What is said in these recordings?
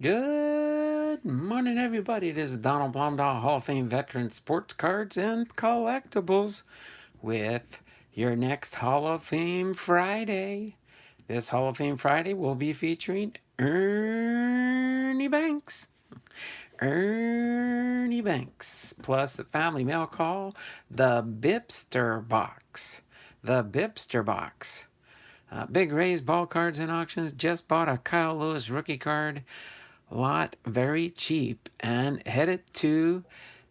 Good morning, everybody. This is Donald Blomdahl, Hall of Fame veteran, sports cards and collectibles, with your next Hall of Fame Friday. This Hall of Fame Friday will be featuring Ernie Banks. Ernie Banks, plus the family mail call, the Bipster box. The Bipster box. Big Ray's ball cards and auctions. Just bought a Kyle Lewis rookie card lot very cheap and headed to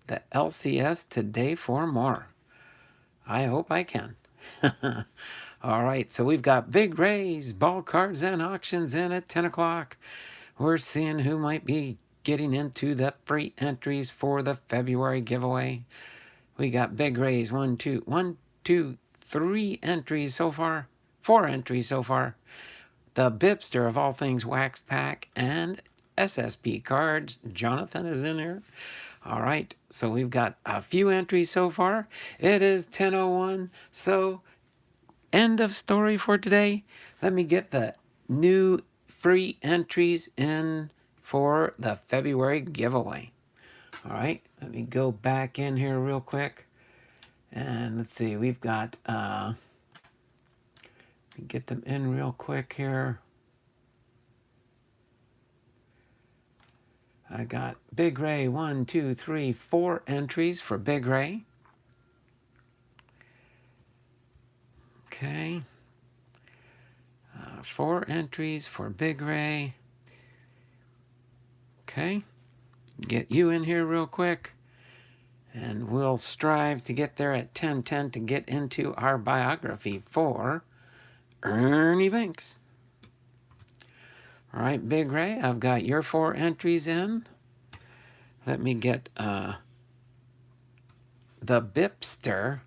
the LCS today for more. I hope I can. All right, so we've got Big Ray's ball cards and auctions in at 10 o'clock. We're seeing who might be getting into the free entries for the February giveaway. We got Big Ray's 3 entries so far. 4 entries so far. The Bipster of all things wax pack and SSP cards. Jonathan is in there. All right, so we've got a few entries so far. It is 10:01, so end of story for today. Let me get the new free entries in for the February giveaway. All right, let me go back in here real quick. And let's see, we've got, get them in real quick here. I got Big Ray, 1, 2, 3, 4 entries for Big Ray. Okay. 4 entries for Big Ray. Okay. Get you in here real quick. And we'll strive to get there at 10:10 to get into our biography for Ernie Banks. All right, Big Ray, I've got your 4 entries in. Let me get the Bipster.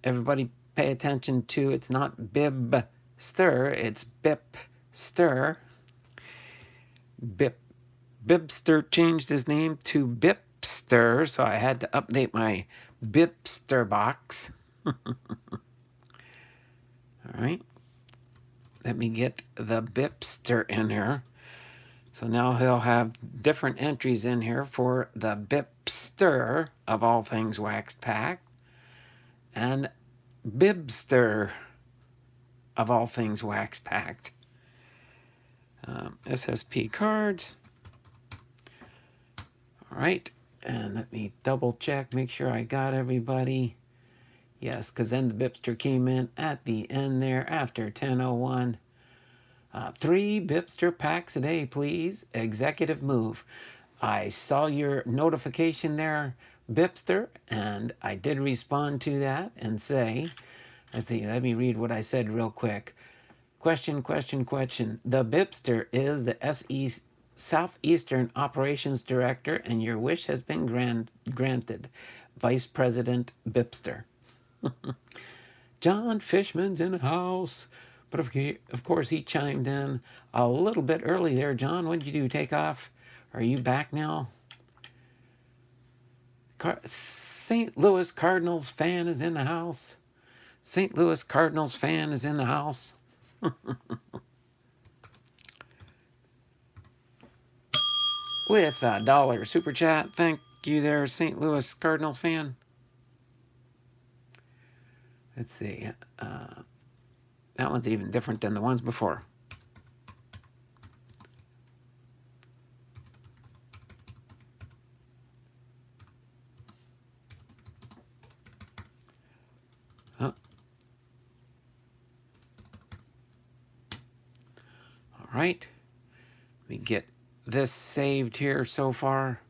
Everybody pay attention to, it's not Bibster, it's Bipster. Bipster changed his name to Bipster, so I had to update my Bipster box. All right. Let me get the Bipster in here. So now he'll have different entries in here for the Bipster of all things waxed pack and Bibster of all things wax packed. SSP cards. All right, and let me double check, make sure I got everybody. Yes, because then the Bipster came in at the end there after 10:01. 3 Bipster packs a day, please. Executive move. I saw your notification there, Bipster, and I did respond to that and say, let me read what I said real quick. Question. The Bipster is the Southeastern Operations Director, and your wish has been granted. Vice President Bipster. John Fishman's in the house. But of course, he chimed in a little bit early there. John, what did you do? Take off? Are you back now? St. Louis Cardinals fan is in the house. St. Louis Cardinals fan is in the house. With $1 super chat. Thank you there, St. Louis Cardinals fan. Let's see. That one's even different than the ones before. Oh. All right. We get this saved here so far.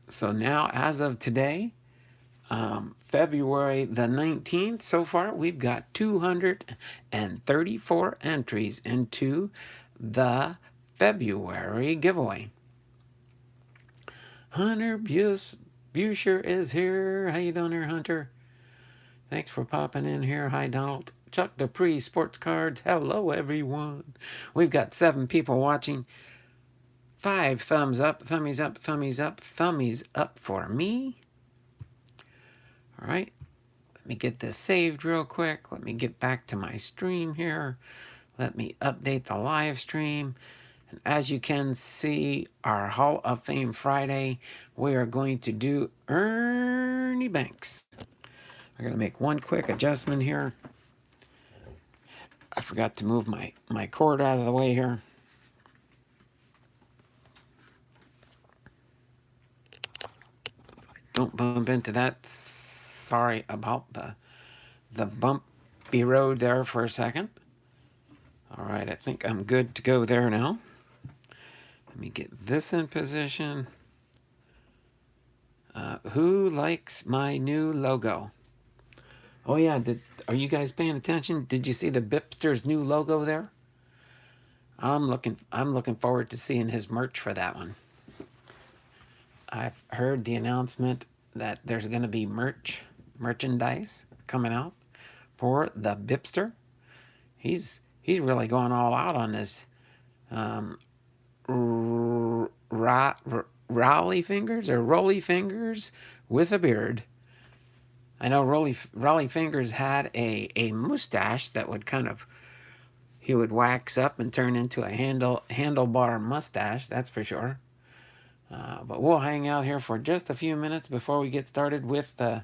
So now, as of today, February the 19th, so far, we've got 234 entries into the February giveaway. Hunter Busher is here. How you doing there, Hunter? Thanks for popping in here. Hi, Donald. Chuck Dupree, Sports Cards. Hello, everyone. We've got 7 people watching. 5 thumbs up, thummies up, thummies up, thummies up for me. All right, let me get this saved real quick. Let me get back to my stream here. Let me update the live stream. And as you can see, our Hall of Fame Friday, we are going to do Ernie Banks. I'm going to make one quick adjustment here. I forgot to move my cord out of the way here. So I don't bump into that. Sorry about the bumpy road there for a second. All right, I think I'm good to go there now. Let me get this in position. Who likes my new logo? Oh yeah, are you guys paying attention? Did you see the Bipster's new logo there? I'm looking forward to seeing his merch for that one. I've heard the announcement that there's going to be merchandise coming out for the Bipster. He's really going all out on this Raleigh fingers or Rolly fingers with a beard. I know Raleigh Fingers had a mustache that would he would wax up and turn into a handlebar mustache, that's for sure. But we'll hang out here for just a few minutes before we get started with the,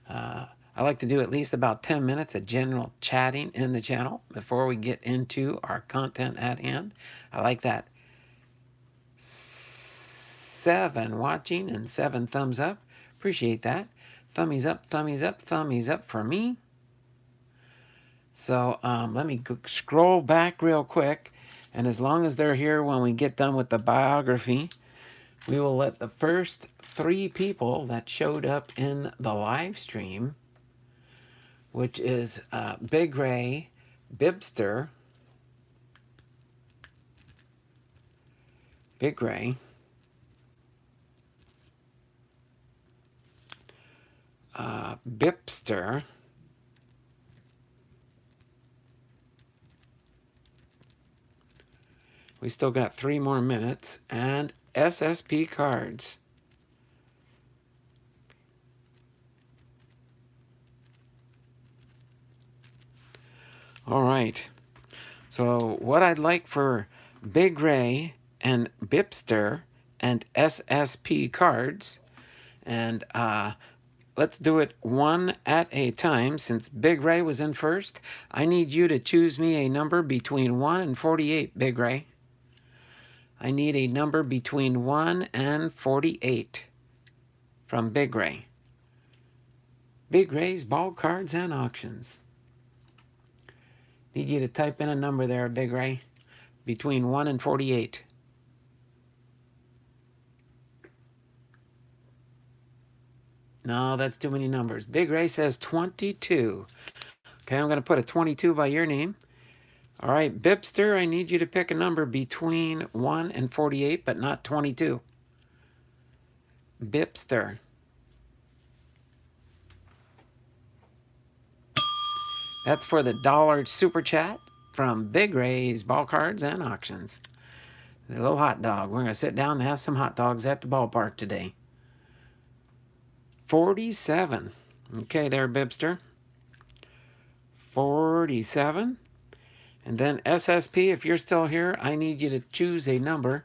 I like to do at least about 10 minutes of general chatting in the channel before we get into our content at hand. I like that 7 watching and 7 thumbs up. Appreciate that. Thummies up, thummies up, thummies up for me. So let me scroll back real quick. And as long as they're here when we get done with the biography, we will let the first 3 people that showed up in the live stream, which is Big Ray, Bipster, Big Ray, Bipster, we still got 3 more minutes, and SSP cards. All right. So what I'd like for Big Ray and Bipster and SSP cards, and let's do it one at a time. Since Big Ray was in first, I need you to choose me a number between 1 and 48, Big Ray. I need a number between 1 and 48 from Big Ray. Big Ray's Ball Cards and Auctions. Need you to type in a number there, Big Ray, between 1 and 48. No, that's too many numbers. Big Ray says 22. Okay, I'm going to put a 22 by your name. All right, Bipster, I need you to pick a number between 1 and 48, but not 22. Bipster. That's for the $1 super chat from Big Ray's Ball Cards and Auctions. The little hot dog. We're going to sit down and have some hot dogs at the ballpark today. 47. Okay, there, Bipster. 47. And then SSP, if you're still here, I need you to choose a number.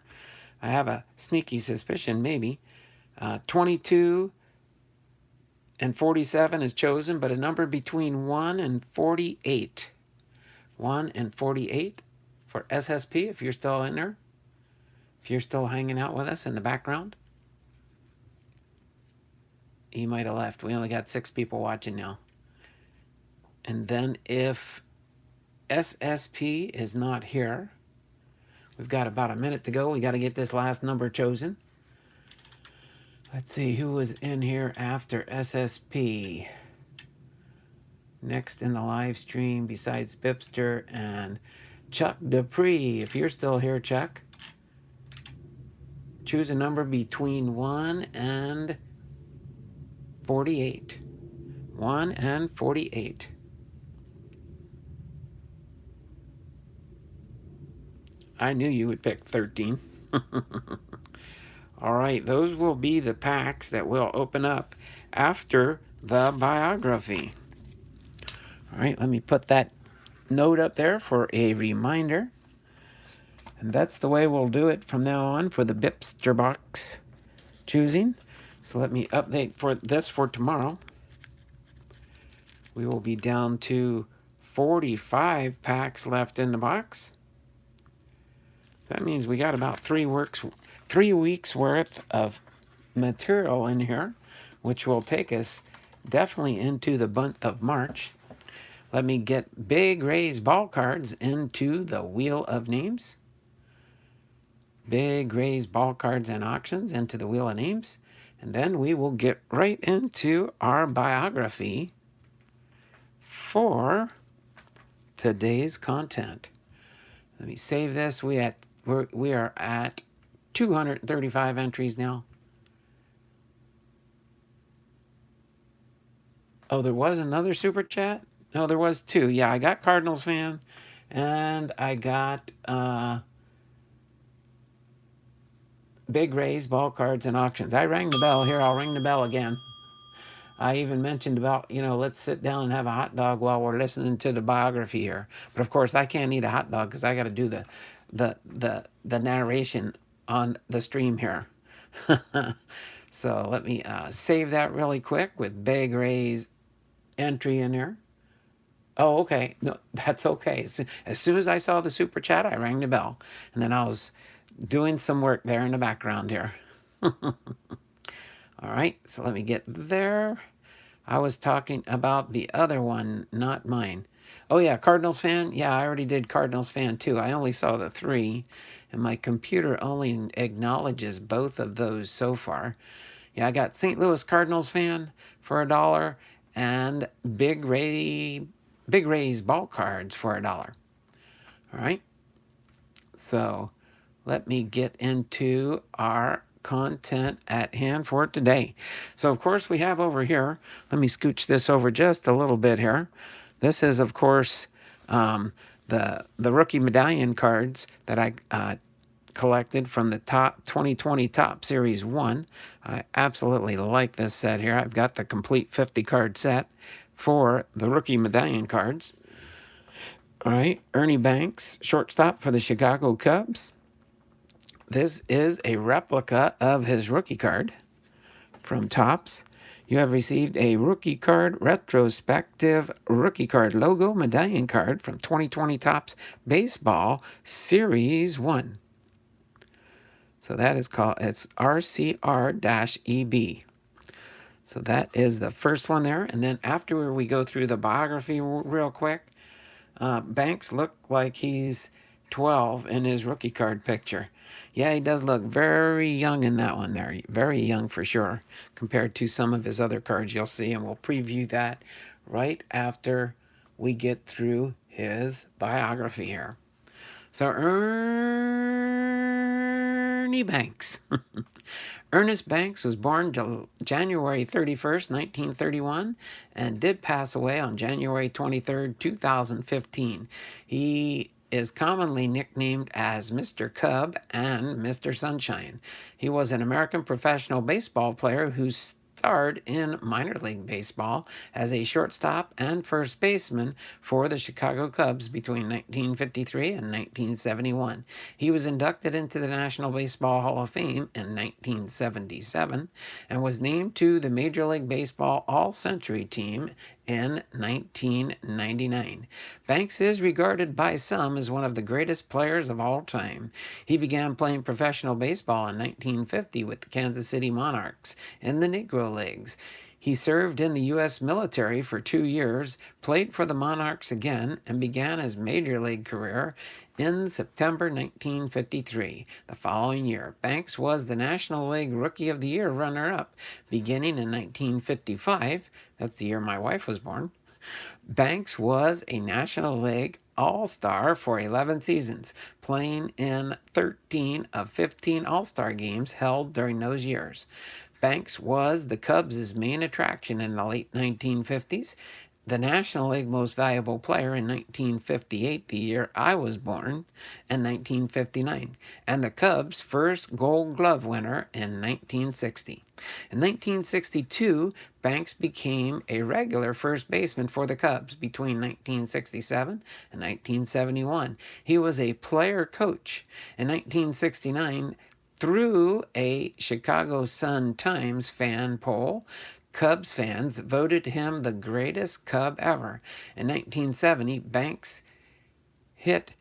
I have a sneaky suspicion, maybe. 22 and 47 is chosen, but a number between 1 and 48. 1 and 48 for SSP, if you're still in there. If you're still hanging out with us in the background. He might have left. We only got 6 people watching now. And then if SSP is not here, we've got about a minute to go. We got to get this last number chosen. Let's see who was in here after SSP. Next in the live stream besides Bipster and Chuck Dupree. If you're still here, Chuck, choose a number between 1 and 48. 1 and 48. I knew you would pick 13. All right, those will be the packs that we'll open up after the biography. All right, let me put that note up there for a reminder. And that's the way we'll do it from now on for the Bipster box choosing. So let me update for this for tomorrow. We will be down to 45 packs left in the box. That means we got about 3 weeks worth of material in here, which will take us definitely into the month of March. Let me get Big Ray's ball cards into the Wheel of Names. Big Ray's ball cards and auctions into the Wheel of Names. And then we will get right into our biography for today's content. Let me save this. We are at 235 entries now. Oh, there was another super chat? No, there was 2. Yeah, I got Cardinals fan, and I got Big Ray's ball cards and auctions. I rang the bell. Here, I'll ring the bell again. I even mentioned about, let's sit down and have a hot dog while we're listening to the biography here. But of course, I can't eat a hot dog because I got to do the narration on the stream here. So let me save that really quick with Big Ray's entry in there. Oh, okay. No, that's okay. As soon as I saw the super chat, I rang the bell. And then I was doing some work there in the background here. All right, so let me get there. I was talking about the other one, not mine. Oh, yeah, Cardinals fan? Yeah, I already did Cardinals fan, too. I only saw the 3, and my computer only acknowledges both of those so far. Yeah, I got St. Louis Cardinals fan for $1 and Big Ray's ball cards for $1. All right, so let me get into our content at hand for today. So, of course, we have over here, let me scooch this over just a little bit here. This is, of course, the rookie medallion cards that I collected from the top 2020 Top Series 1. I absolutely like this set here. I've got the complete 50 card set for the rookie medallion cards. All right, Ernie Banks, shortstop for the Chicago Cubs. This is a replica of his rookie card from Topps. You have received a rookie card, retrospective rookie card logo medallion card from 2020 Topps Baseball Series 1. So that is called, it's RCR-EB. So that is the first one there. And then after we go through the biography real quick, Banks looked like he's 12 in his rookie card picture. Yeah, he does look very young in that one there. Very young for sure, compared to some of his other cards you'll see. And we'll preview that right after we get through his biography here. So Ernie Banks. Ernest Banks was born January 31st, 1931, and did pass away on January 23rd, 2015. He is commonly nicknamed as Mr. Cub and Mr. Sunshine. He was an American professional baseball player who starred in minor league baseball as a shortstop and first baseman for the Chicago Cubs between 1953 and 1971. He was inducted into the National Baseball Hall of Fame in 1977 and was named to the Major League Baseball All-Century Team in 1999. Banks is regarded by some as one of the greatest players of all time. He began playing professional baseball in 1950 with the Kansas City Monarchs in the Negro Leagues. He served in the U.S. military for 2 years, played for the Monarchs again, and began his major league career in September 1953. The following year, Banks was the National League Rookie of the Year runner-up. Beginning in 1955, that's the year my wife was born, Banks was a National League All-Star for 11 seasons, playing in 13 of 15 All-Star games held during those years. Banks was the Cubs' main attraction in the late 1950s, the National League Most Valuable Player in 1958, the year I was born, and 1959, and the Cubs' first Gold Glove winner in 1960. In 1962, Banks became a regular first baseman for the Cubs between 1967 and 1971. He was a player coach in 1969 through a Chicago Sun-Times fan poll. Cubs fans voted him the greatest Cub ever. In 1970, Banks hit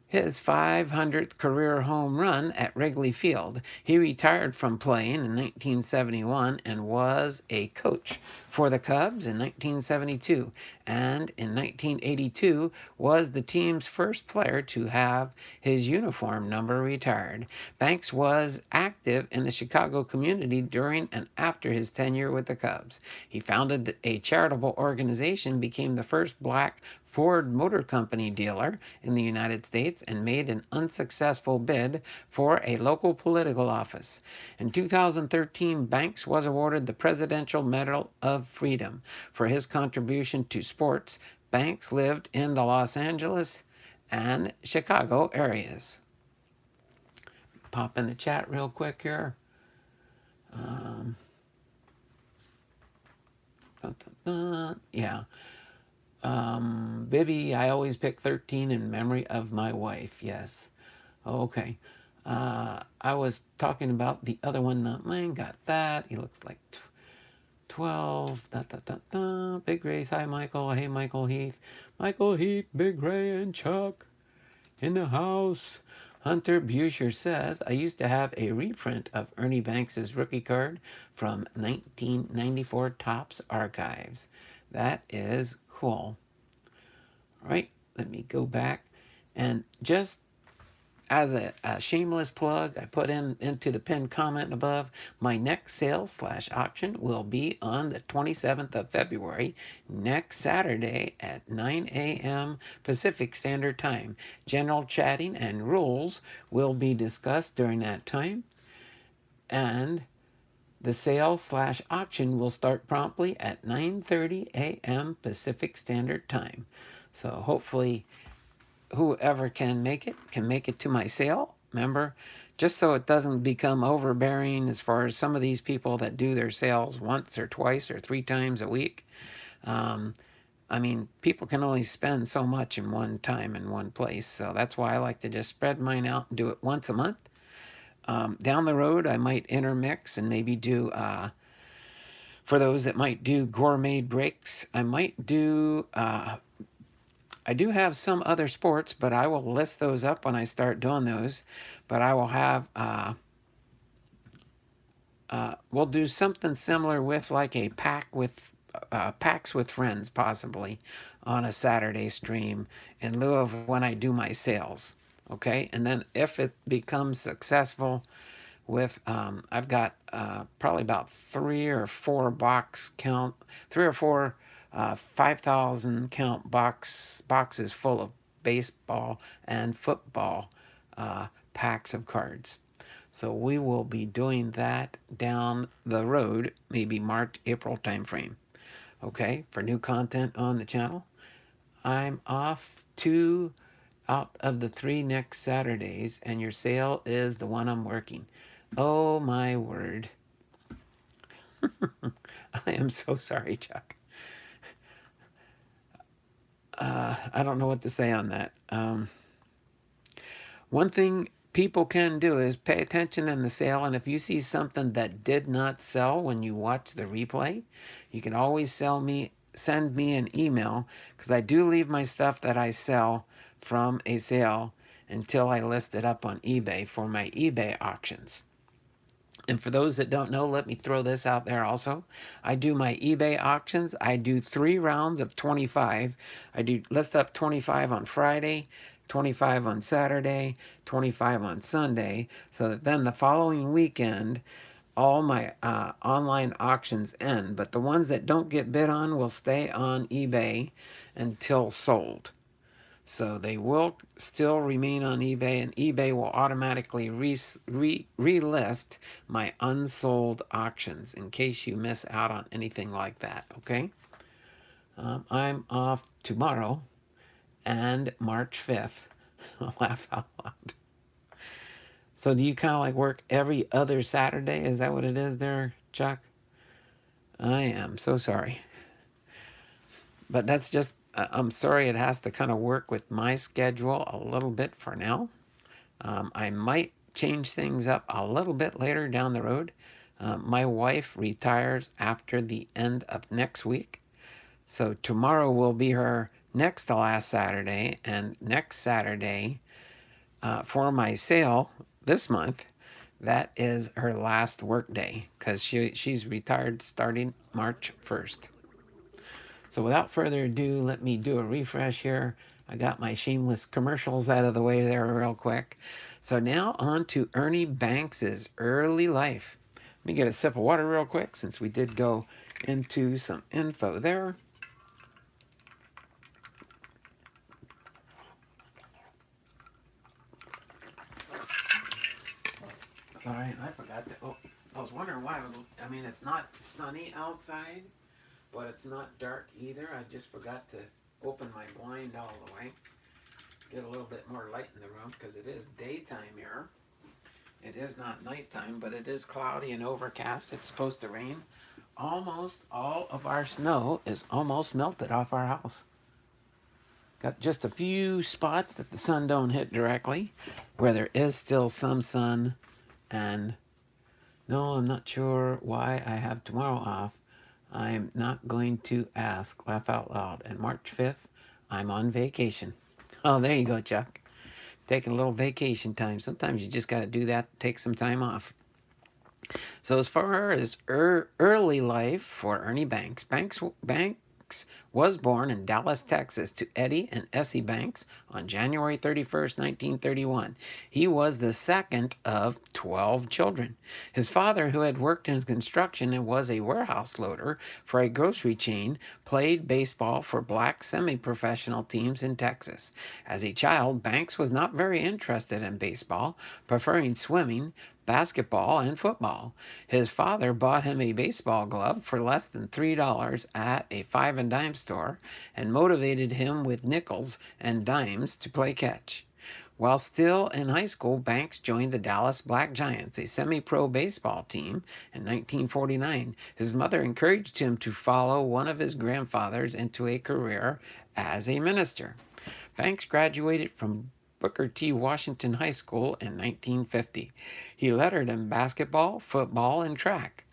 his 500th career home run at Wrigley Field. He retired from playing in 1971 and was a coach for the Cubs in 1972, and in 1982 was the team's first player to have his uniform number retired. Banks was active in the Chicago community during and after his tenure with the Cubs. He founded a charitable organization, became the first black Ford Motor Company dealer in the United States, and made an unsuccessful bid for a local political office. In 2013, Banks was awarded the Presidential Medal of Freedom for his contribution to sports. Banks lived in the Los Angeles and Chicago areas. Pop in the chat real quick here. Yeah. Bibby, I always pick 13 in memory of my wife. Yes. Okay. I was talking about the other one, not mine. Got that. He looks like 12. Big Ray's. Hi, Michael. Hey, Michael Heath. Michael Heath, Big Ray, and Chuck in the house. Hunter Buscher says, I used to have a reprint of Ernie Banks' rookie card from 1994 Topps Archives. That is cool. All right, let me go back. And just as a shameless plug, I put into the pinned comment above, my next sale/auction will be on the 27th of February, next Saturday at 9 a.m. Pacific Standard Time. General chatting and rules will be discussed during that time. And the sale/auction will start promptly at 9:30 a.m. Pacific Standard Time. So hopefully whoever can make it to my sale. Remember, just so it doesn't become overbearing as far as some of these people that do their sales once or twice or 3 times a week. I mean, people can only spend so much in one time in one place. So that's why I like to just spread mine out and do it once a month. Down the road, I might intermix and maybe do, for those that might do gourmet breaks, I might do, I do have some other sports, but I will list those up when I start doing those. But I will have, we'll do something similar with like a packs with friends, possibly, on a Saturday stream in lieu of when I do my sales. Okay, and then if it becomes successful with, I've got probably about 3 or 4 box count, 3 or 4 5,000 count boxes full of baseball and football packs of cards. So we will be doing that down the road, maybe March, April timeframe. Okay, for new content on the channel. I'm off 2 out of the 3 next Saturdays, and your sale is the one I'm working. Oh my word. I am so sorry, Chuck. I don't know what to say on that. One thing people can do is pay attention in the sale, and if you see something that did not sell when you watch the replay, you can always send me an email, because I do leave my stuff that I sell from a sale until I list it up on eBay for my eBay auctions. And for those that don't know, let me throw this out there also. I do my eBay auctions. I do 3 rounds of 25. I do list up 25 on Friday, 25 on Saturday, 25 on Sunday, so that then the following weekend, all my online auctions end. But the ones that don't get bid on will stay on eBay until sold. So they will still remain on eBay, and eBay will automatically relist my unsold auctions in case you miss out on anything like that, okay? I'm off tomorrow and March 5th. Laugh out loud. So do you kind of like work every other Saturday? Is that what it is there, Chuck? I am so sorry. But that's just, I'm sorry it has to kind of work with my schedule a little bit for now. I might change things up a little bit later down the road. My wife retires after the end of next week. So tomorrow will be her next to last Saturday, and next Saturday for my sale this month, that is her last work day because she's retired starting March 1st. So without further ado, let me do a refresh here. I got my shameless commercials out of the way there real quick. So now on to Ernie Banks's early life. Let me get a sip of water real quick since we did go into some info there. Sorry, I forgot to. Oh, I was wondering why I mean, it's not sunny outside, but it's not dark either. I just forgot to open my blind all the way. Get a little bit more light in the room because it is daytime here. It is not nighttime, but it is cloudy and overcast. It's supposed to rain. Almost all of our snow is almost melted off our house. Got just a few spots that the sun don't hit directly, where there is still some sun. And no, I'm not sure why I have tomorrow off. I'm not going to ask. Laugh out loud. And March 5th, I'm on vacation. Oh, there you go, Chuck. Taking a little vacation time. Sometimes you just got to do that, take some time off. So as far as early life for Ernie Banks was born in Dallas, Texas to Eddie and Essie Banks on January 31st, 1931. He was the second of 12 children. His father, who had worked in construction and was a warehouse loader for a grocery chain, played baseball for black semi-professional teams in Texas. As a child, Banks was not very interested in baseball, preferring swimming, basketball, and football. His father bought him a baseball glove for less than $3 at a five and dime store and motivated him with nickels and dimes to play catch. While still in high school, Banks joined the Dallas Black Giants, a semi-pro baseball team, in 1949. His mother encouraged him to follow one of his grandfathers into a career as a minister. Banks graduated from Booker T. Washington High School in 1950. He lettered in basketball, football, and track.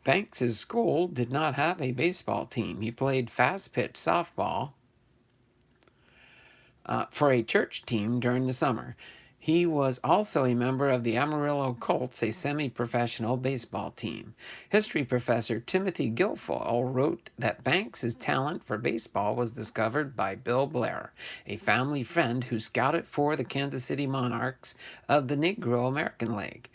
Banks's school did not have a baseball team. He played fast pitch softball for a church team during the summer. He was also a member of the Amarillo Colts, a semi-professional baseball team. History professor Timothy Guilfoyle wrote that Banks's talent for baseball was discovered by Bill Blair, a family friend who scouted for the Kansas City Monarchs of the Negro American League.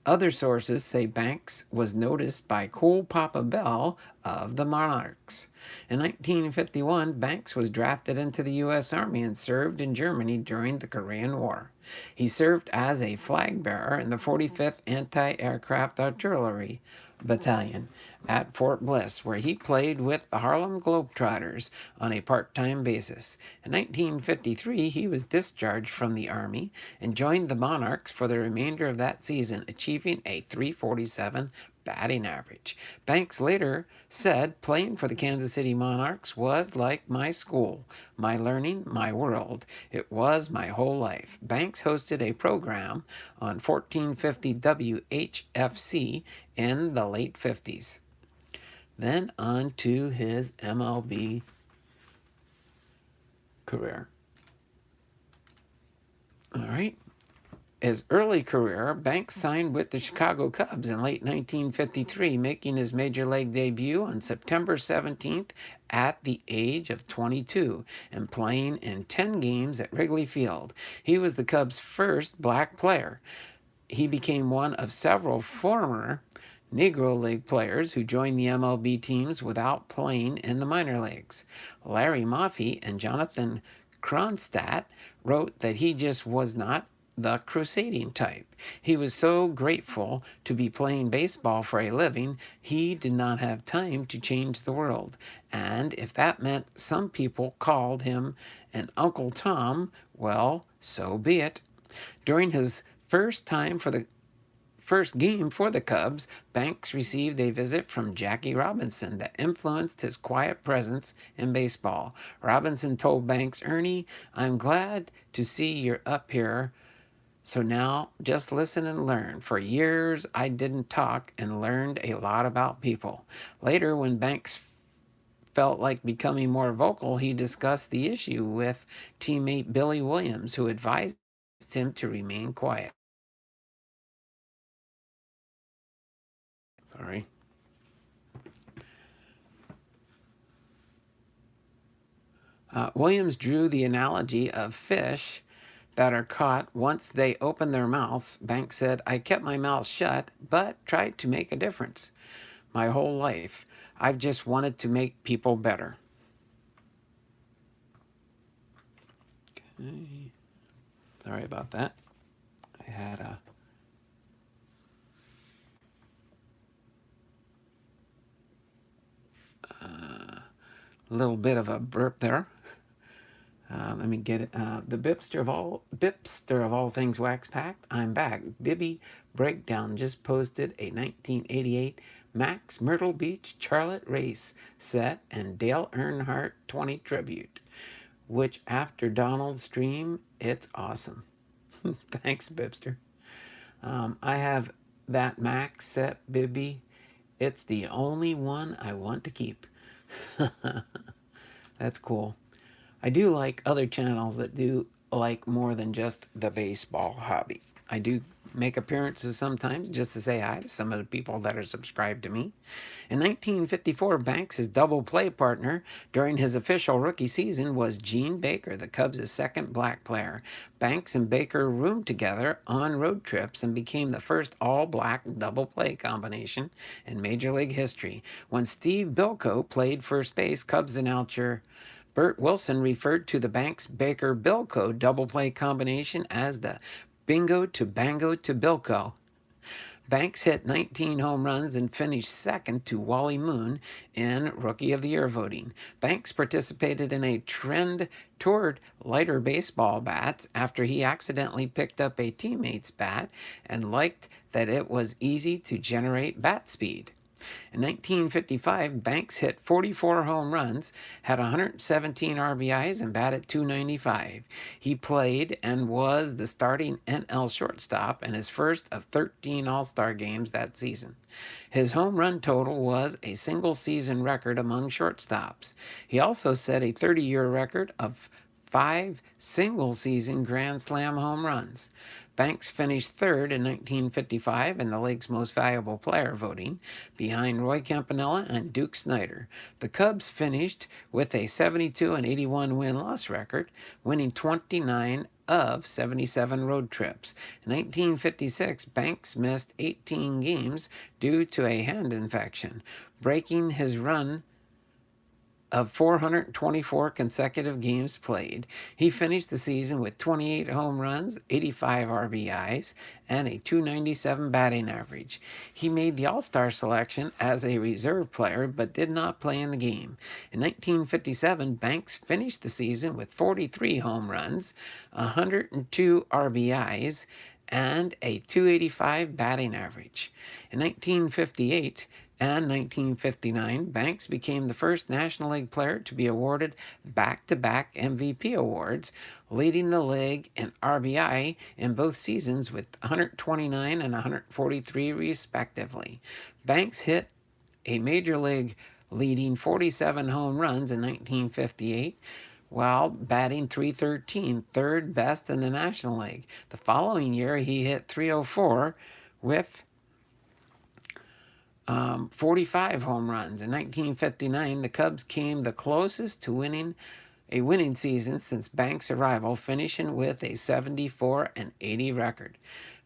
Other sources say Banks was noticed by Cool Papa Bell of the Monarchs. In 1951, Banks was drafted into the U.S. Army and served in Germany during the Korean War. He served as a flag bearer in the 45th Anti-Aircraft Artillery Battalion at Fort Bliss, where he played with the Harlem Globetrotters on a part-time basis. In 1953, he was discharged from the Army and joined the Monarchs for the remainder of that season, achieving a .347 batting average. Banks later said, "Playing for the Kansas City Monarchs was like my school, my learning, my world. It was my whole life." Banks hosted a program on 1450 WHFC in the late 50s. Then on to his MLB career. All right. His early career, Banks signed with the Chicago Cubs in late 1953, making his major league debut on September 17th at the age of 22 and playing in 10 games at Wrigley Field. He was the Cubs' first black player. He became one of several former Negro League players who joined the MLB teams without playing in the minor leagues. Larry Maffei and Jonathan Kronstadt wrote that he just was not the crusading type. He was so grateful to be playing baseball for a living, he did not have time to change the world. And if that meant some people called him an Uncle Tom, well, so be it. During his first game for the Cubs, Banks received a visit from Jackie Robinson that influenced his quiet presence in baseball. Robinson told Banks, "Ernie, I'm glad to see you're up here. So now just listen and learn. For years, I didn't talk and learned a lot about people." Later, when Banks felt like becoming more vocal, he discussed the issue with teammate Billy Williams, who advised him to remain quiet. Sorry. Williams drew the analogy of fish that are caught once they open their mouths. Banks said, "I kept my mouth shut, but tried to make a difference. My whole life, I've just wanted to make people better." Okay. Sorry about that. I had a little bit of a burp there. Let me get it. The Bipster of all things wax packed. I'm back. Bibby Breakdown just posted a 1988 Max Myrtle Beach Charlotte race set and Dale Earnhardt 20 tribute, which after Donald's stream, it's awesome. Thanks, Bipster. I have that Max set, Bibby. It's the only one I want to keep. That's cool. I do like other channels that do like more than just the baseball hobby. I do make appearances sometimes just to say hi to some of the people that are subscribed to me. In 1954, Banks' double play partner during his official rookie season was Gene Baker, the Cubs' second black player. Banks and Baker roomed together on road trips and became the first all-black double play combination in Major League history. When Steve Bilko played first base, Cubs announcer Bert Wilson referred to the Banks-Baker-Bilko double play combination as the bingo to bango to Bilko. Banks hit 19 home runs and finished second to Wally Moon in Rookie of the Year voting. Banks participated in a trend toward lighter baseball bats after he accidentally picked up a teammate's bat and liked that it was easy to generate bat speed. In 1955, Banks hit 44 home runs, had 117 RBIs, and batted .295. He played and was the starting NL shortstop in his first of 13 All-Star games that season. His home run total was a single-season record among shortstops. He also set a 30-year record of 5 single-season Grand Slam home runs. Banks finished third in 1955 in the league's most valuable player voting, behind Roy Campanella and Duke Snider. The Cubs finished with a 72 and 81 win-loss record, winning 29 of 77 road trips. In 1956, Banks missed 18 games due to a hand infection, breaking his run of 424 consecutive games played. He finished the season with 28 home runs, 85 RBIs, and a .297 batting average. He made the All-Star selection as a reserve player but did not play in the game. In 1957, Banks finished the season with 43 home runs, 102 RBIs, and a .285 batting average. In 1958 and 1959, Banks became the first National League player to be awarded back-to-back MVP awards, leading the league in RBI in both seasons with 129 and 143 respectively. Banks hit a Major League leading 47 home runs in 1958, while batting .313, third best in the National League. The following year, he hit .304 with 45 home runs. In 1959, the Cubs came the closest to winning a winning season since Banks' arrival, finishing with a 74 and 80 record.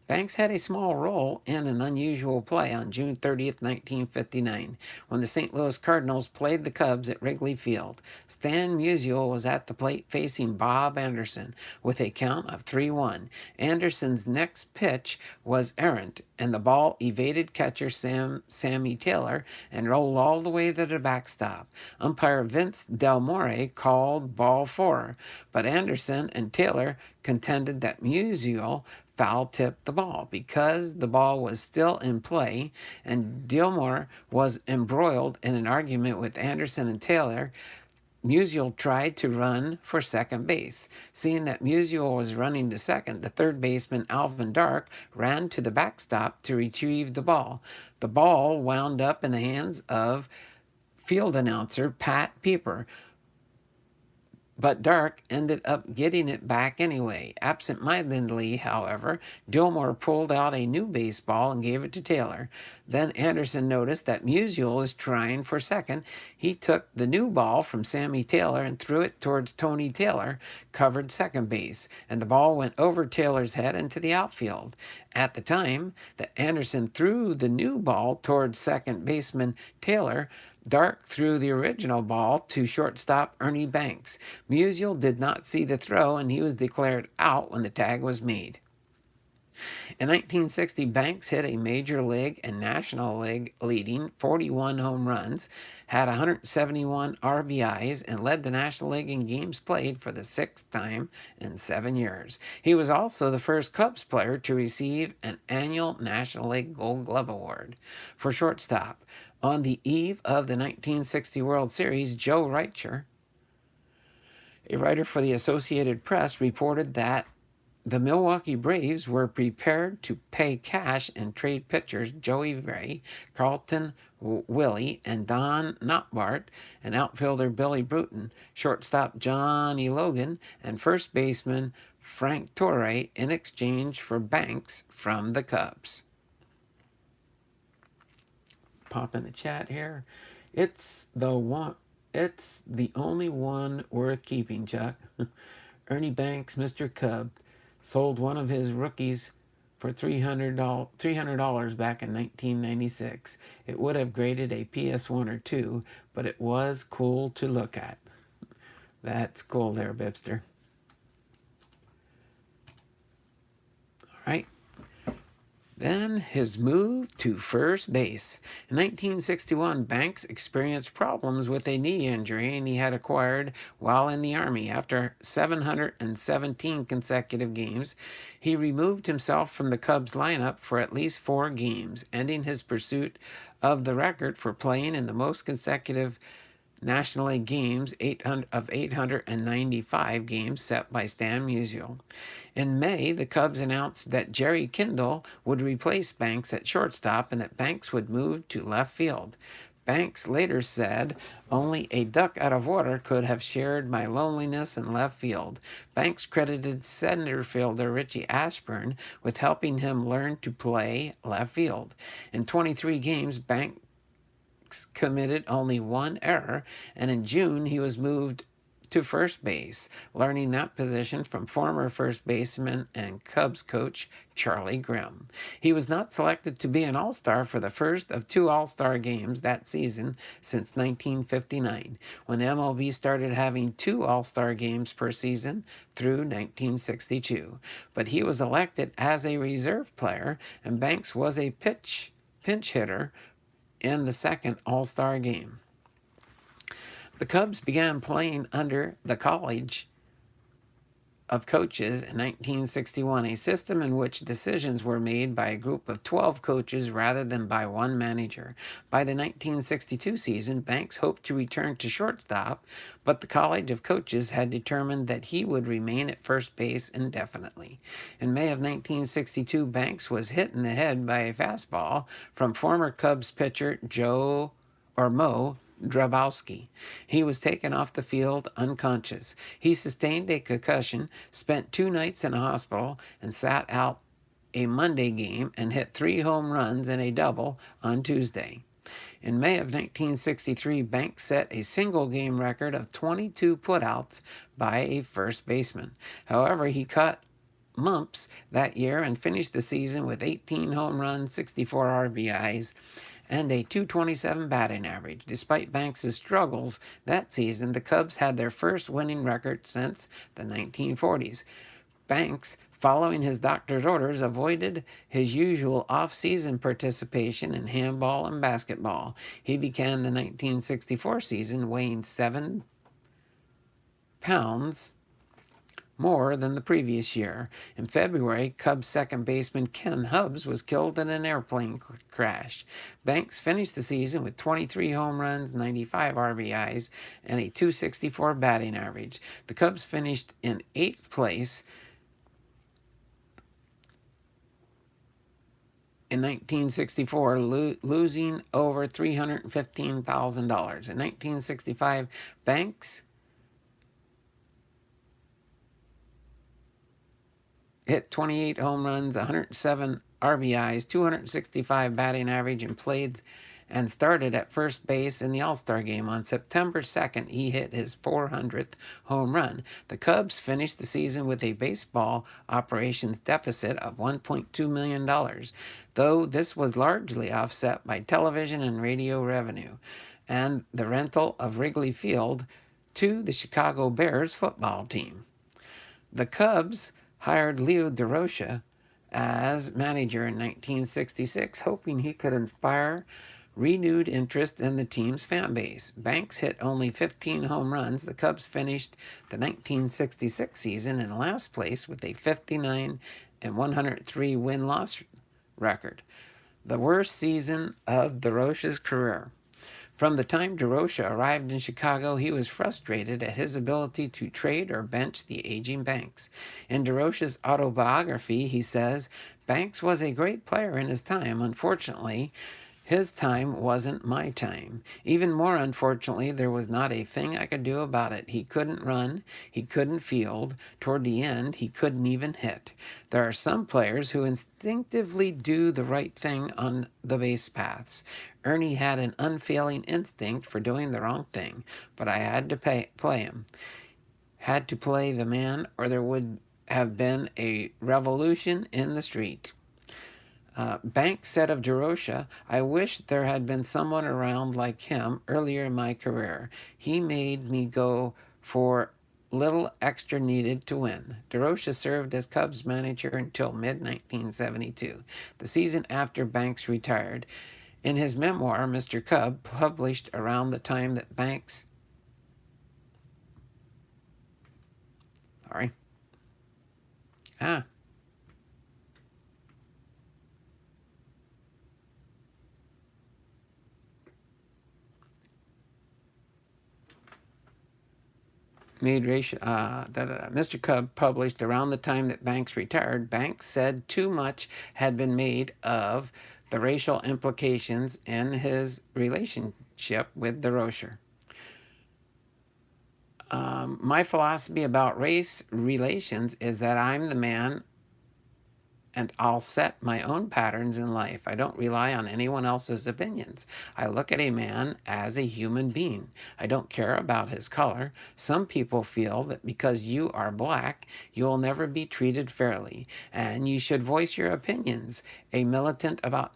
Banks had a small role in an unusual play on June 30th, 1959, when the St. Louis Cardinals played the Cubs at Wrigley Field. Stan Musial was at the plate facing Bob Anderson with a count of 3-1. Anderson's next pitch was errant, and the ball evaded catcher Sammy Taylor and rolled all the way to the backstop. Umpire Vince Del More called ball 4, but Anderson and Taylor contended that Musial foul-tipped the ball. Because the ball was still in play and Dillmore was embroiled in an argument with Anderson and Taylor, Musial tried to run for second base. Seeing that Musial was running to second, the third baseman Alvin Dark ran to the backstop to retrieve the ball. The ball wound up in the hands of field announcer Pat Pieper, but Dark ended up getting it back anyway. Absent-mindedly, however, Dillmore pulled out a new baseball and gave it to Taylor. Then Anderson noticed that Musial was trying for second. He took the new ball from Sammy Taylor and threw it towards Tony Taylor, covered second base, and the ball went over Taylor's head into the outfield. At the time that Anderson threw the new ball towards second baseman Taylor, Dark threw the original ball to shortstop Ernie Banks. Musial did not see the throw, and he was declared out when the tag was made. In 1960, Banks hit a Major League and National League leading 41 home runs, had 171 RBIs, and led the National League in games played for the sixth time in 7 years. He was also the first Cubs player to receive an annual National League Gold Glove Award. For shortstop, on the eve of the 1960 World Series, Joe Reicher, a writer for the Associated Press, reported that the Milwaukee Braves were prepared to pay cash and trade pitchers Joey Ray, Carlton Willie, and Don Knotbart, and outfielder Billy Bruton, shortstop Johnny Logan, and first baseman Frank Torre in exchange for Banks from the Cubs. Pop in the chat here. It's the only one worth keeping, Chuck. Ernie Banks, Mr. Cub, sold one of his rookies for $300 back in 1996. It would have graded a PS1 or 2, but it was cool to look at. That's cool there, Bipster. All right. Then his move to first base. In 1961, Banks experienced problems with a knee injury he had acquired while in the Army. After 717 consecutive games, he removed himself from the Cubs lineup for at least 4 games, ending his pursuit of the record for playing in the most consecutive National League games, 895 games set by Stan Musial. In May, the Cubs announced that Jerry Kindle would replace Banks at shortstop and that Banks would move to left field. Banks later said, "Only a duck out of water could have shared my loneliness in left field." Banks credited center fielder Richie Ashburn with helping him learn to play left field. In 23 games, Banks committed only 1 error, and in June he was moved to first base, learning that position from former first baseman and Cubs coach Charlie Grimm. He was not selected to be an All-Star for the first of 2 All-Star games that season since 1959, when the MLB started having 2 All-Star games per season through 1962. But he was elected as a reserve player, and Banks was a pinch hitter in the second All-Star game. The Cubs began playing under the College of Coaches in 1961, a system in which decisions were made by a group of 12 coaches rather than by one manager. By the 1962 season, Banks hoped to return to shortstop, but the College of Coaches had determined that he would remain at first base indefinitely. In May of 1962, Banks was hit in the head by a fastball from former Cubs pitcher Mo Drabowski. He was taken off the field unconscious. He sustained a concussion, spent 2 nights in a hospital, and sat out a Monday game and hit 3 home runs and a double on Tuesday. In May of 1963, Banks set a single-game record of 22 putouts by a first baseman. However, he cut mumps that year and finished the season with 18 home runs, 64 RBIs, and a 227 batting average. Despite Banks' struggles that season, the Cubs had their first winning record since the 1940s. Banks, following his doctor's orders, avoided his usual off-season participation in handball and basketball. He began the 1964 season weighing 7 pounds more than the previous year. In February, Cubs second baseman Ken Hubbs was killed in an airplane crash. Banks finished the season with 23 home runs, 95 RBIs, and a 264 batting average. The Cubs finished in 8th place in 1964, losing over $315,000. In 1965, Banks hit 28 home runs, 107 RBIs, 265 batting average, and played and started at first base in the All-Star game. On September 2nd, he hit his 400th home run. The Cubs finished the season with a baseball operations deficit of $1.2 million, though this was largely offset by television and radio revenue and the rental of Wrigley Field to the Chicago Bears football team. The Cubs hired Leo DeRocha as manager in 1966, hoping he could inspire renewed interest in the team's fan base. Banks hit only 15 home runs. The Cubs finished the 1966 season in last place with a 59 and 103 win-loss record, the worst season of DeRocha's career. From the time DeRocha arrived in Chicago, he was frustrated at his ability to trade or bench the aging Banks. In DeRocha's autobiography, he says, "Banks was a great player in his time. Unfortunately, his time wasn't my time. Even more unfortunately, there was not a thing I could do about it. He couldn't run. He couldn't field. Toward the end, he couldn't even hit. There are some players who instinctively do the right thing on the base paths. Ernie had an unfailing instinct for doing the wrong thing, but I had to play him. Had to play the man, or there would have been a revolution in the street." Banks said of DeRocha, "I wish there had been someone around like him earlier in my career. He made me go for little extra needed to win." DeRocha served as Cubs manager until mid-1972, the season after Banks retired. In his memoir, Mr. Cub, published around the time that Banks Mr. Cub published around the time that Banks retired, Banks said too much had been made of the racial implications in his relationship with DeRocha. My philosophy about race relations is that I'm the man and I'll set my own patterns in life. I don't rely on anyone else's opinions. I look at a man as a human being. I don't care about his color. Some people feel that because you are black, you'll never be treated fairly, and you should voice your opinions. Be militant about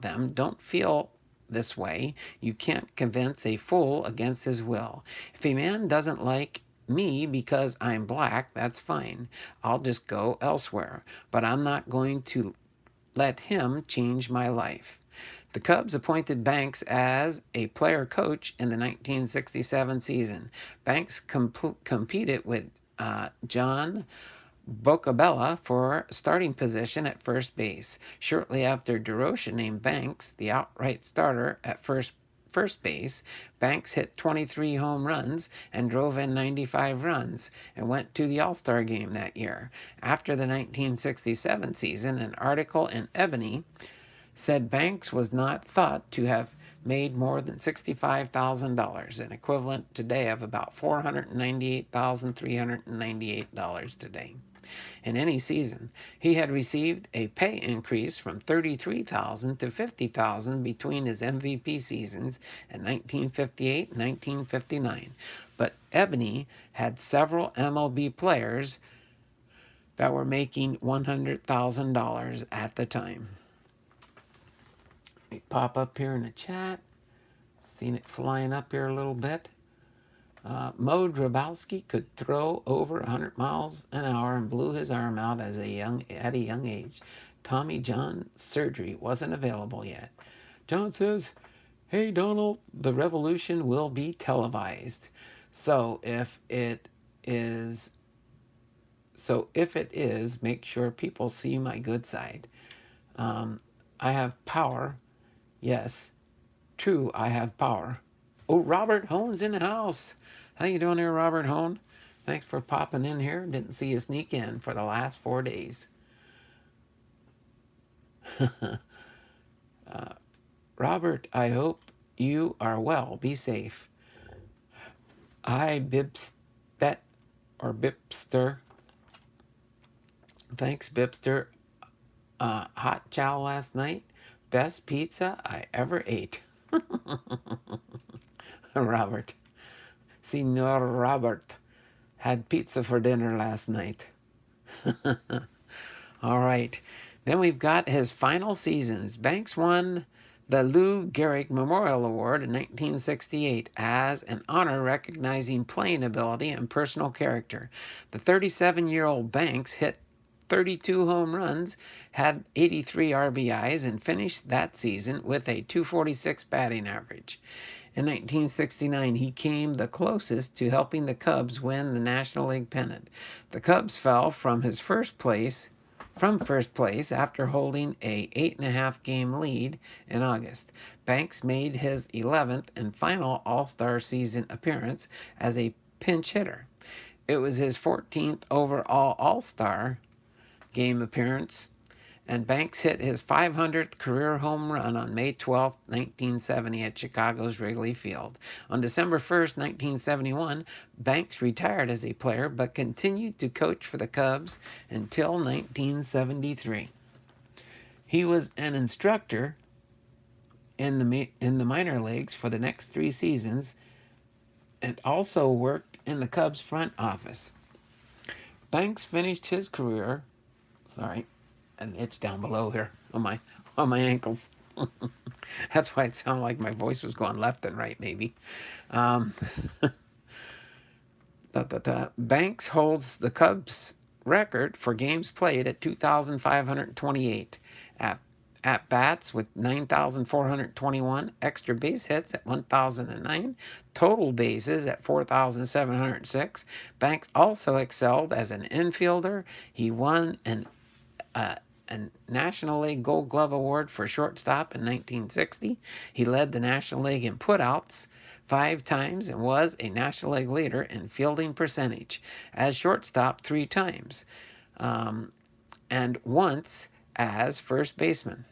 them. Don't feel this way. You can't convince a fool against his will. If a man doesn't like me because I'm black, that's fine. I'll just go elsewhere. But I'm not going to let him change my life. The Cubs appointed Banks as a player coach in the 1967 season. Banks competed with John Bocabella for starting position at first base. Shortly after DeRocha named Banks the outright starter at first base, Banks hit 23 home runs and drove in 95 runs and went to the All-Star game that year. After the 1967 season, an article in Ebony said Banks was not thought to have made more than $65,000, an equivalent today of about $498,398 today. In any season, he had received a pay increase from $33,000 to $50,000 between his MVP seasons in 1958 and 1959. But Ebony had several MLB players that were making $100,000 at the time. Let me pop up here in the chat. Seen it flying up here a little bit. Mo Drabowski could throw over 100 miles an hour and blew his arm out at a young age. Tommy John surgery wasn't available yet. John says, "Hey Donald, the revolution will be televised. So if it is, make sure people see my good side. I have power. Yes, true, I have power." Oh, Robert Hone's in the house. How you doing there, Robert Hone? Thanks for popping in here. Didn't see you sneak in for the last 4 days. Robert, I hope you are well. Be safe. Hi, Bipster. Thanks, Bipster. Hot chow last night. Best pizza I ever ate. Robert. Senor Robert had pizza for dinner last night. All right. Then we've got his final seasons. Banks won the Lou Gehrig Memorial Award in 1968 as an honor recognizing playing ability and personal character. The 37-year-old Banks hit 32 home runs, had 83 RBIs, and finished that season with a .246 batting average. In 1969, he came the closest to helping the Cubs win the National League pennant. The Cubs fell from first place after holding a 8.5-game lead in August. Banks made his 11th and final All-Star season appearance as a pinch hitter. It was his 14th overall All-Star game appearance, and Banks hit his 500th career home run on May 12, 1970 at Chicago's Wrigley Field. On December 1st, 1971, Banks retired as a player but continued to coach for the Cubs until 1973. He was an instructor in the minor leagues for the next 3 seasons and also worked in the Cubs front office. Banks finished his career, an itch down below here on my ankles. That's why it sounded like my voice was going left and right, maybe. Banks holds the Cubs record for games played at 2,528. At bats with 9,421, extra base hits at 1,009, total bases at 4,706. Banks also excelled as an infielder. He won a National League Gold Glove Award for shortstop in 1960. He led the National League in putouts 5 times and was a National League leader in fielding percentage as shortstop 3 times, and once as first baseman.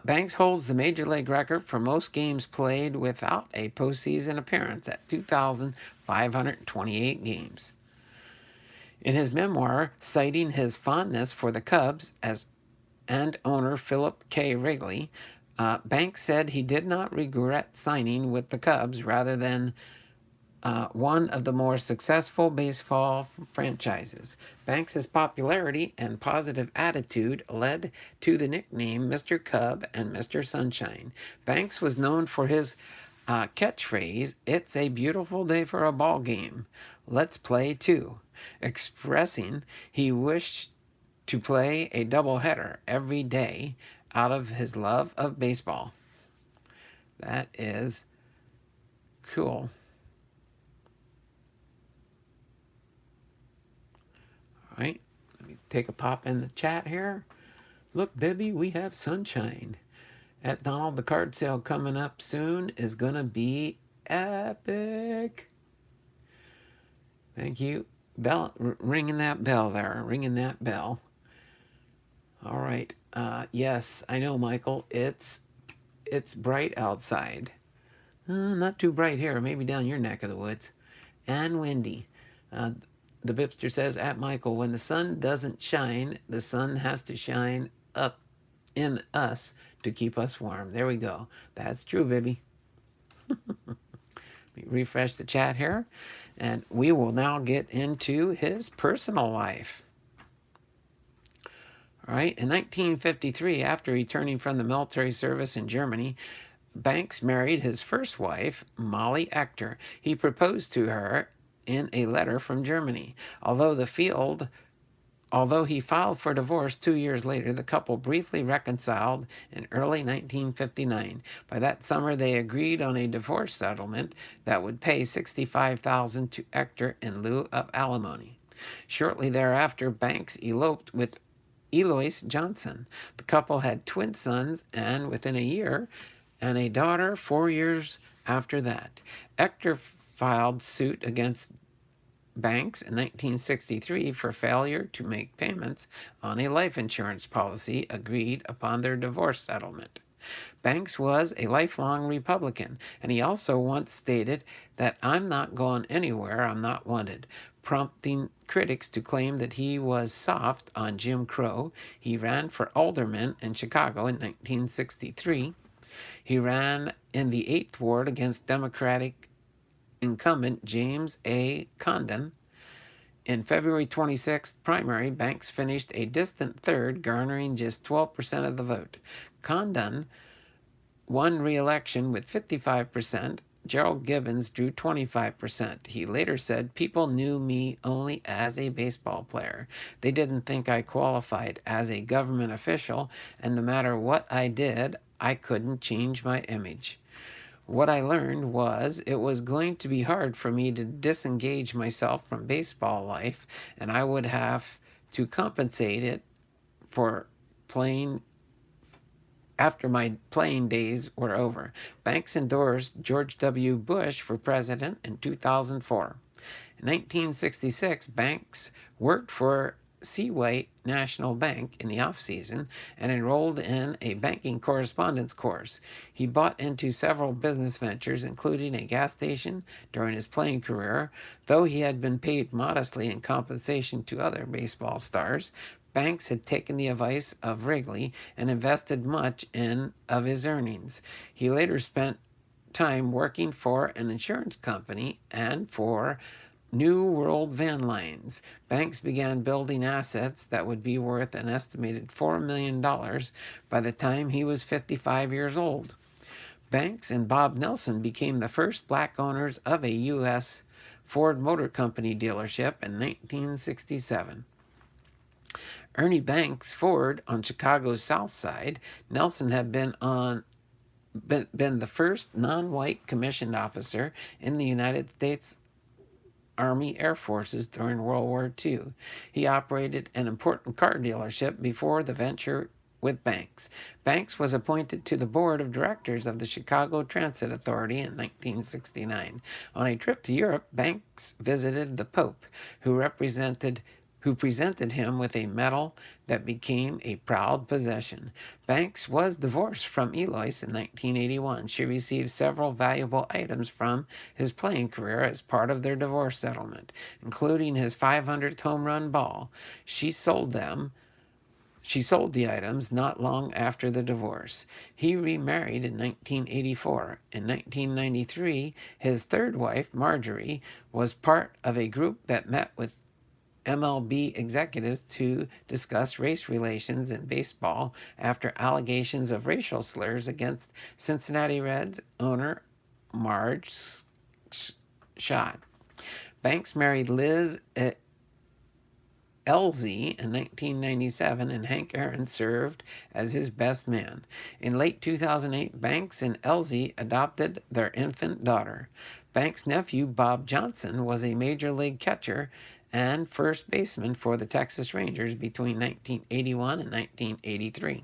Banks holds the Major League record for most games played without a postseason appearance at 2,528 games. In his memoir, citing his fondness for the Cubs and owner Philip K. Wrigley, Banks said he did not regret signing with the Cubs rather than one of the more successful baseball franchises. Banks' popularity and positive attitude led to the nickname Mr. Cub and Mr. Sunshine. Banks was known for his catchphrase, "It's a beautiful day for a ball game. Let's play too," expressing he wished to play a doubleheader every day out of his love of baseball. That is cool. All right, let me take a pop in the chat here. Look, baby, we have sunshine. At Donald, the card sale coming up soon is going to be epic. Thank you. Bell, ringing that bell there. Ringing that bell. All right. Yes, I know, Michael. It's bright outside. Not too bright here. Maybe down your neck of the woods. And windy. The Bipster says, at Michael, when the sun doesn't shine, the sun has to shine up in us to keep us warm. There we go. That's true, baby. Let refresh the chat here, and we will now get into his personal life. All right, in 1953, after returning from the military service in Germany, Banks married his first wife, Molly Ector. He proposed to her in a letter from Germany. Although he filed for divorce 2 years later, the couple briefly reconciled in early 1959. By that summer, they agreed on a divorce settlement that would pay $65,000 to Ector in lieu of alimony. Shortly thereafter, Banks eloped with Eloise Johnson. The couple had twin sons, and within a year, and a daughter 4 years after that. Ector filed suit against Banks in 1963 for failure to make payments on a life insurance policy agreed upon their divorce settlement. Banks was a lifelong Republican, and he also once stated that "I'm not going anywhere I'm not wanted," prompting critics to claim that he was soft on Jim Crow. He ran for alderman in Chicago in 1963. He ran in the 8th Ward against Democratic incumbent James A. Condon. In February 26th primary, Banks finished a distant third, garnering just 12% of the vote. Condon won re-election with 55%. Gerald Gibbons drew 25%. He later said, "People knew me only as a baseball player. They didn't think I qualified as a government official, and no matter what I did, I couldn't change my image. What I learned was it was going to be hard for me to disengage myself from baseball life, and I would have to compensate it for playing after my playing days were over." Banks endorsed George W. Bush for president in 2004. In 1966, Banks worked for Seaway National Bank in the off-season and enrolled in a banking correspondence course. He bought into several business ventures, including a gas station, during his playing career. Though he had been paid modestly in compensation to other baseball stars, Banks had taken the advice of Wrigley and invested much of his earnings. He later spent time working for an insurance company and for New World Van Lines. Banks began building assets that would be worth an estimated $4 million by the time he was 55 years old. Banks and Bob Nelson became the first black owners of a U.S. Ford Motor Company dealership in 1967. Ernie Banks Ford on Chicago's South Side. Nelson had been the first non-white commissioned officer in the United States Army Air Forces during World War II. He operated an important car dealership before the venture with Banks. Banks was appointed to the board of directors of the Chicago Transit Authority in 1969. On a trip to Europe, Banks visited the Pope, who presented him with a medal that became a proud possession. Banks was divorced from Eloise in 1981. She received several valuable items from his playing career as part of their divorce settlement, including his 500th home run ball. She sold the items not long after the divorce. He remarried in 1984. In 1993, his third wife, Marjorie, was part of a group that met with MLB executives to discuss race relations in baseball after allegations of racial slurs against Cincinnati Reds owner Marge Schott. Banks married Liz Elzy in 1997, and Hank Aaron served as his best man. In late 2008, Banks and Elzy adopted their infant daughter. Banks' nephew, Bob Johnson, was a major league catcher and first baseman for the Texas Rangers between 1981 and 1983.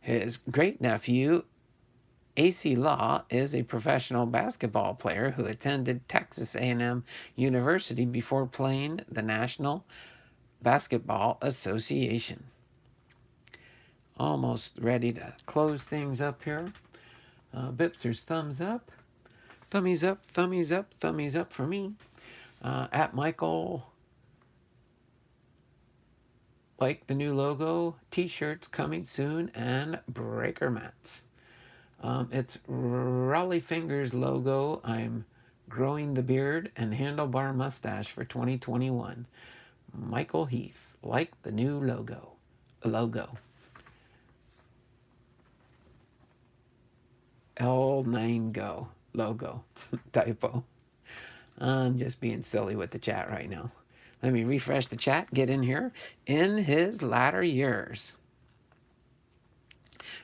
His great-nephew, A.C. Law, is a professional basketball player who attended Texas A&M University before playing the National Basketball Association. Almost ready to close things up here. Bipster's thumbs up. Thummies up, thummies up, thummies up for me. At Michael, like the new logo, t-shirts coming soon, and breaker mats. It's Raleigh Fingers logo. I'm growing the beard and handlebar mustache for 2021. Michael Heath, like the new logo. L9 Go logo. Typo. I'm just being silly with the chat right now. Let me refresh the chat, get in here. In his latter years,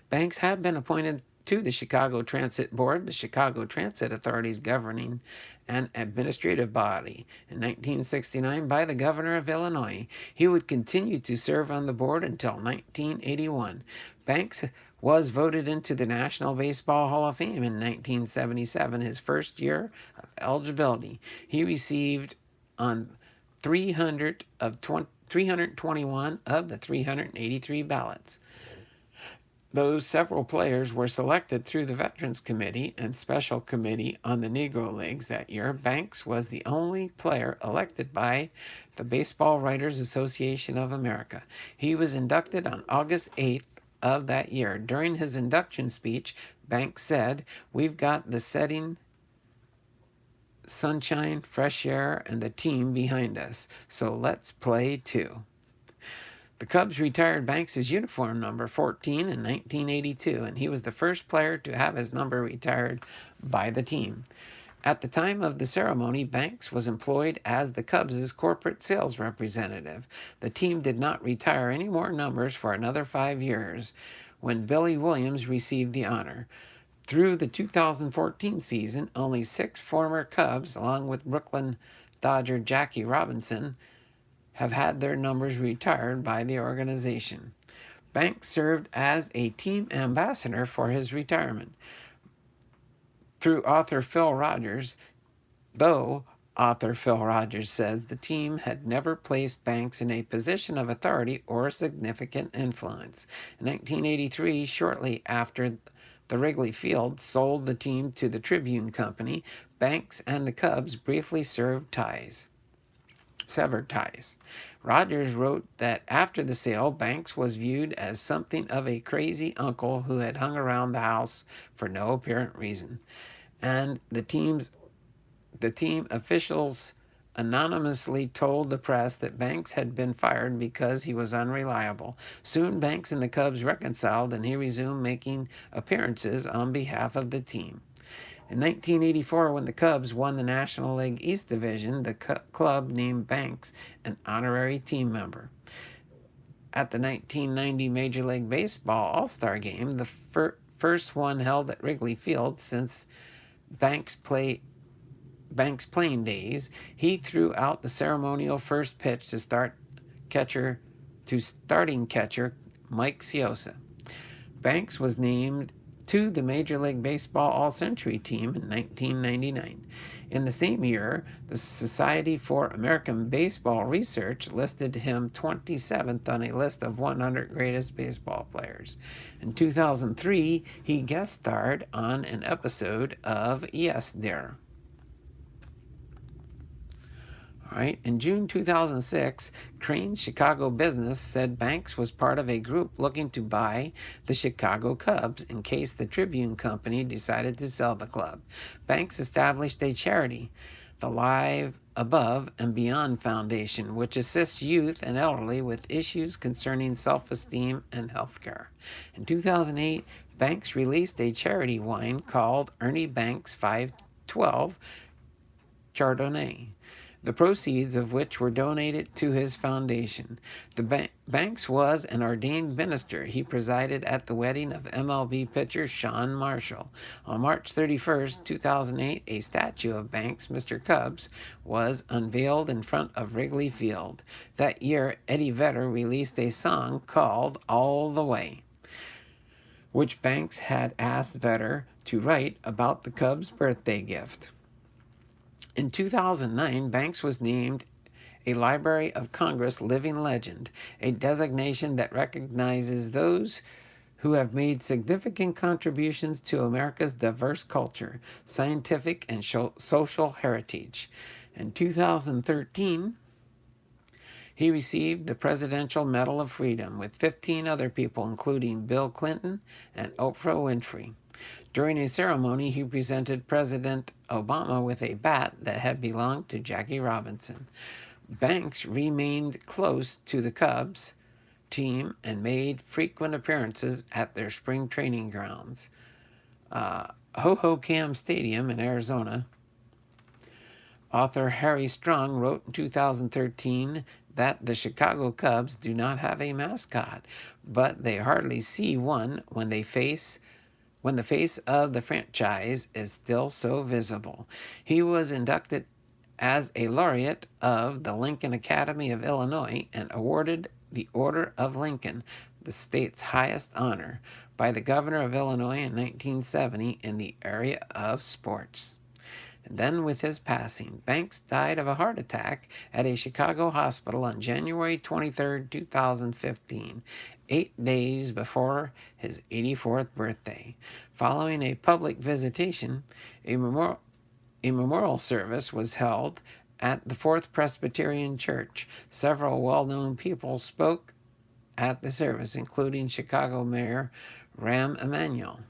Banks had been appointed to the Chicago Transit Board, the Chicago Transit Authority's governing and administrative body. In 1969, by the governor of Illinois, he would continue to serve on the board until 1981. Banks was voted into the National Baseball Hall of Fame in 1977, his first year of eligibility. He received on 321 of the 383 ballots. Though several players were selected through the Veterans Committee and Special Committee on the Negro Leagues that year, Banks was the only player elected by the Baseball Writers Association of America. He was inducted on August 8th of that year. During his induction speech, Banks said, "We've got the setting, sunshine, fresh air, and the team behind us, so let's play too." The Cubs retired Banks' uniform number 14 in 1982, and he was the first player to have his number retired by the team. At the time of the ceremony, Banks was employed as the Cubs' corporate sales representative. The team did not retire any more numbers for another 5 years when Billy Williams received the honor. Through the 2014 season, only 6 former Cubs, along with Brooklyn Dodger Jackie Robinson, have had their numbers retired by the organization. Banks served as a team ambassador for his retirement. Through author Phil Rogers, though author Phil Rogers says the team had never placed Banks in a position of authority or significant influence. In 1983, shortly after the Wrigley Field sold the team to the Tribune Company, Banks and the Cubs briefly severed ties. Rogers wrote that after the sale, Banks was viewed as something of a crazy uncle who had hung around the house for no apparent reason, and the team officials anonymously told the press that Banks had been fired because he was unreliable. Soon, Banks and the Cubs reconciled, and he resumed making appearances on behalf of the team. In 1984, when the Cubs won the National League East Division, the club named Banks an honorary team member. At the 1990 Major League Baseball All-Star Game, the first one held at Wrigley Field since Banks' playing days, he threw out the ceremonial first pitch to starting catcher Mike Ciosa. Banks was named to the Major League Baseball All-Century team in 1999. In the same year, the Society for American Baseball Research listed him 27th on a list of 100 greatest baseball players. In 2003, he guest starred on an episode of u.s.Navy. In June 2006, Crane's Chicago Business said Banks was part of a group looking to buy the Chicago Cubs in case the Tribune Company decided to sell the club. Banks established a charity, the Live Above and Beyond Foundation, which assists youth and elderly with issues concerning self-esteem and health care. In 2008, Banks released a charity wine called Ernie Banks 512 Chardonnay, the proceeds of which were donated to his foundation. Banks was an ordained minister. He presided at the wedding of MLB pitcher Sean Marshall. On March 31st, 2008, a statue of Banks, Mr. Cubs, was unveiled in front of Wrigley Field. That year, Eddie Vedder released a song called All the Way, which Banks had asked Vedder to write about the Cubs' birthday gift. In 2009, Banks was named a Library of Congress Living Legend, a designation that recognizes those who have made significant contributions to America's diverse culture, scientific, and social heritage. In 2013, He received the Presidential Medal of Freedom with 15 other people, including Bill Clinton and Oprah Winfrey. During a ceremony, he presented President Obama with a bat that had belonged to Jackie Robinson. Banks remained close to the Cubs team and made frequent appearances at their spring training grounds, Ho-Ho-Cam Stadium in Arizona. Author Harry Strong wrote in 2013 that the Chicago Cubs do not have a mascot, but they hardly see one when the face of the franchise is still so visible. He was inducted as a laureate of the Lincoln Academy of Illinois and awarded the Order of Lincoln, the state's highest honor, by the governor of Illinois in 1970 in the area of sports. And then with his passing, Banks died of a heart attack at a Chicago hospital on January 23, 2015, 8 days before his 84th birthday. Following a public visitation, a memorial service was held at the Fourth Presbyterian Church. Several well-known people spoke at the service, including Chicago Mayor Rahm Emanuel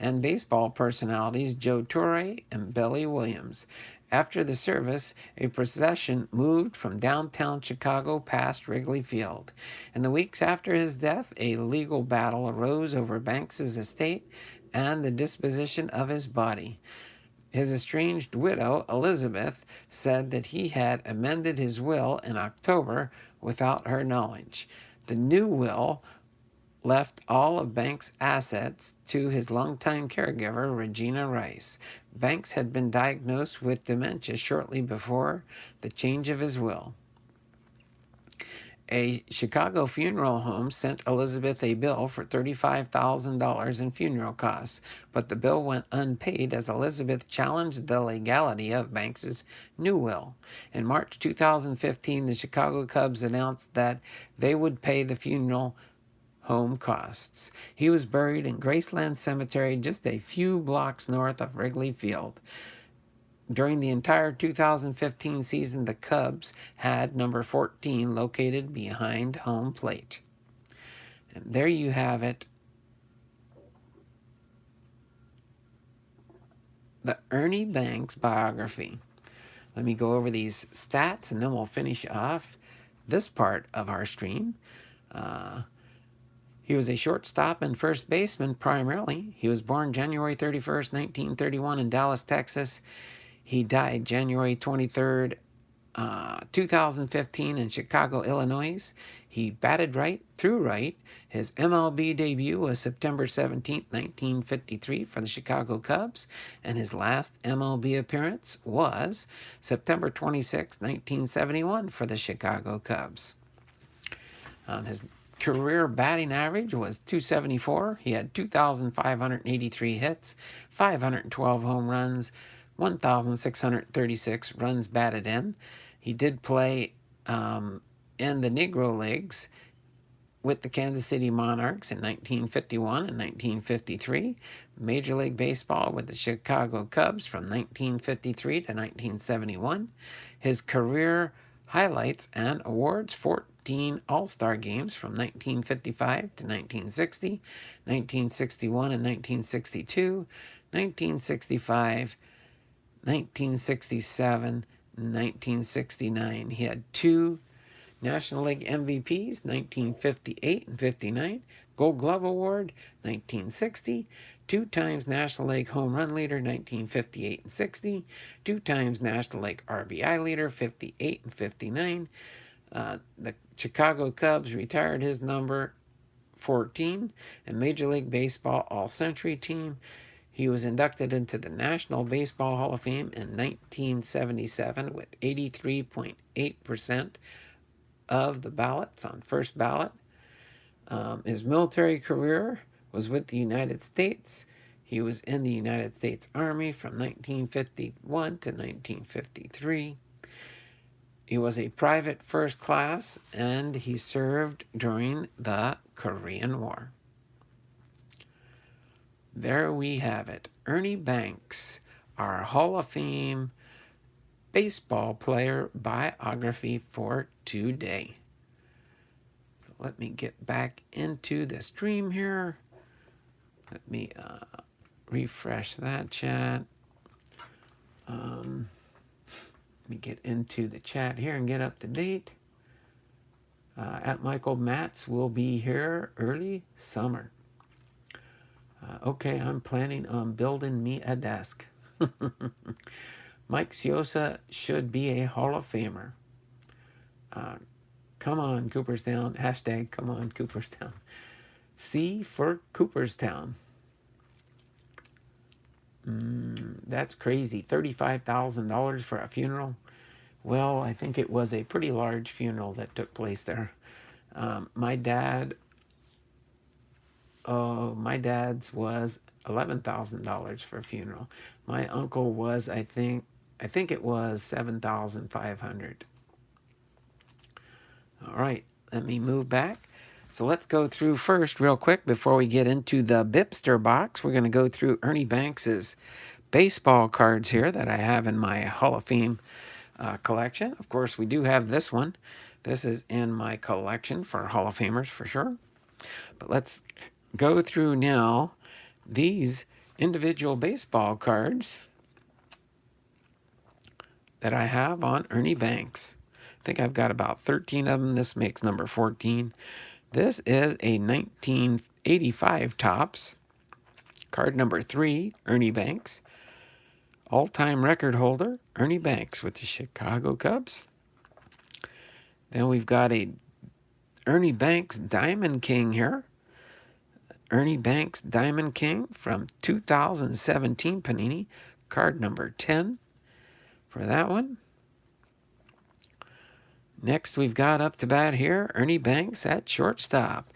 and baseball personalities Joe Torre and Billy Williams. After the service, a procession moved from downtown Chicago past Wrigley Field. In the weeks after his death, a legal battle arose over Banks's estate and the disposition of his body. His estranged widow, Elizabeth, said that he had amended his will in October without her knowledge. The new will left all of Banks' assets to his longtime caregiver, Regina Rice. Banks had been diagnosed with dementia shortly before the change of his will. A Chicago funeral home sent Elizabeth a bill for $35,000 in funeral costs, but the bill went unpaid as Elizabeth challenged the legality of Banks's new will. In March 2015, the Chicago Cubs announced that they would pay the funeral home costs. He was buried in Graceland Cemetery just a few blocks north of Wrigley Field. During the entire 2015 season, the Cubs had number 14 located behind home plate. And there you have it. The Ernie Banks biography. Let me go over these stats and then we'll finish off this part of our stream. He was a shortstop and first baseman primarily. He was born January 31st, 1931 in Dallas, Texas. He died January 23rd, 2015 in Chicago, Illinois. He batted right, threw right. His MLB debut was September 17th, 1953 for the Chicago Cubs, and his last MLB appearance was September 26, 1971 for the Chicago Cubs. His career batting average was .274. He had 2,583 hits, 512 home runs, 1,636 runs batted in. He did play in the Negro Leagues with the Kansas City Monarchs in 1951 and 1953, Major League Baseball with the Chicago Cubs from 1953 to 1971. His career highlights and awards: 14 All-Star games from 1955 to 1960, 1961 and 1962, 1965, 1967, 1969. He had 2 National League MVPs, 1958 and 59, Gold Glove Award, 1960, 2 times National League Home Run Leader, 1958 and 60, 2 times National League RBI Leader, 58 and 59. The Chicago Cubs retired his number 14, and Major League Baseball All-Century Team. He was inducted into the National Baseball Hall of Fame in 1977 with 83.8% of the ballots on first ballot. His military career was with the United States. He was in the United States Army from 1951 to 1953. He was a private first class, and he served during the Korean War. There we have it. Ernie Banks, our Hall of Fame baseball player biography for today. So let me get back into the stream here. Let me refresh that chat. Let me get into the chat here and get up to date. At Michael Matz will be here early summer. Okay, I'm planning on building me a desk. Mike Ciosa should be a Hall of Famer. Come on, Cooperstown. Hashtag come on, Cooperstown. C for Cooperstown. That's crazy. $35,000 for a funeral. Well, I think it was a pretty large funeral that took place there. My dad's was $11,000 for a funeral. My uncle was, I think it was $7,500. All right, let me move back. So let's go through first real quick before we get into the Bipster box. We're going to go through Ernie Banks's baseball cards here that I have in my Hall of Fame collection. Of course, we do have this one. This is in my collection for Hall of Famers for sure. But let's go through now these individual baseball cards that I have on Ernie Banks. I think I've got about 13 of them. This makes number 14. This is a 1985 Topps. Card number 3, Ernie Banks. All-time record holder, Ernie Banks with the Chicago Cubs. Then we've got a Ernie Banks Diamond King here. Ernie Banks Diamond King from 2017 Panini. Card number 10 for that one. Next, we've got up to bat here, Ernie Banks at shortstop.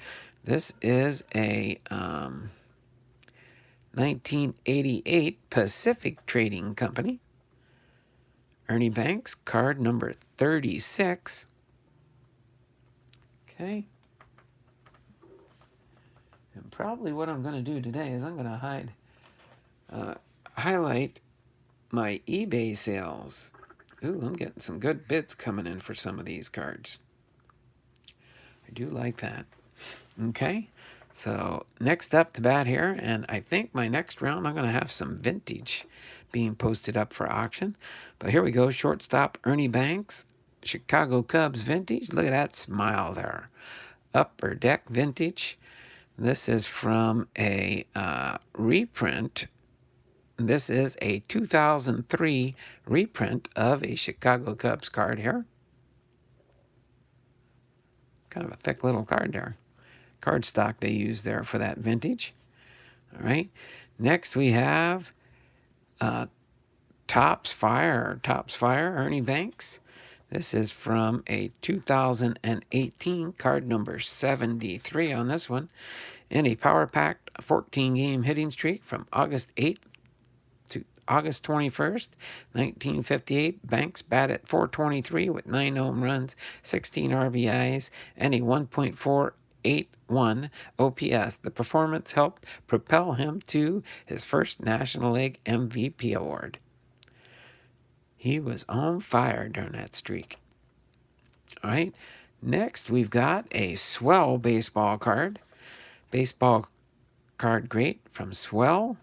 This is a 1988 Pacific Trading Company. Ernie Banks, card number 36. Okay. And probably what I'm going to do today is I'm going to highlight my eBay sales. Ooh, I'm getting some good bids coming in for some of these cards. I do like that. Okay, so next up to bat here, and I think my next round I'm going to have some vintage being posted up for auction. But here we go, shortstop Ernie Banks, Chicago Cubs vintage. Look at that smile there. Upper Deck vintage. This is from a reprint. This is a 2003 reprint of a Chicago Cubs card here. Kind of a thick little card there. Card stock they use there for that vintage. All right. Next we have Topps Fire, Ernie Banks. This is from a 2018 card number 73 on this one. In a power packed 14-game hitting streak from August 8th to August 21st, 1958, Banks batted .423 with 9 home runs, 16 RBIs, and a 1.481 OPS. The performance helped propel him to his first National League MVP award. He was on fire during that streak. All right, next we've got a Swell baseball card. Baseball card great from Swell.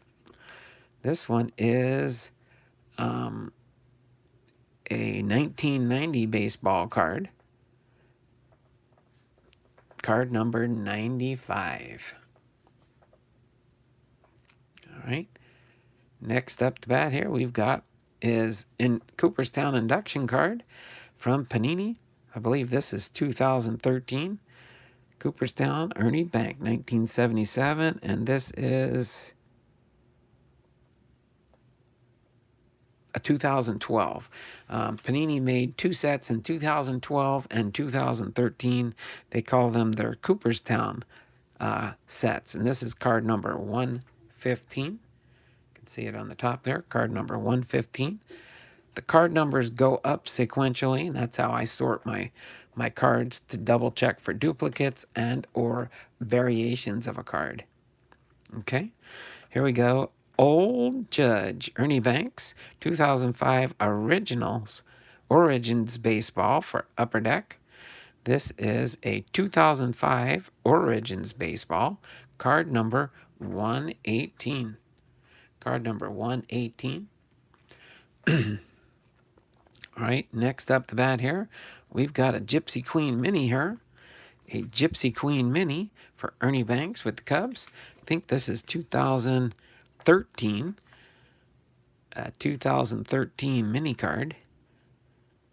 This one is a 1990 baseball card. Card number 95. All right. Next up to bat here we've got is in Cooperstown Induction card from Panini. I believe this is 2013. Cooperstown Ernie Bank 1977, and this is a 2012. Panini made 2 sets in 2012 and 2013. They call them their Cooperstown sets, and this is card number 115. You can see it on the top there, card number 115. The card numbers go up sequentially, and that's how I sort my cards to double check for duplicates and or variations of a card. Okay, here we go. Old Judge Ernie Banks, 2005 Origins Baseball for Upper Deck. This is a 2005 Origins Baseball, card number 118. Card number 118. All right, next up the bat here, we've got a Gypsy Queen Mini here. A Gypsy Queen Mini for Ernie Banks with the Cubs. I think this is 2013. 2013 mini card.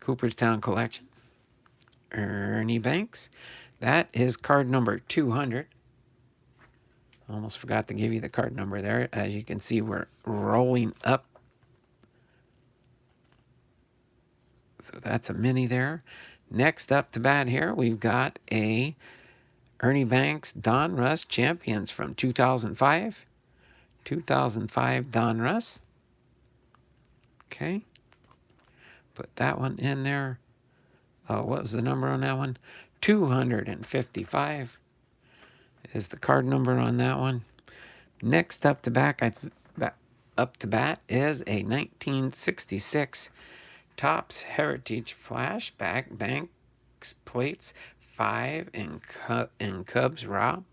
Cooperstown collection. Ernie Banks. That is card number 200. Almost forgot to give you the card number there. As you can see, we're rolling up. So that's a mini there. Next up to bat here, we've got a Ernie Banks Donruss Champions from 2005. 2005 Donruss. Okay. Put that one in there. Oh, what was the number on that one? 255 is the card number on that one. Next up to bat is a 1966 Topps Heritage Flashback Banks Plates 5 in Cubs Rob.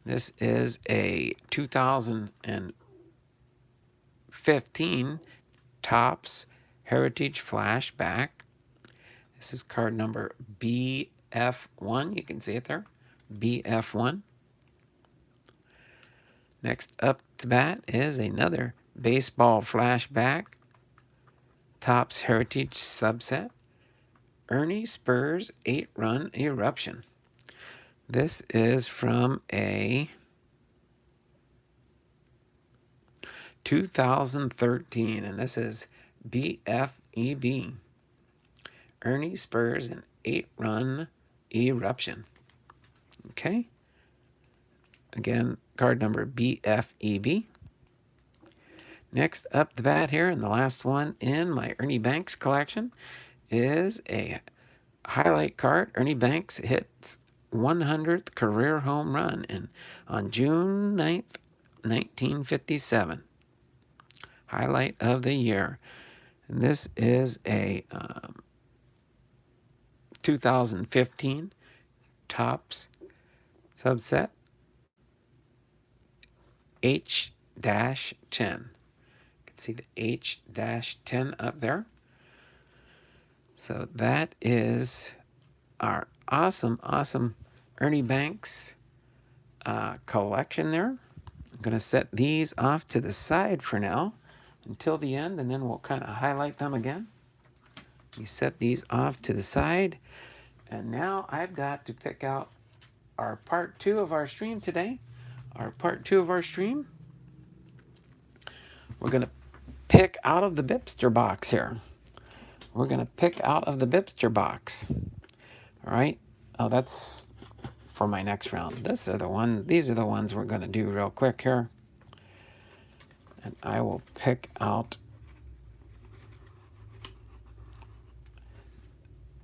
This is a 2015 Topps Heritage Flashback. This is card number BF1. You can see it there. BF1. Next up to bat is another baseball flashback. Topps Heritage subset. Ernie Spurs 8-run eruption. This is from a 2013, and this is BFEB. Ernie Spurs an 8-run eruption. Okay. Again, card number BFEB. Next up the bat here, and the last one in my Ernie Banks collection, is a highlight card. Ernie Banks hits 100th career home run on June 9th, 1957. Highlight of the year. And this is a 2015 Topps subset H-10. You can see the H-10 up there. So that is our awesome Ernie Banks collection there. I'm going to set these off to the side for now until the end, and then we'll kind of highlight them again. We set these off to the side, and now I've got to pick out our part 2 of our stream today. Our part 2 of our stream, we're going to pick out of the Bipster box here. We're going to pick out of the Bipster box. All right. Oh, that's for my next round. These are the ones we're going to do real quick here. And I will pick out.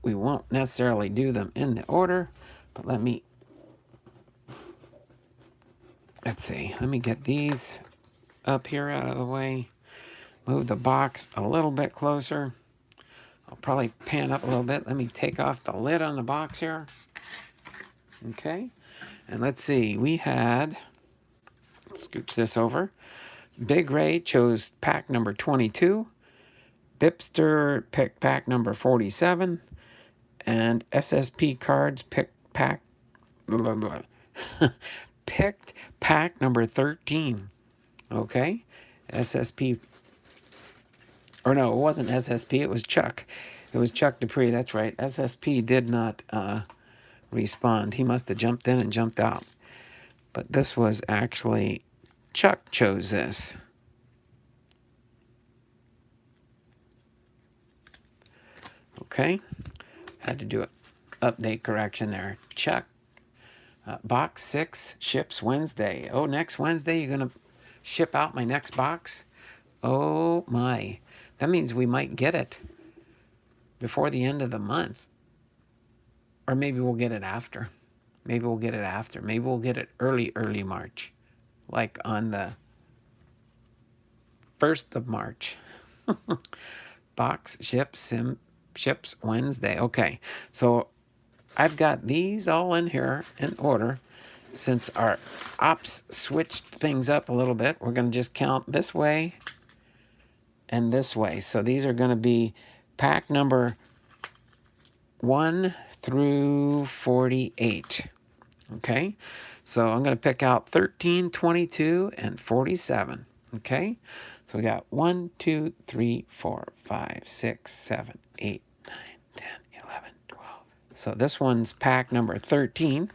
We won't necessarily do them in the order, but let's see. Let me get these up here out of the way. Move the box a little bit closer. I'll probably pan up a little bit. Let me take off the lid on the box here. Okay. And let's see. We had, scooch this over. Big Ray chose pack number 22. Bipster picked pack number 47. And SSP Cards picked pack picked pack number 13. Okay. SSP, or no, it wasn't SSP, it was Chuck. It was Chuck Dupree, that's right. SSP did not respond. He must have jumped in and jumped out. But this was actually, Chuck chose this. Okay. Had to do an update correction there. Chuck. Box 6 ships Wednesday. Oh, next Wednesday you're going to ship out my next box? Oh my. That means we might get it before the end of the month. Or maybe we'll get it after. Maybe we'll get it early March. Like on the 1st of March. Box ships Wednesday. Okay, so I've got these all in here in order. Since our ops switched things up a little bit, we're going to just count this way and this way. So these are going to be pack number 1 through 48. Okay, so I'm going to pick out 13, 22, and 47. Okay, so we got 1, 2, 3, 4, 5, 6, 7, 8, 9, 10, 11, 12. So this one's pack number 13.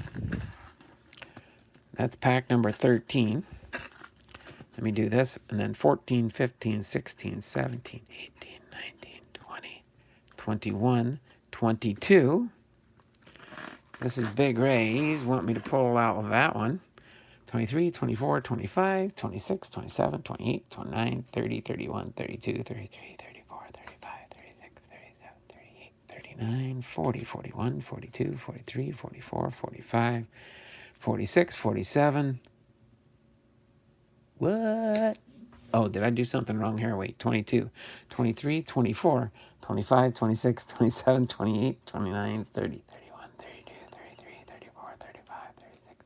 That's pack number 13. Let me do this, and then 14, 15, 16, 17, 18, 19, 20, 21, 22. This is Big Ray. He's wanting me to pull out of that one. 23, 24, 25, 26, 27, 28, 29, 30, 31, 32, 33, 34, 35, 36, 37, 38, 39, 40, 41, 42, 43, 44, 45, 46, 47. What? Oh, did I do something wrong here? Wait, 22, 23, 24, 25, 26, 27, 28, 29, 30, 31, 32, 33, 34, 35, 36,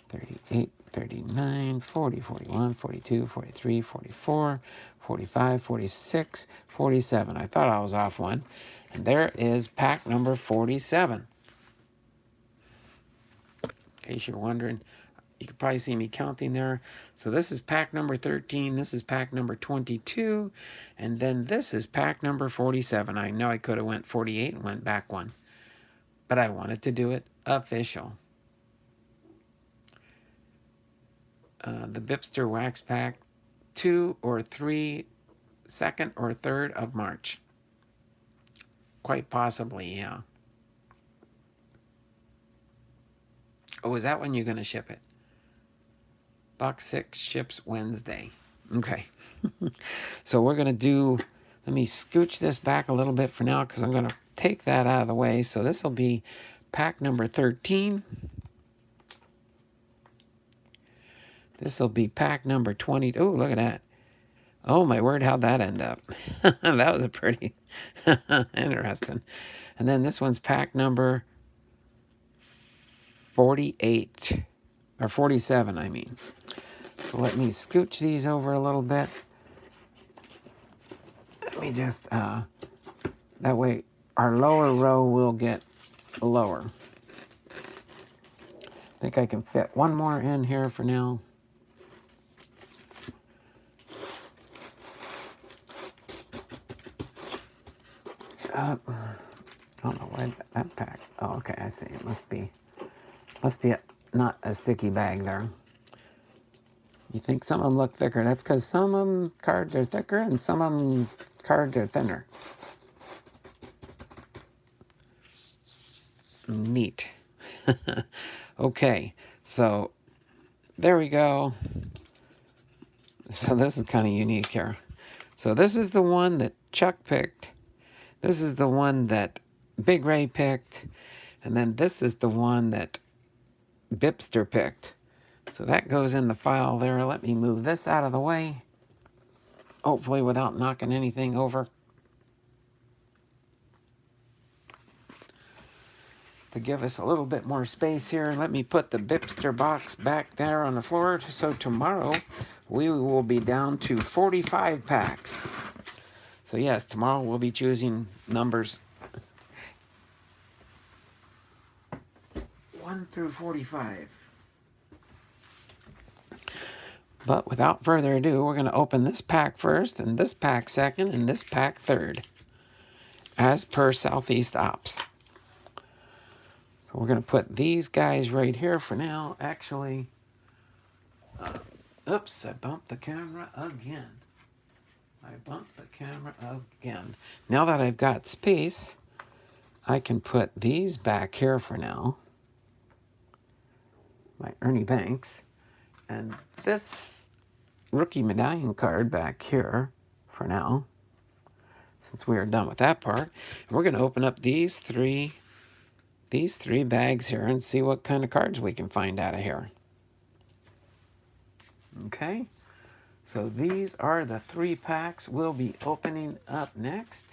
37, 38, 39, 40, 41, 42, 43, 44, 45, 46, 47. I thought I was off one. And there is pack number 47. In case you're wondering, you could probably see me counting there. So this is pack number 13. This is pack number 22. And then this is pack number 47. I know I could have went 48 and went back one. But I wanted to do it official. The Bipster Wax Pack, 2 or 3, 2nd or 3rd of March. Quite possibly, yeah. Oh, is that when you're going to ship it? Box 6 ships Wednesday. Okay. So we're going to do, let me scooch this back a little bit for now because I'm going to take that out of the way. So this will be pack number 13. This will be pack number 20. Oh, look at that. Oh, my word, how'd that end up? That was a pretty interesting. And then this one's pack number 48. Or 47, I mean. So let me scooch these over a little bit. Let me just, that way our lower row will get lower. I think I can fit one more in here for now. I don't know why that pack. Oh, okay, I see. It must be not a sticky bag there. You think some of them look thicker. That's because some of them cards are thicker and some of them cards are thinner. Neat. Okay, so there we go. So this is kind of unique here. So this is the one that Chuck picked. This is the one that Big Ray picked. And then this is the one that Bipster picked. So that goes in the file there. Let me move this out of the way. Hopefully without knocking anything over. To give us a little bit more space here, let me put the Bipster box back there on the floor. So tomorrow we will be down to 45 packs. So yes, tomorrow we'll be choosing numbers 1 through 45. But without further ado, we're going to open this pack first, and this pack second, and this pack third, as per Southeast Ops. So we're going to put these guys right here for now. Actually, oops, I bumped the camera again. Now that I've got space, I can put these back here for now. My Ernie Banks. And this rookie medallion card back here for now, since we are done with that part. And we're going to open up these three bags here and see what kind of cards we can find out of here. Okay, So these are the 3 packs we'll be opening up next.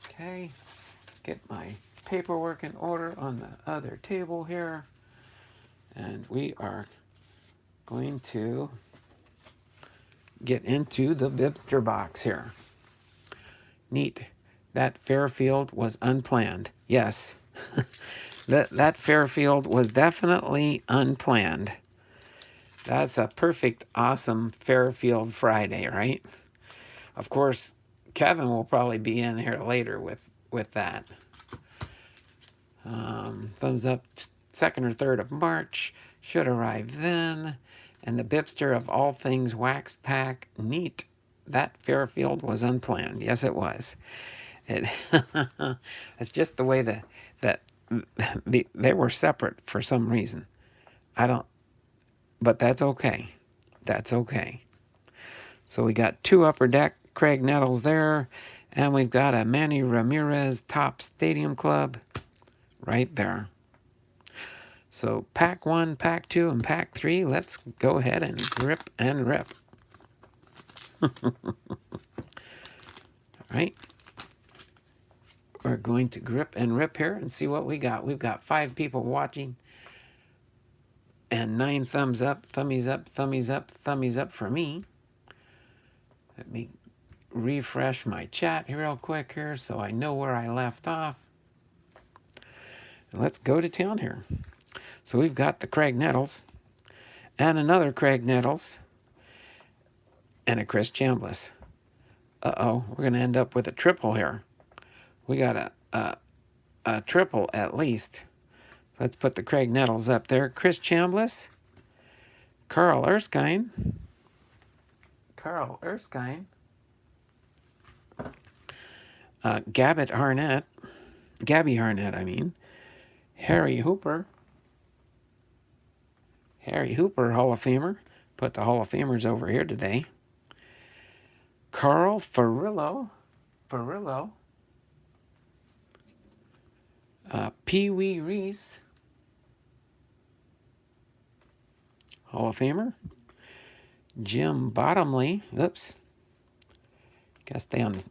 Okay, get my paperwork in order on the other table here. And we are going to get into the Bipster box here. Neat. That Fairfield was unplanned. Yes, that Fairfield was definitely unplanned. That's a perfect, awesome Fairfield Friday, right? Of course, Kevin will probably be in here later with that. Thumbs up, 2nd or 3rd of March. Should arrive then. And the Bipster of all things waxed pack. Neat. That Fairfield was unplanned. Yes, it was. It's just the way that they were separate for some reason. But that's okay. That's okay. So we got 2 Upper Deck Craig Nettles there, and we've got a Manny Ramirez Top Stadium Club right there. So pack 1, pack 2, and pack 3, let's go ahead and grip and rip. All right. We're going to grip and rip here and see what we got. We've got 5 people watching and 9 thumbs up, thummies up, thummies up, thummies up for me. Let me refresh my chat here real quick here so I know where I left off. And let's go to town here. So we've got the Craig Nettles and another Craig Nettles and a Chris Chambliss. Uh-oh, we're going to end up with a triple here. We got a triple at least. Let's put the Craig Nettles up there. Chris Chambliss, Carl Erskine, Gabby Harnett, I mean, Harry Hooper, Hall of Famer. Put the Hall of Famers over here today. Carl Furillo, Pee Wee Reese, Hall of Famer. Jim Bottomley, oops. Gotta stay on.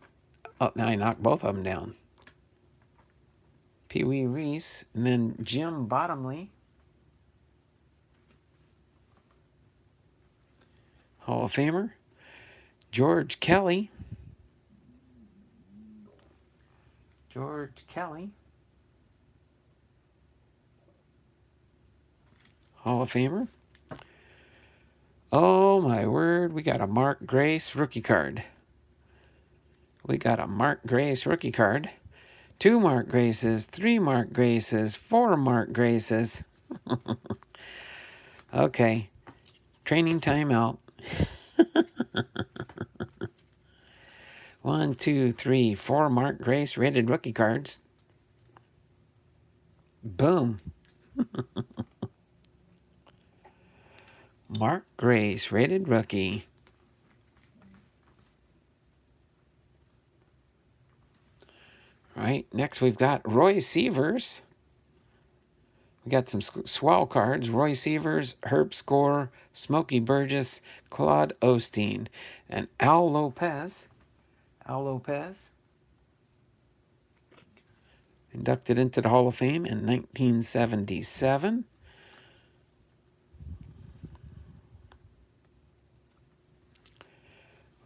Oh, now I knocked both of them down. Pee Wee Reese, and then Jim Bottomley, Hall of Famer. George Kelly, Hall of Famer. Oh my word, we got a Mark Grace rookie card. 2 Mark Graces, 3 Mark Graces, 4 Mark Graces. Okay, training timeout. 1, 2, 3, 4 Mark Grace rated rookie cards. Boom. Mark Grace rated rookie. All right, next we've got Roy Sievers. We got some swell cards. Roy Sievers, Herb Score, Smokey Burgess, Claude Osteen, and Al Lopez. Inducted into the Hall of Fame in 1977.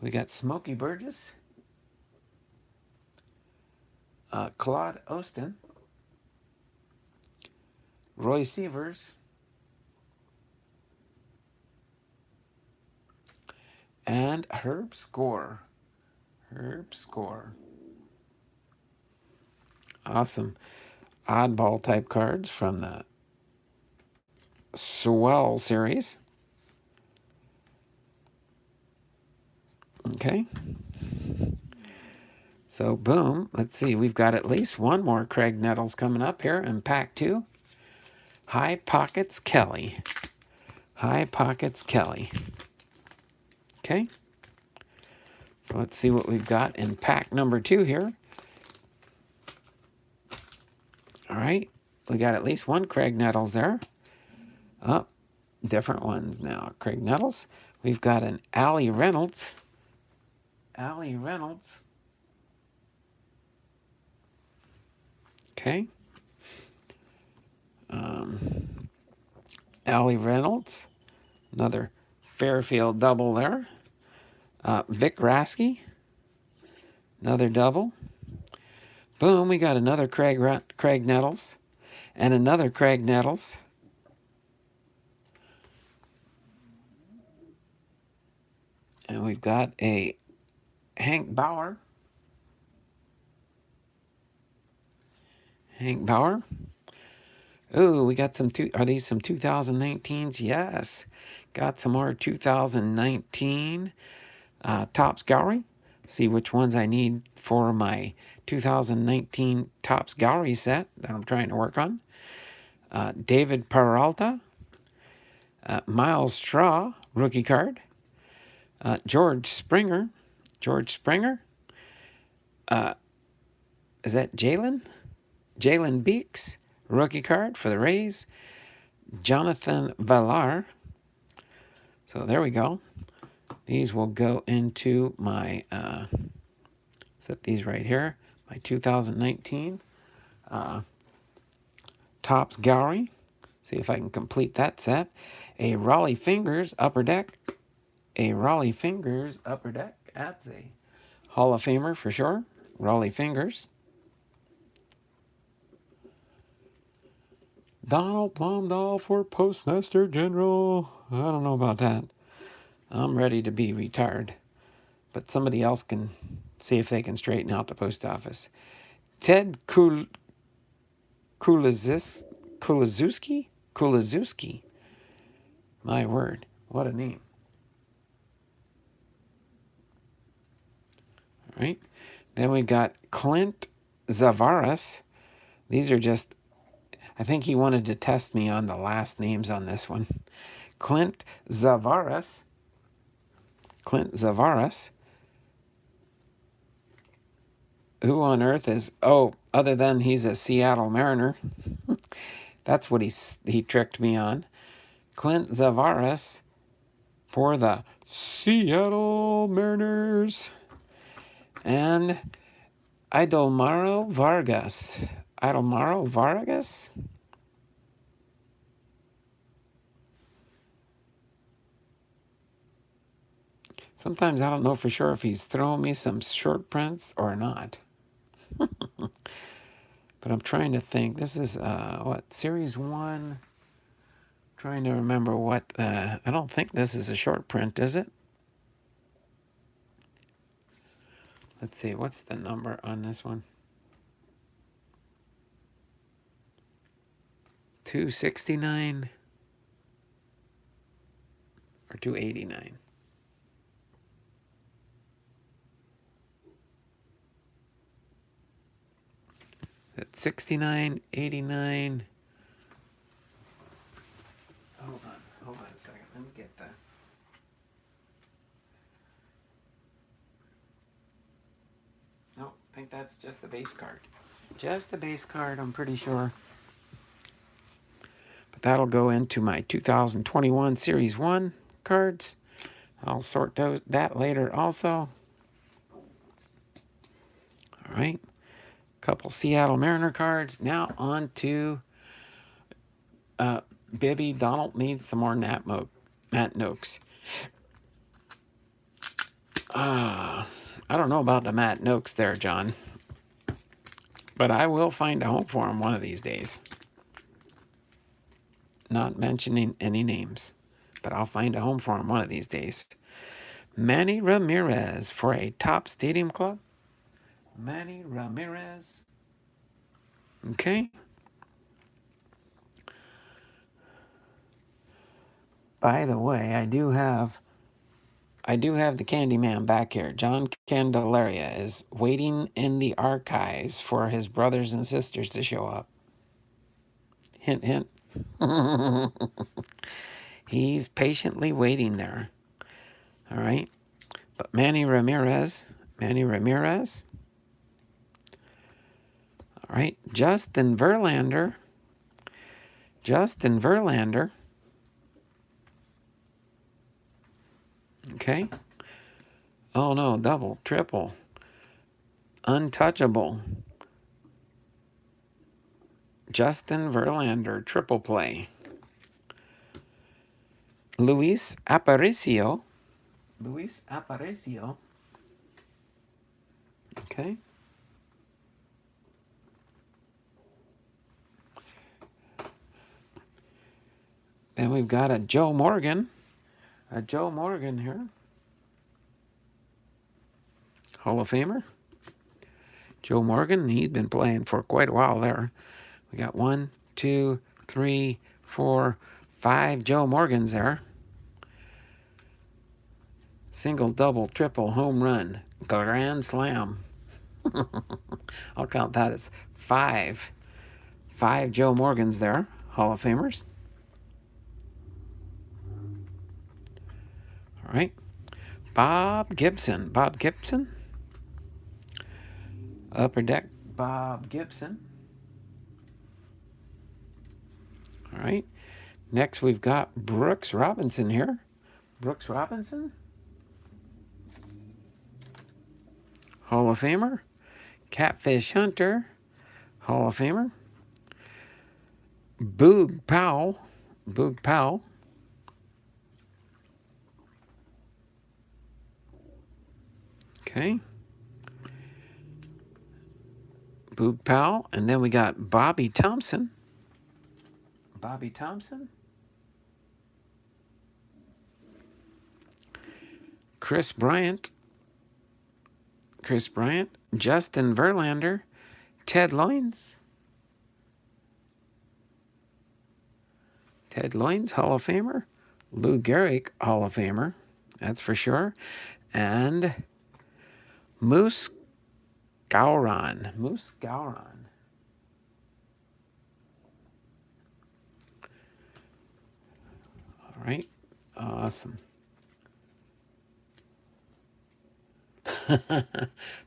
We got Smokey Burgess, Claude Osteen, Roy Sievers, and Herb Score. Awesome. Oddball type cards from the Swell series. Okay. So, boom. Let's see. We've got at least 1 more Craig Nettles coming up here in pack 2. High Pockets Kelly. Okay. So let's see what we've got in pack number 2 here. All right. We got at least 1 Craig Nettles there. Oh, different ones now. Craig Nettles. We've got an Allie Reynolds. Allie Reynolds. Okay. Allie Reynolds. Another Fairfield double there. Vic Rasky. Another double. Boom, we got another Craig Nettles. And another Craig Nettles. And we've got a Hank Bauer. Hank Bauer. Ooh, we got some, are these some 2019s? Yes. Got some more 2019 Topps Gallery. See which ones I need for my 2019 Topps Gallery set that I'm trying to work on. David Peralta. Miles Straw, rookie card. George Springer. George Springer. Is that Jalen? Jalen Beeks, rookie card for the Rays. Jonathan Villar. So there we go. These will go into my, set these right here, my 2019 Topps Gallery. See if I can complete that set. A Raleigh Fingers Upper Deck. A Raleigh Fingers Upper Deck. That's a Hall of Famer for sure. Raleigh Fingers. Donald Blomdahl for Postmaster General. I don't know about that. I'm ready to be retired. But somebody else can see if they can straighten out the post office. Ted Kulazewski? My word. What a name. All right. Then we got Clint Zavaras. These are just, I think he wanted to test me on the last names on this one. Clint Zavaras. Clint Zavaras. Who on earth is, other than he's a Seattle Mariner. That's what he tricked me on. Clint Zavaras for the Seattle Mariners. And Idelmaro Vargas. Idelmaro Vargas? Sometimes I don't know for sure if he's throwing me some short prints or not. But I'm trying to think. This is, what, Series 1? Trying to remember what, I don't think this is a short print, is it? Let's see, what's the number on this one? 269 or 289? That's 69, 89. Hold on a second. Let me get that. No, I think that's just the base card. Just the base card, I'm pretty sure. But that'll go into my 2021 Series 1 cards. I'll sort that later also. All right. Couple Seattle Mariner cards. Now on to Bibby. Donald needs some more Matt Noakes. I don't know about the Matt Noakes there, John. But I will find a home for him one of these days. Not mentioning any names. But I'll find a home for him one of these days. Manny Ramirez for a Top Stadium Club. Manny Ramirez. Okay. By the way, I do have the Candyman back here. John Candelaria is waiting in the archives for his brothers and sisters to show up. Hint, hint. He's patiently waiting there. All right. But Manny Ramirez. All right. Justin Verlander. Okay. Oh no, double, triple, untouchable. Justin Verlander, triple play. Luis Aparicio. Luis Aparicio. Okay. Then we've got a Joe Morgan. A Joe Morgan here. Hall of Famer. Joe Morgan, he's been playing for quite a while there. We got 1, 2, 3, 4, 5 Joe Morgans there. Single, double, triple, home run, grand slam. I'll count that as 5. 5 Joe Morgans there, Hall of Famers. All right. Bob Gibson. Bob Gibson. Upper Deck Bob Gibson. All right. Next we've got Brooks Robinson here. Brooks Robinson. Hall of Famer. Catfish Hunter. Hall of Famer. Boog Powell. Boog Powell. Okay. Boog Powell. And then we got Bobby Thompson. Bobby Thompson. Chris Bryant. Chris Bryant. Justin Verlander. Ted Loynes. Ted Loynes, Hall of Famer. Lou Gehrig, Hall of Famer. That's for sure. And Moose Gauron. Moose Gauron. All right. Awesome.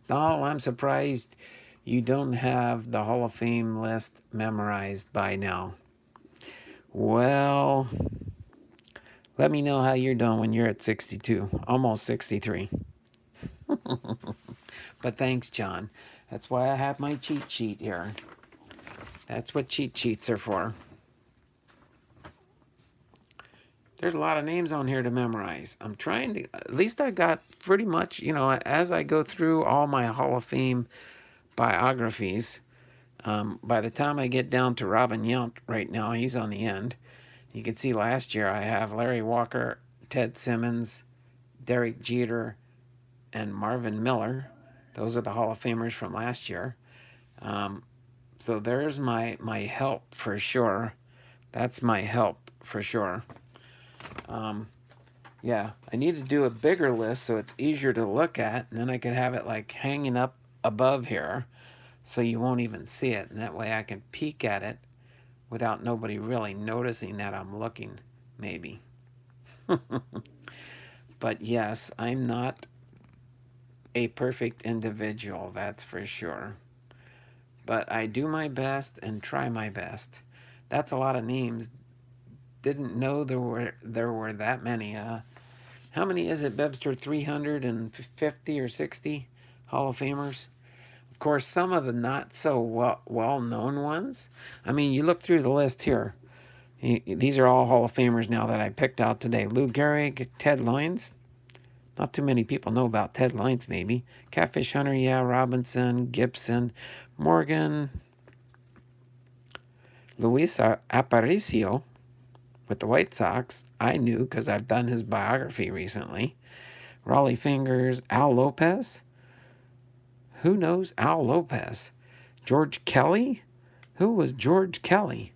Donald, I'm surprised you don't have the Hall of Fame list memorized by now. Well, let me know how you're doing when you're at 62, almost 63. But thanks, John. That's why I have my cheat sheet here. That's what cheat sheets are for. There's a lot of names on here to memorize. I'm trying to, at least I got pretty much, as I go through all my Hall of Fame biographies, by the time I get down to Robin Yount right now, he's on the end. You can see last year I have Larry Walker, Ted Simmons, Derek Jeter, and Marvin Miller. Those are the Hall of Famers from last year. So there's my help for sure. That's my help for sure. Yeah, I need to do a bigger list so it's easier to look at, and then I could have it like hanging up above here so you won't even see it, and that way I can peek at it without nobody really noticing that I'm looking, maybe. But yes, I'm not a perfect individual, that's for sure. But I do my best and try my best. That's a lot of names. Didn't know there were that many. How many is it, Bipster? 350 or 60 Hall of Famers? Of course, some of the not so well-known ones. I mean, you look through the list here. These are all Hall of Famers now that I picked out today. Lou Gehrig, Ted Loynes. Not too many people know about Ted Loynes, maybe. Catfish Hunter, yeah, Robinson, Gibson, Morgan, Luis Aparicio with the White Sox. I knew because I've done his biography recently. Raleigh Fingers, Al Lopez. Who knows Al Lopez? George Kelly? Who was George Kelly?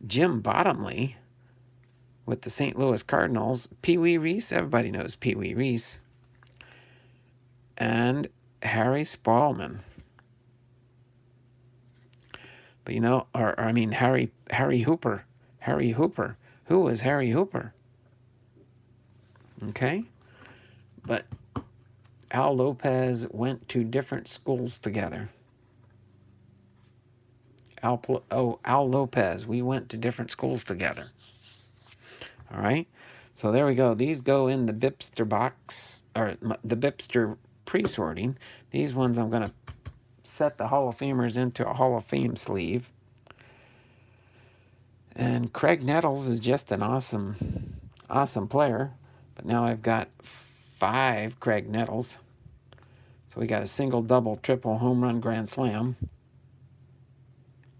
Jim Bottomley with the St. Louis Cardinals. Pee Wee Reese. Everybody knows Pee Wee Reese. And Harry Spallman. But Harry Hooper. Harry Hooper. Who was Harry Hooper? Okay. But Al Lopez went to different schools together. Al Lopez. We went to different schools together. All right. So there we go. These go in the Bipster box, or the Bipster pre-sorting. These ones I'm going to set the Hall of Famers into a Hall of Fame sleeve. And Craig Nettles is just an awesome player. But now I've got 5 Craig Nettles. So we got a single, double, triple, home run, grand slam.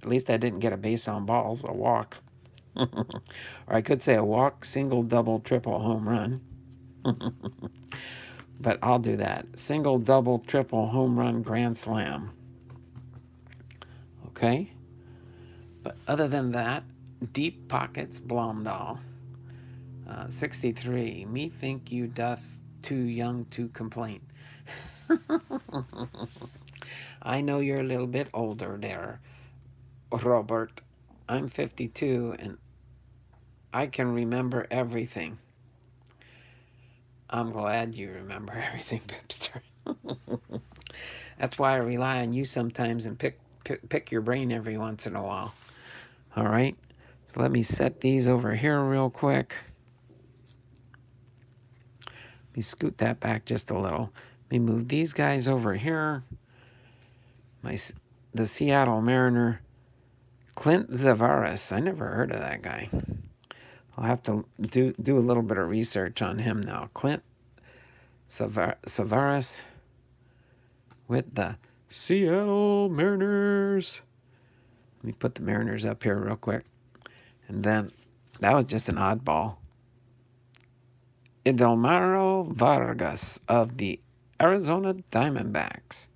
At least I didn't get a base on balls, a walk. Or I could say a walk, single, double, triple, home run. But I'll do that. Single, double, triple, home run, grand slam. Okay? But other than that, deep pockets, Blomdahl. 63. Me think you doth too young to complain. I know you're a little bit older there, Robert. I'm 52 and I can remember everything. I'm glad you remember everything, Bipster. That's why I rely on you sometimes and pick your brain every once in a while. All right. So let me set these over here real quick. Let me scoot that back just a little. Let me move these guys over here. The Seattle Mariner, Clint Zavaris. I never heard of that guy. I'll have to do a little bit of research on him now. Clint Zavaris with the Seattle Mariners. Let me put the Mariners up here real quick. And then that was just an oddball. Edelmiro Vargas of the Arizona Diamondbacks.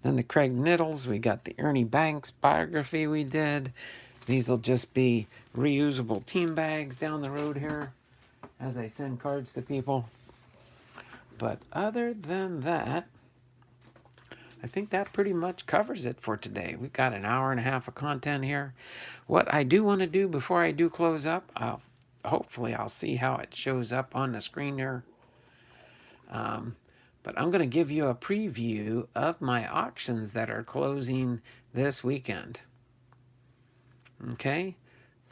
Then the Craig Nettles, we got the Ernie Banks biography we did. These will just be reusable team bags down the road here as I send cards to people. But other than that, I think that pretty much covers it for today. We've got an hour and a half of content here. What I do want to do before I do close up, hopefully I'll see how it shows up on the screen here. But I'm going to give you a preview of my auctions that are closing this weekend. Okay,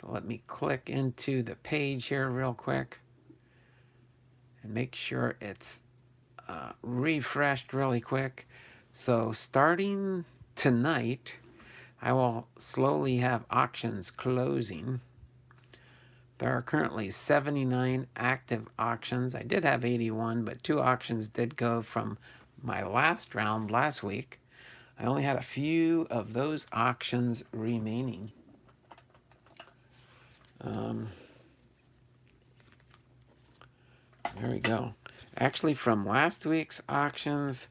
so let me click into the page here real quick and make sure it's refreshed really quick. So starting tonight, I will slowly have auctions closing. There are currently 79 active auctions. I did have 81, but 2 auctions did go from my last round last week. I only had a few of those auctions remaining. There we go. Actually, from last week's auctions,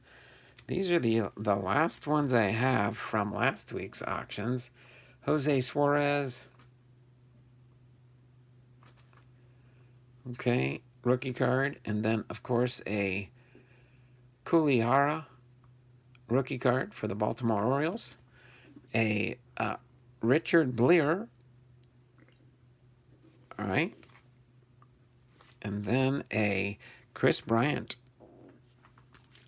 these are the last ones I have from last week's auctions. Jose Suarez. Okay, rookie card. And then, of course, a Kulihara rookie card for the Baltimore Orioles. A Richard Bleer. All right. And then a Chris Bryant.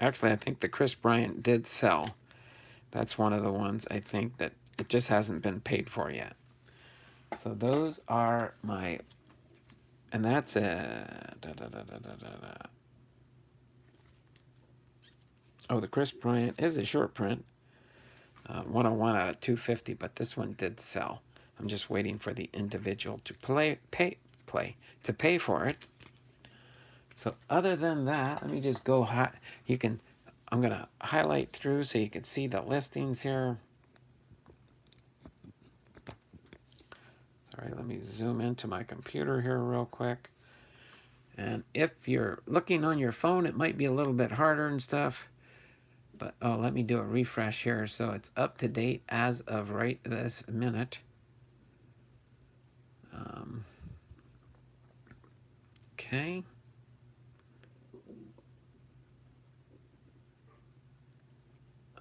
Actually, I think the Chris Bryant did sell. That's one of the ones I think that it just hasn't been paid for yet. So those are my, and that's a, oh, the Chris Bryant is a short print. 101 out of 250, but this one did sell. I'm just waiting for the individual to pay for it. So other than that, let me just go I'm going to highlight through so you can see the listings here. Sorry, let me zoom into my computer here real quick. And if you're looking on your phone, it might be a little bit harder and stuff. But, oh, let me do a refresh here so it's up to date as of right this minute. Okay.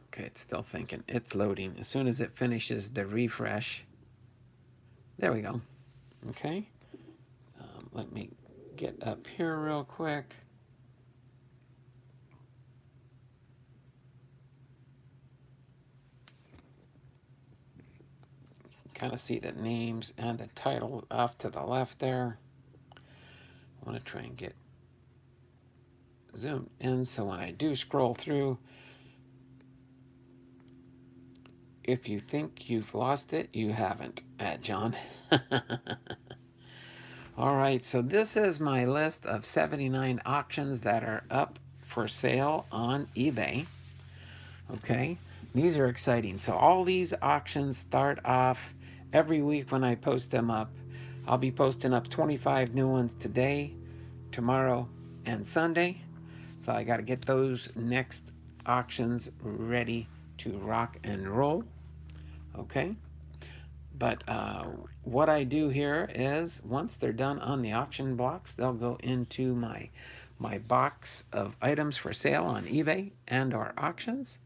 Okay, it's still thinking. It's loading. As soon as it finishes the refresh. There we go. Okay. Let me get up here real quick. Kind of see the names and the title off to the left there. want to try and get zoomed in so when I do scroll through, if you think you've lost it, you haven't, John. All right, so this is my list of 79 auctions that are up for sale on eBay. Okay, these are exciting. So all these auctions start off every week when I post them up. I'll be posting up 25 new ones today, tomorrow, and Sunday. So I got to get those next auctions ready to rock and roll. Okay. But what I do here is once they're done on the auction blocks, they'll go into my box of items for sale on eBay and or auctions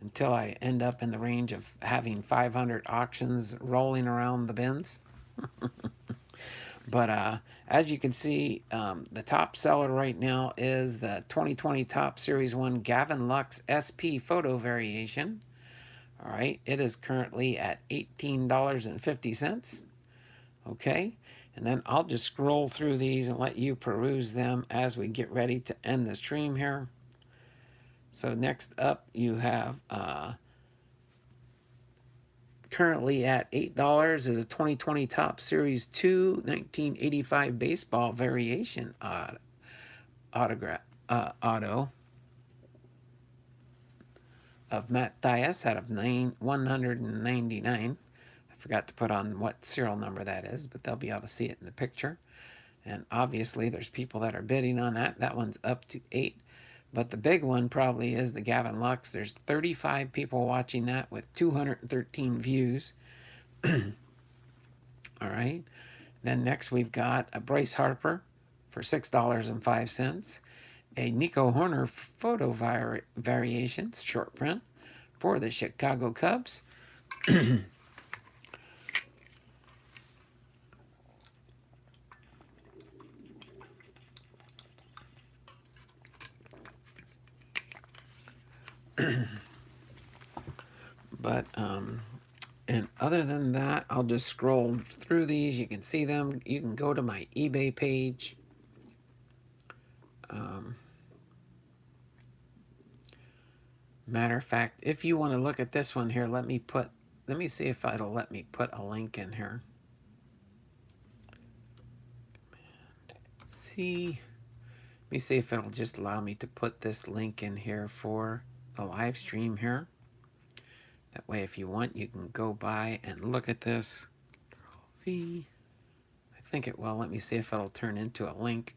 until I end up in the range of having 500 auctions rolling around the bins. But as you can see, the top seller right now is the 2020 Top Series 1 Gavin Lux SP Photo Variation. All right, it is currently at $18.50. Okay, and then I'll just scroll through these and let you peruse them as we get ready to end the stream here. So next up, you have currently at $8 is a 2020 Top Series 2 1985 Baseball Variation auto of Matt Dias out of 199. I forgot to put on what serial number that is, but they'll be able to see it in the picture. And obviously there's people that are bidding on that. That one's up to 8. But the big one probably is the Gavin Lux. There's 35 people watching that with 213 views. All right. Then next we've got a Bryce Harper for $6.05. A Nico Horner photo variations short print for the Chicago Cubs. But and other than that, I'll just scroll through these. You can see them. You can go to my eBay page. Matter of fact, if you want to look at this one here, let me see if it'll let me put a link in here. See, let me see if it'll just allow me to put this link in here for the live stream here. That way, if you want, you can go by and look at this. I think it will. Let me see if it'll turn into a link.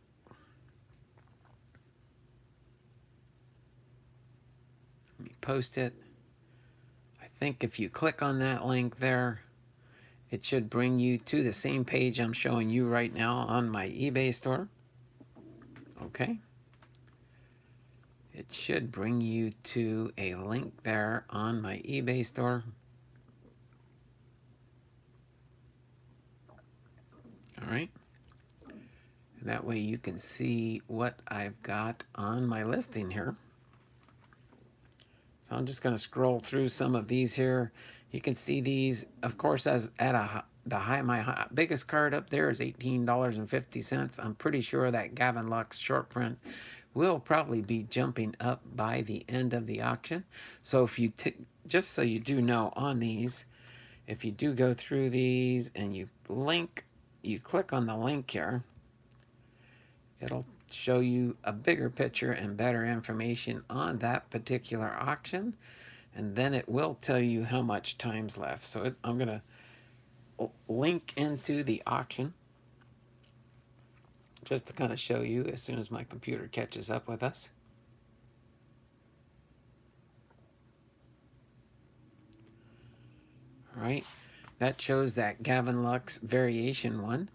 Let me post it. I think if you click on that link there, it should bring you to the same page I'm showing you right now on my eBay store. Okay. It should bring you to a link there on my eBay store. All right. And that way you can see what I've got on my listing here. So I'm just going to scroll through some of these here. You can see these, of course, as at my biggest card up there is $18.50. I'm pretty sure that Gavin Lux short print will probably be jumping up by the end of the auction. So if you just so you do know on these, if you do go through these and you click on the link here, it'll show you a bigger picture and better information on that particular auction, and then it will tell you how much time's left. So I'm going to link into the auction just to kind of show you as soon as my computer catches up with us. All right, that shows that Gavin Lux variation one.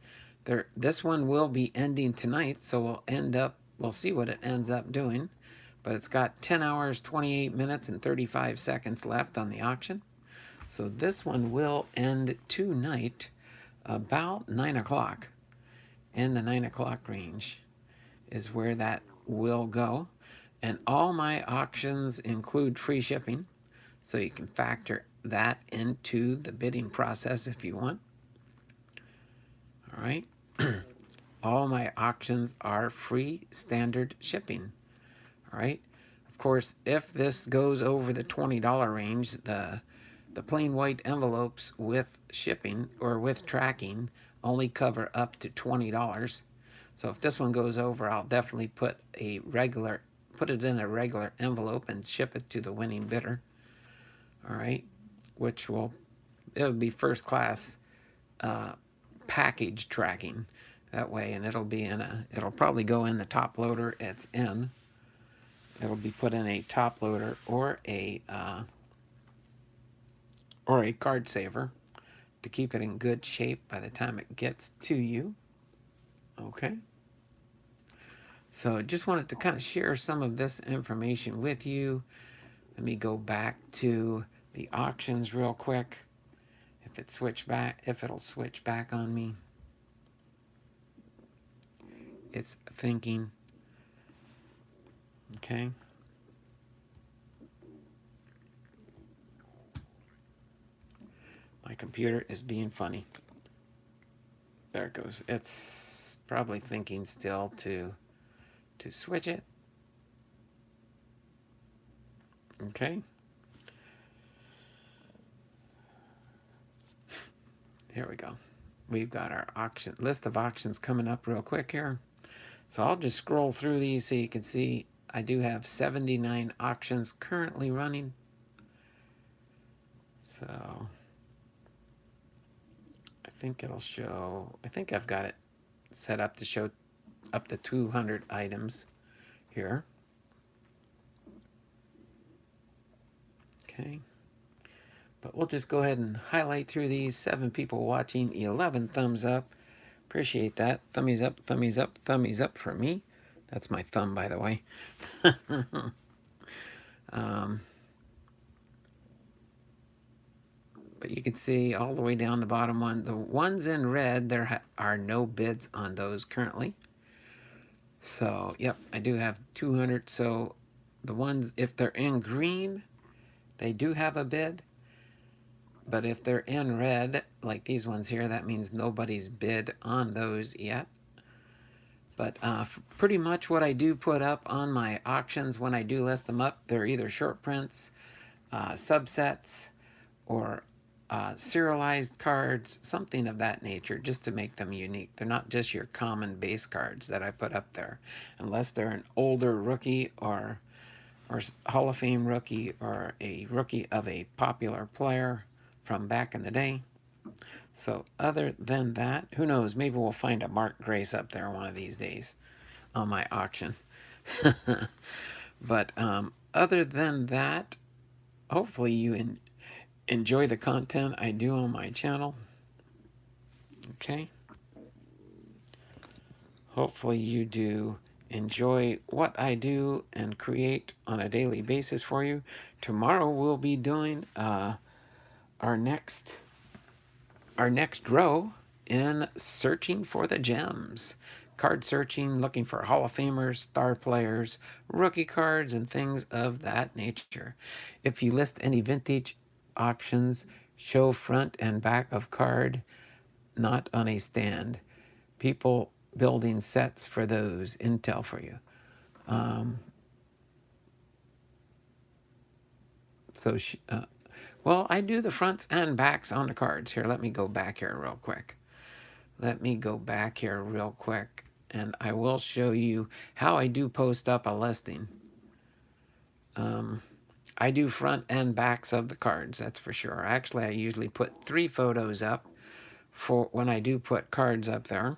This one will be ending tonight, so we'll see what it ends up doing. But it's got 10 hours, 28 minutes, and 35 seconds left on the auction. So this one will end tonight about 9 o'clock. In the 9 o'clock range is where that will go. And all my auctions include free shipping, so you can factor that into the bidding process if you want. All right. All my auctions are free standard shipping. All right. Of course, if this goes over the $20 range, the plain white envelopes with shipping or with tracking only cover up to $20. So if this one goes over, I'll definitely put it in a regular envelope and ship it to the winning bidder. All right, it'll be first class package tracking that way, and it'll probably go in the top loader it's in. It'll be put in a top loader or a card saver to keep it in good shape by the time it gets to you. Okay. So just wanted to kind of share some of this information with you. Let me go back to the auctions real quick. If it'll switch back on me. It's thinking. Okay. My computer is being funny. There it goes. It's probably thinking still to switch it. Okay. Here we go. We've got our list of auctions coming up real quick here. So I'll just scroll through these so you can see I do have 79 auctions currently running. So I think it'll show, I think I've got it set up to show up to 200 items here. Okay. But we'll just go ahead and highlight through these. 7 people watching, 11 thumbs up. Appreciate that. Thummies up, thummies up, thummies up for me. That's my thumb, by the way. But you can see all the way down the bottom one. The ones in red, there are no bids on those currently. So, yep, I do have 200. So the ones, if they're in green, they do have a bid. But if they're in red, like these ones here, that means nobody's bid on those yet. But pretty much what I do put up on my auctions when I do list them up, they're either short prints, subsets, or serialized cards, something of that nature, just to make them unique. They're not just your common base cards that I put up there, unless they're an older rookie or Hall of Fame rookie or a rookie of a popular player from back in the day. So other than that, who knows, maybe we'll find a Mark Grace up there one of these days on my auction. But other than that, hopefully you enjoy the content I do on my channel. Okay. Hopefully you do enjoy what I do and create on a daily basis for you. Tomorrow we'll be doing our next row in searching for the gems. Card searching, looking for Hall of Famers, star players, rookie cards, and things of that nature. If you list any vintage auctions, show front and back of card, not on a stand. People building sets for those. Intel for you. Well, I do the fronts and backs on the cards. Here, let me go back here real quick. And I will show you how I do post up a listing. I do front and backs of the cards, that's for sure. Actually, I usually put 3 photos up for when I do put cards up there.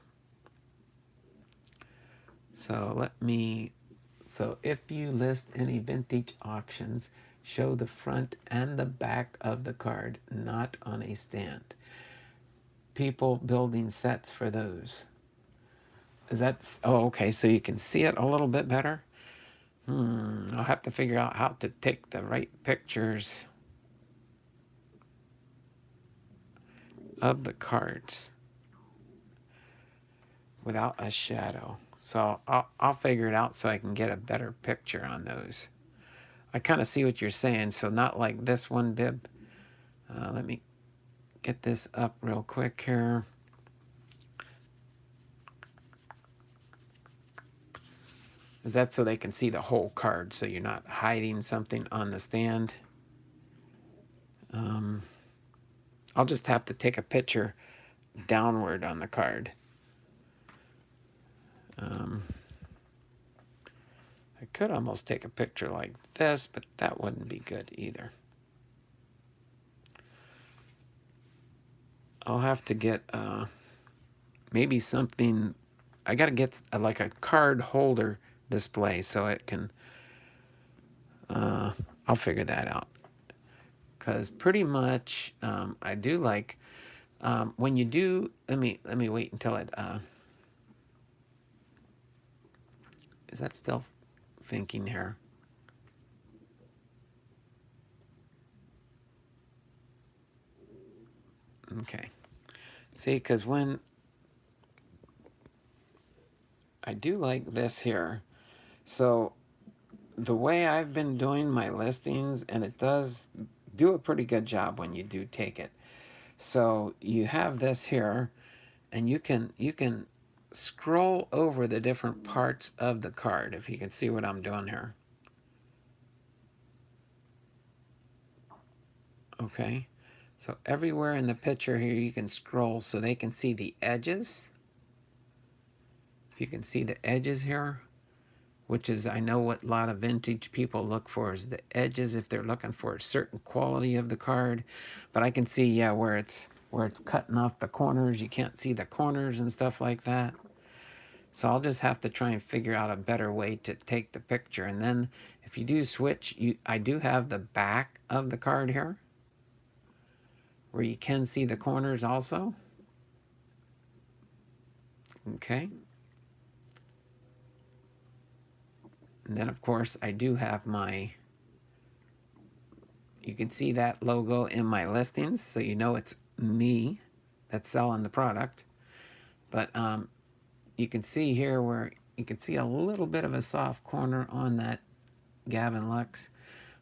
So if you list any vintage auctions, show the front and the back of the card, not on a stand. People building sets for those. Okay, so you can see it a little bit better. I'll have to figure out how to take the right pictures of the cards without a shadow. So I'll figure it out so I can get a better picture on those. I kind of see what you're saying, so not like this one, Bib. Let me get this up real quick here. Is that so they can see the whole card, so you're not hiding something on the stand? I'll just have to take a picture downward on the card. I could almost take a picture like this, but that wouldn't be good either. I'll have to get maybe something. I got to get like a card holder display so it can. I'll figure that out. Because pretty much I do like when you do. Let me wait until it. Is that still thinking here? Okay. See, because when I do like this here, so the way I've been doing my listings, and it does do a pretty good job when you do take it. So you have this here, and you can scroll over the different parts of the card, if you can see what I'm doing here. Okay, so everywhere in the picture here you can scroll so they can see the edges. If you can see the edges here, which is, I know what a lot of vintage people look for is the edges if they're looking for a certain quality of the card. But I can see, yeah, where it's cutting off the corners. You can't see the corners and stuff like that. So I'll just have to try and figure out a better way to take the picture. And then if you do switch, I do have the back of the card here where you can see the corners also. Okay. And then, of course, I do have my, you can see that logo in my listings, so you know it's me that's selling the product. But you can see here where you can see a little bit of a soft corner on that Gavin Lux.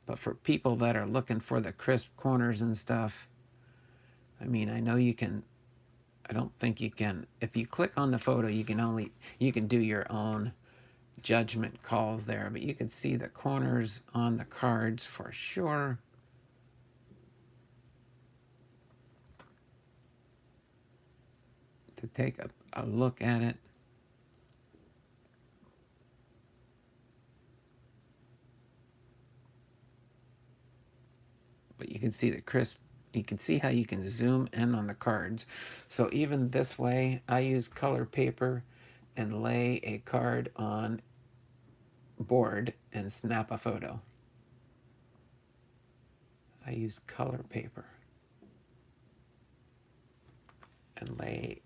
But for people that are looking for the crisp corners and stuff, I mean, I know you can, I don't think you can, if you click on the photo, you can do your own judgment calls there, but you can see the corners on the cards for sure. To take a look at it. But you can see the crisp, you can see how you can zoom in on the cards. So even this way, I use color paper and lay a card on board and snap a photo. I use color paper and lay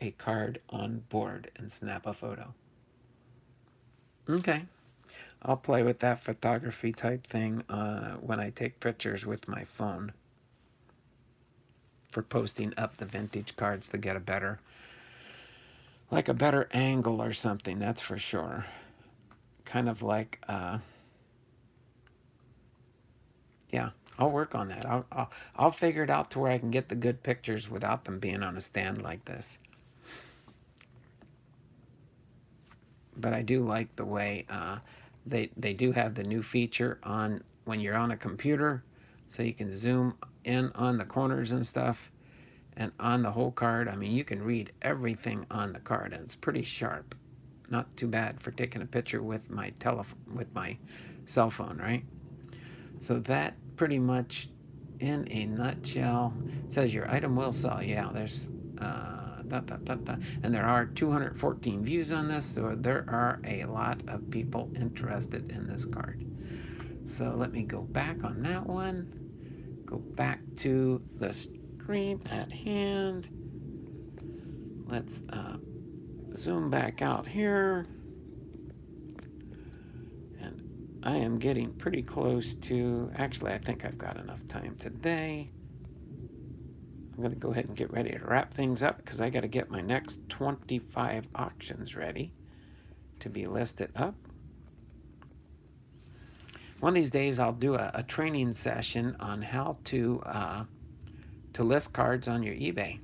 a card on board and snap a photo. Okay. I'll play with that photography type thing when I take pictures with my phone for posting up the vintage cards to get a better, like a better angle or something, that's for sure. Kind of like, yeah, I'll work on that. I'll figure it out to where I can get the good pictures without them being on a stand like this. But I do like the way they do have the new feature on when you're on a computer, so you can zoom in on the corners and stuff, and on the whole card. I mean, you can read everything on the card, and it's pretty sharp. Not too bad for taking a picture with my cell phone, right? So that pretty much, in a nutshell, it says your item will sell. Yeah, there's and there are 214 views on this, so there are a lot of people interested in this card. So let me go back on that one. Go back to the screen at hand. Let's zoom back out here. And I am getting pretty close to, actually I think I've got enough time today. I'm going to go ahead and get ready to wrap things up because I got to get my next 25 auctions ready to be listed up. One of these days I'll do a training session on how to list cards on your eBay.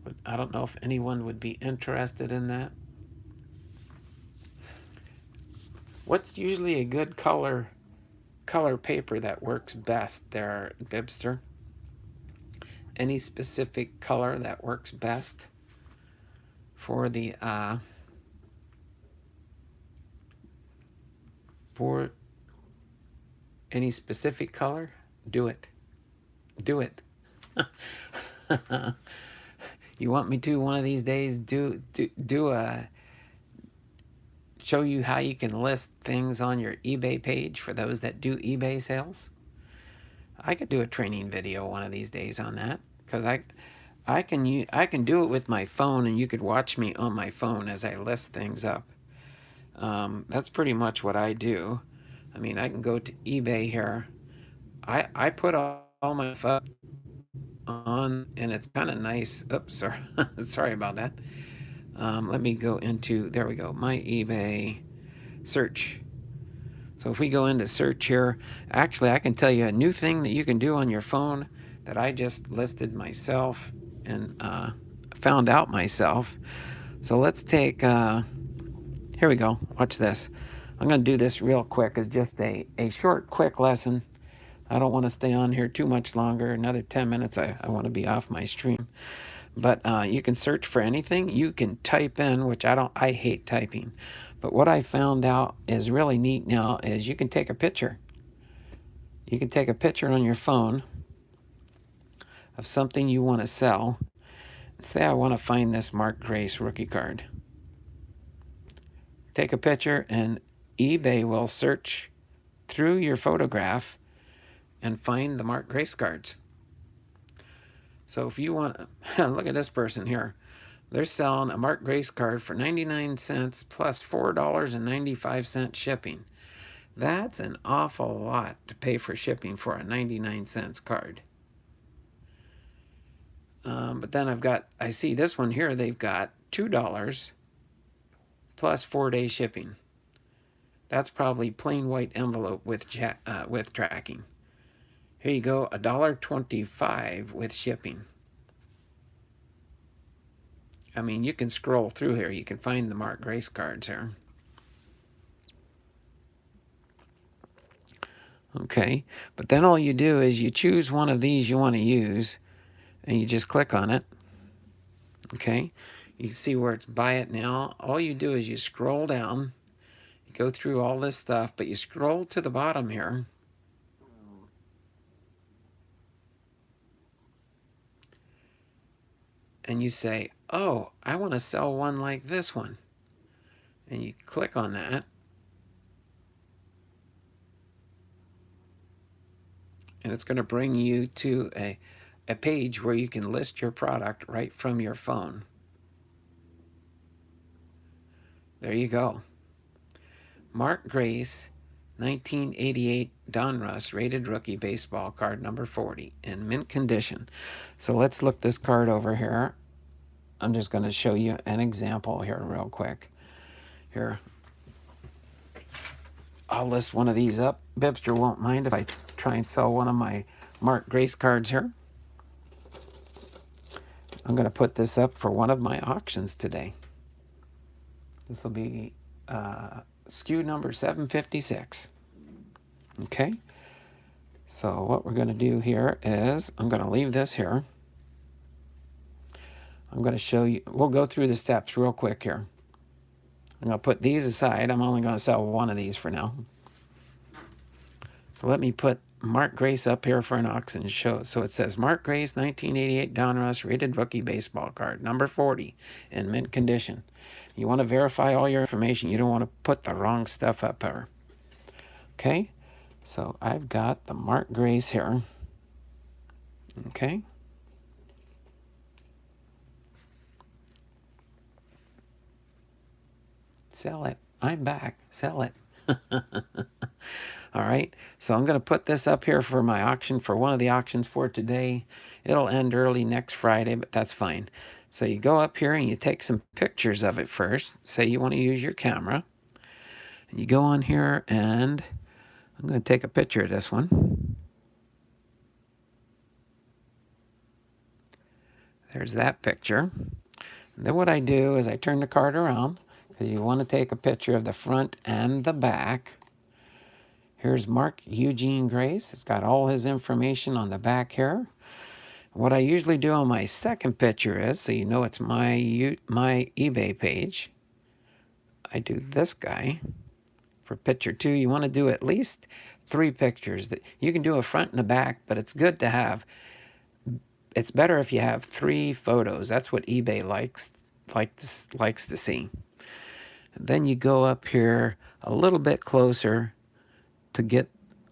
But I don't know if anyone would be interested in that. What's usually a good color paper that works best there, Bipster? Any specific color that works best for the for any specific color? Do it. Do it. You want me to one of these days do a show you how you can list things on your eBay page for those that do eBay sales? I could do a training video one of these days on that, because I can do it with my phone, and you could watch me on my phone as I list things up. That's pretty much what I do. I mean, I can go to eBay here. I put all my stuff on, and it's kind of nice. Oops, sorry, sorry about that. Let me go into, there we go, my eBay search. So if we go into search here, actually I can tell you a new thing that you can do on your phone that I just listed myself and found out myself. So let's take, here we go, watch this. I'm going to do this real quick. It's just a short, quick lesson. I don't want to stay on here too much longer. Another 10 minutes, I want to be off my stream. But you can search for anything. You can type in, which I hate typing. But what I found out is really neat now is you can take a picture. You can take a picture on your phone of something you want to sell. Say I want to find this Mark Grace rookie card. Take a picture and eBay will search through your photograph and find the Mark Grace cards. So if you want, look at this person here. They're selling a Mark Grace card for 99 cents plus $4.95 shipping. That's an awful lot to pay for shipping for a 99 cents card. But then I see this one here, they've got $2 plus 4-day shipping. That's probably plain white envelope with tracking. Here you go, $1.25 with shipping. I mean, you can scroll through here. You can find the Mark Grace cards here. Okay, but then all you do is you choose one of these you want to use, and you just click on it. Okay, you can see where it's buy it now. All you do is you scroll down, you go through all this stuff, but you scroll to the bottom here. And you say, oh, I want to sell one like this one. And you click on that. And it's going to bring you to a page where you can list your product right from your phone. There you go. Mark Grace, 1988 Donruss rated rookie baseball card number 40 in mint condition. So let's look this card over here. I'm just going to show you an example here real quick. Here, I'll list one of these up. Bipster won't mind if I try and sell one of my Mark Grace cards here. I'm going to put this up for one of my auctions today. This will be SKU number 756. Okay, so what we're going to do here is I'm going to leave this here. I'm going to show you, we'll go through the steps real quick here. I'm going to put these aside. I'm only going to sell one of these for now. So let me put Mark Grace up here for an auction show. So it says Mark Grace, 1988 Donruss rated rookie baseball card, number 40 in mint condition. You want to verify all your information. You don't want to put the wrong stuff up here. Okay, so I've got the Mark Grace here. Okay. Sell it. I'm back. Sell it. All right, so I'm going to put this up here for my auction, for one of the auctions for today. It'll end early next Friday, but that's fine. So you go up here and you take some pictures of it first. Say you want to use your camera. And you go on here and I'm going to take a picture of this one. There's that picture. And then what I do is I turn the card around, because you want to take a picture of the front and the back. Here's Mark Eugene Grace. It's got all his information on the back here. What I usually do on my second picture is, so you know it's my eBay page, I do this guy. For picture 2, you want to do at least 3 pictures. You can do a front and a back, but it's good to have, it's better if you have 3 photos. That's what eBay likes to see. And then you go up here a little bit closer to get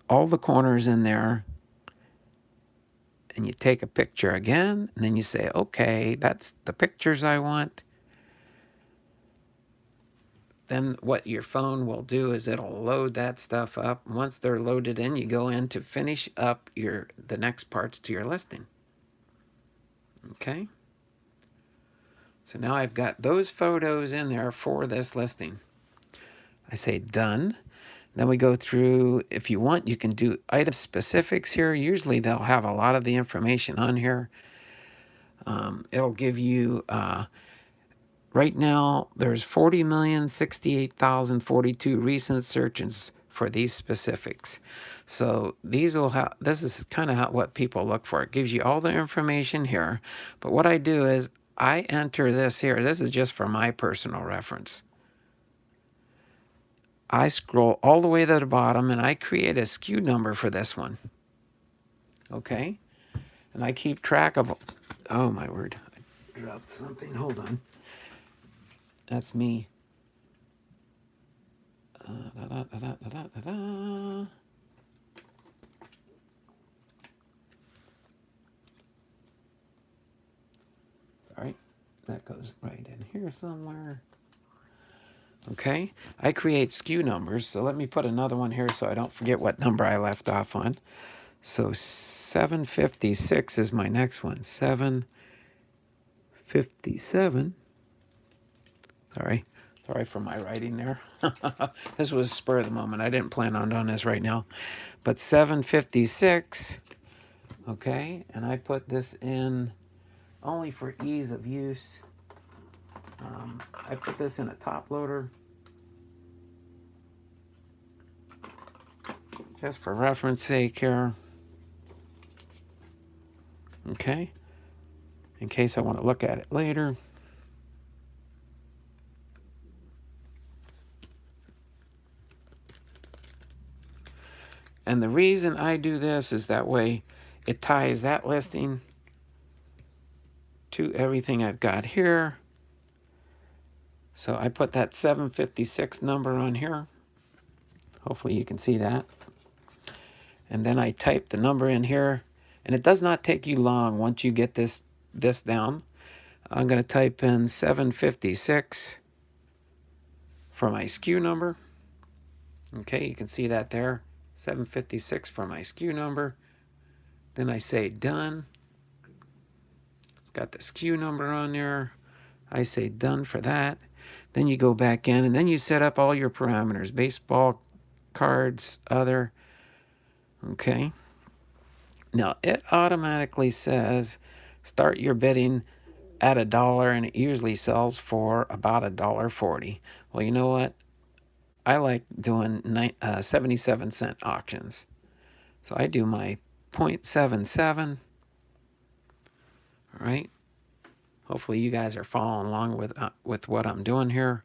all the corners in there, and you take a picture again, and then you say, okay, that's the pictures I want. Then what your phone will do is it'll load that stuff up. Once they're loaded in, you go in to finish up the next parts to your listing. Okay? So now I've got those photos in there for this listing. I say done. Then we go through, if you want, you can do item specifics here. Usually they'll have a lot of the information on here. It'll give you, right now, there's 40,068,042 recent searches for these specifics. So these will have, this is kind of what people look for. It gives you all the information here. But what I do is I enter this here. This is just for my personal reference. I scroll all the way to the bottom and I create a SKU number for this one. Okay? And I keep track of, oh my word, I dropped something, hold on. That's me. Sorry, that goes right in here somewhere. Okay, I create SKU numbers, so let me put another one here so I don't forget what number I left off on. So 756 is my next one. 757. Sorry for my writing there. This was spur of the moment. I didn't plan on doing this right now. But 756, okay, and I put this in only for ease of use. I put this in a top loader just for reference sake here. Okay, in case I want to look at it later. And the reason I do this is that way it ties that listing to everything I've got here. So I put that 756 number on here. Hopefully you can see that. And then I type the number in here. And it does not take you long once you get this down. I'm going to type in 756 for my SKU number. Okay, you can see that there. 756 for my SKU number. Then I say done. It's got the SKU number on there. I say done for that. Then you go back in and then you set up all your parameters. Baseball cards, other. Okay. Now it automatically says start your bidding at $1 and it usually sells for about $1.40. Well, you know what? I like doing 77-cent auctions. So I do my 0.77. All right. Hopefully you guys are following along with what I'm doing here.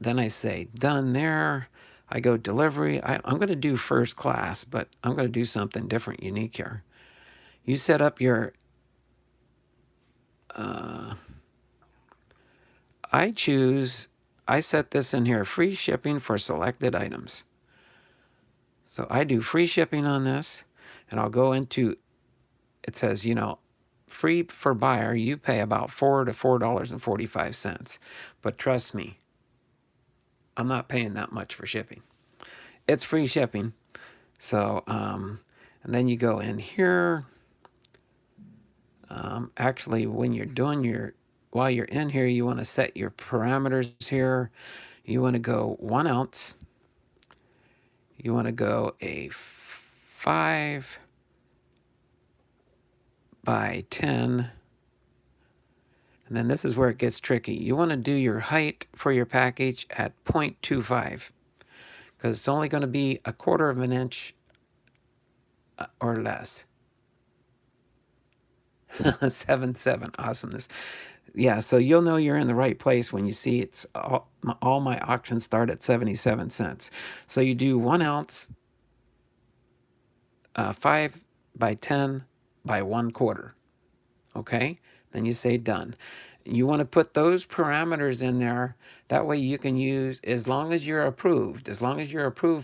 Then I say done there. I go delivery. I'm going to do first class, but I'm going to do something different, unique here. You set up your, I set this in here, free shipping for selected items. So I do free shipping on this, and I'll go into, it says, you know, free for buyer, you pay about $4 to $4.45. But trust me, I'm not paying that much for shipping. It's free shipping. So, and then you go in here. Actually, when you're doing while you're in here, you want to set your parameters here. You want to go 1 ounce. You want to go a 5 by 10. And And then this is where it gets tricky. You want to do your height for your package at 0.25 because it's only going to be 1/4 of an inch or less. 7.7, awesomeness. Yeah, so you'll know you're in the right place when you see it's all my auctions start at 77 cents. So you do 1 ounce, 5 by 10 by 1/4. Okay, then you say done. You want to put those parameters in there. That way you can use, as long as you're approved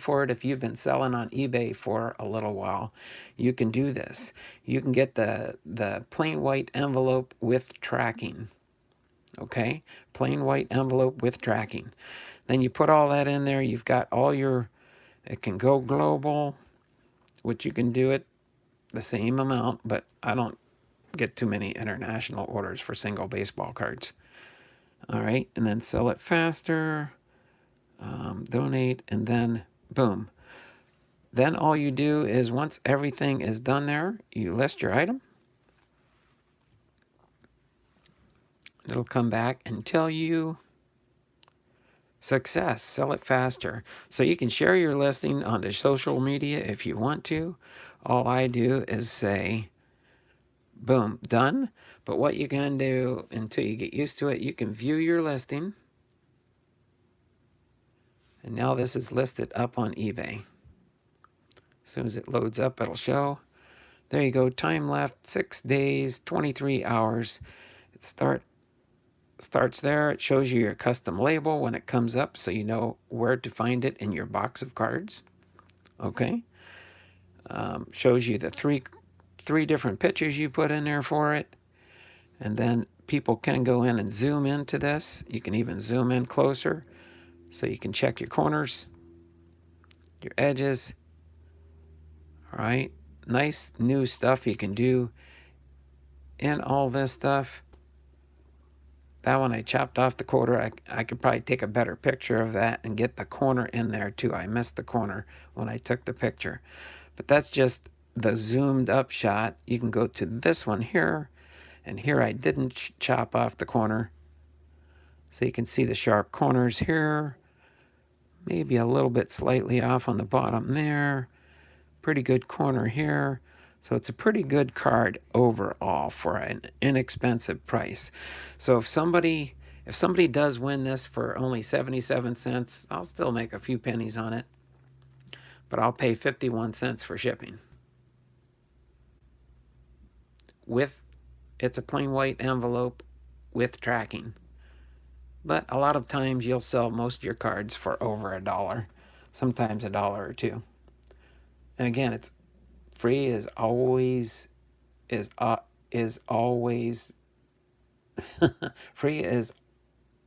for it. If you've been selling on eBay for a little while, you can do this. You can get the plain white envelope with tracking. Okay, plain white envelope with tracking. Then you put all that in there. You've got all your, it can go global, which you can do it the same amount, but I don't get too many international orders for single baseball cards. All right, and then sell it faster, donate, and then boom. Then all you do is, once everything is done there, you list your item. It'll come back and tell you success, sell it faster. So you can share your listing onto social media if you want to. All I do is say, boom, done. But what you can do until you get used to it, you can view your listing. And now this is listed up on eBay. As soon as it loads up, it'll show. There you go, time left, 6 days, 23 hours. It starts there. It shows you your custom label when it comes up, so you know where to find it in your box of cards. Okay. Shows you the three different pictures you put in there for it. And then people can go in and zoom into this. You can even zoom in closer so you can check your corners, your edges. All right, nice new stuff you can do in all this stuff. That one I chopped off the quarter. I could probably take a better picture of that and get the corner in there too. I missed the corner when I took the picture. But that's just the zoomed up shot. You can go to this one here, and here I didn't chop off the corner. So you can see the sharp corners here. Maybe a little bit slightly off on the bottom there. Pretty good corner here. So it's a pretty good card overall for an inexpensive price. So if somebody does win this for only 77 cents, I'll still make a few pennies on it. But I'll pay 51 cents for shipping. It's a plain white envelope with tracking. But a lot of times you'll sell most of your cards for over $1, sometimes $1 or $2. And again, it's free is always free is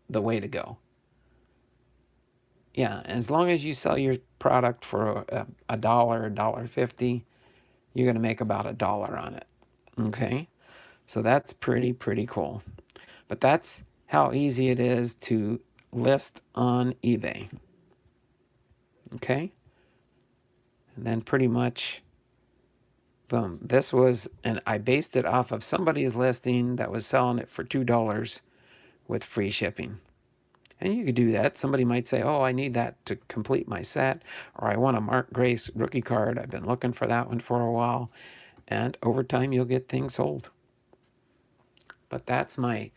the way to go. Yeah, and as long as you sell your product for $1, $1.50, you're going to make about $1 on it. Okay, so that's pretty cool. But that's how easy it is to list on eBay. Okay, and then pretty much, boom. This was, and I based it off of somebody's listing that was selling it for $2 with free shipping. And you could do that. Somebody might say, oh, I need that to complete my set, or I want a Mark Grace rookie card. I've been looking for that one for a while. And over time, you'll get things sold. But that's my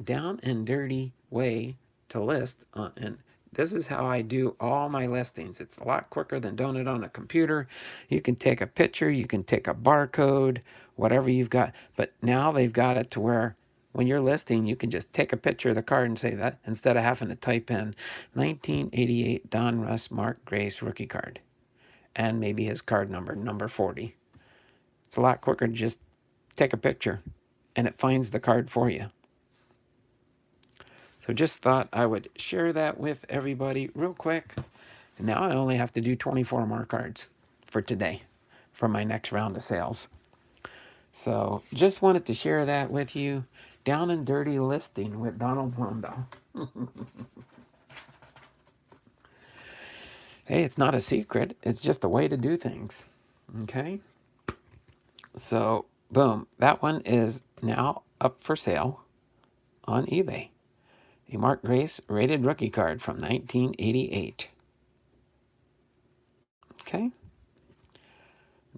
down and dirty way to list. And this is how I do all my listings. It's a lot quicker than doing it on a computer. You can take a picture, you can take a barcode, whatever you've got. But now they've got it to where when you're listing, you can just take a picture of the card and say that, instead of having to type in 1988 Don Russ Mark Grace rookie card and maybe his card number 40. It's a lot quicker to just take a picture and it finds the card for you. So just thought I would share that with everybody real quick. And now I only have to do 24 more cards for today for my next round of sales. So just wanted to share that with you. Down and dirty listing with Donald Blomdahl. Hey, it's not a secret. It's just a way to do things. Okay? So, boom. That one is now up for sale on eBay. A Mark Grace rated rookie card from 1988. Okay?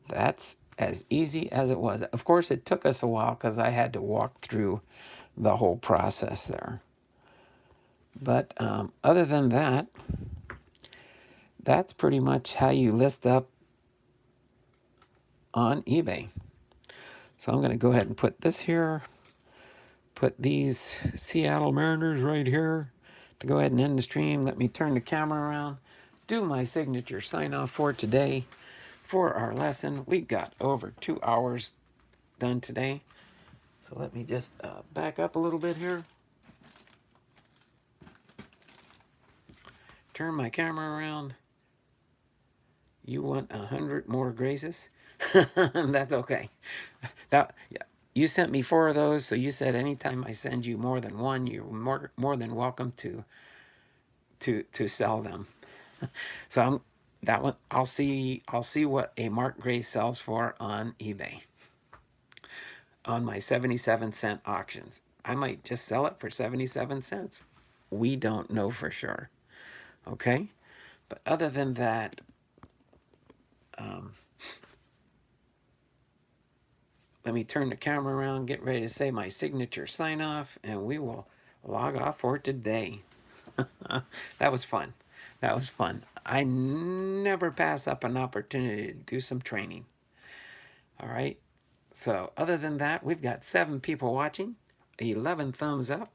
That's as easy as it was. Of course, it took us a while because I had to walk through the whole process there. But other than that, that's pretty much how you list up on eBay. So I'm going to go ahead and put this here. Put these Seattle Mariners right here to go ahead and end the stream. Let me turn the camera around. Do my signature sign off for today. For our lesson, we got over 2 hours done today. So let me just back up a little bit here. Turn my camera around. You want 100 more graces? That's okay. That, you sent me 4 of those, so you said anytime I send you more than one, you're more than welcome to sell them. So that one. I'll see what a Mark Grace sells for on eBay on my 77-cent auctions. I might just sell it for 77 cents. We don't know for sure. Okay? But other than that, let me turn the camera around, get ready to say my signature sign off, and we will log off for today. That was fun. That was fun. I never pass up an opportunity to do some training. All right? So other than that, we've got 7 people watching, 11 thumbs up.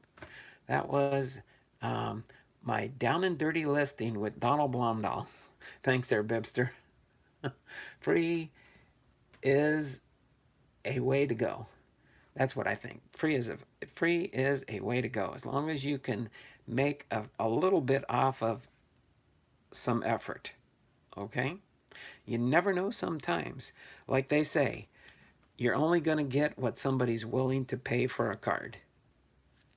That was my down and dirty listing with Donald Blomdahl. Thanks there, Bipster. Free is a way to go. That's what I think. Free is a way to go. As long as you can make a little bit off of some effort. Okay? You never know sometimes. Like they say, you're only going to get what somebody's willing to pay for a card.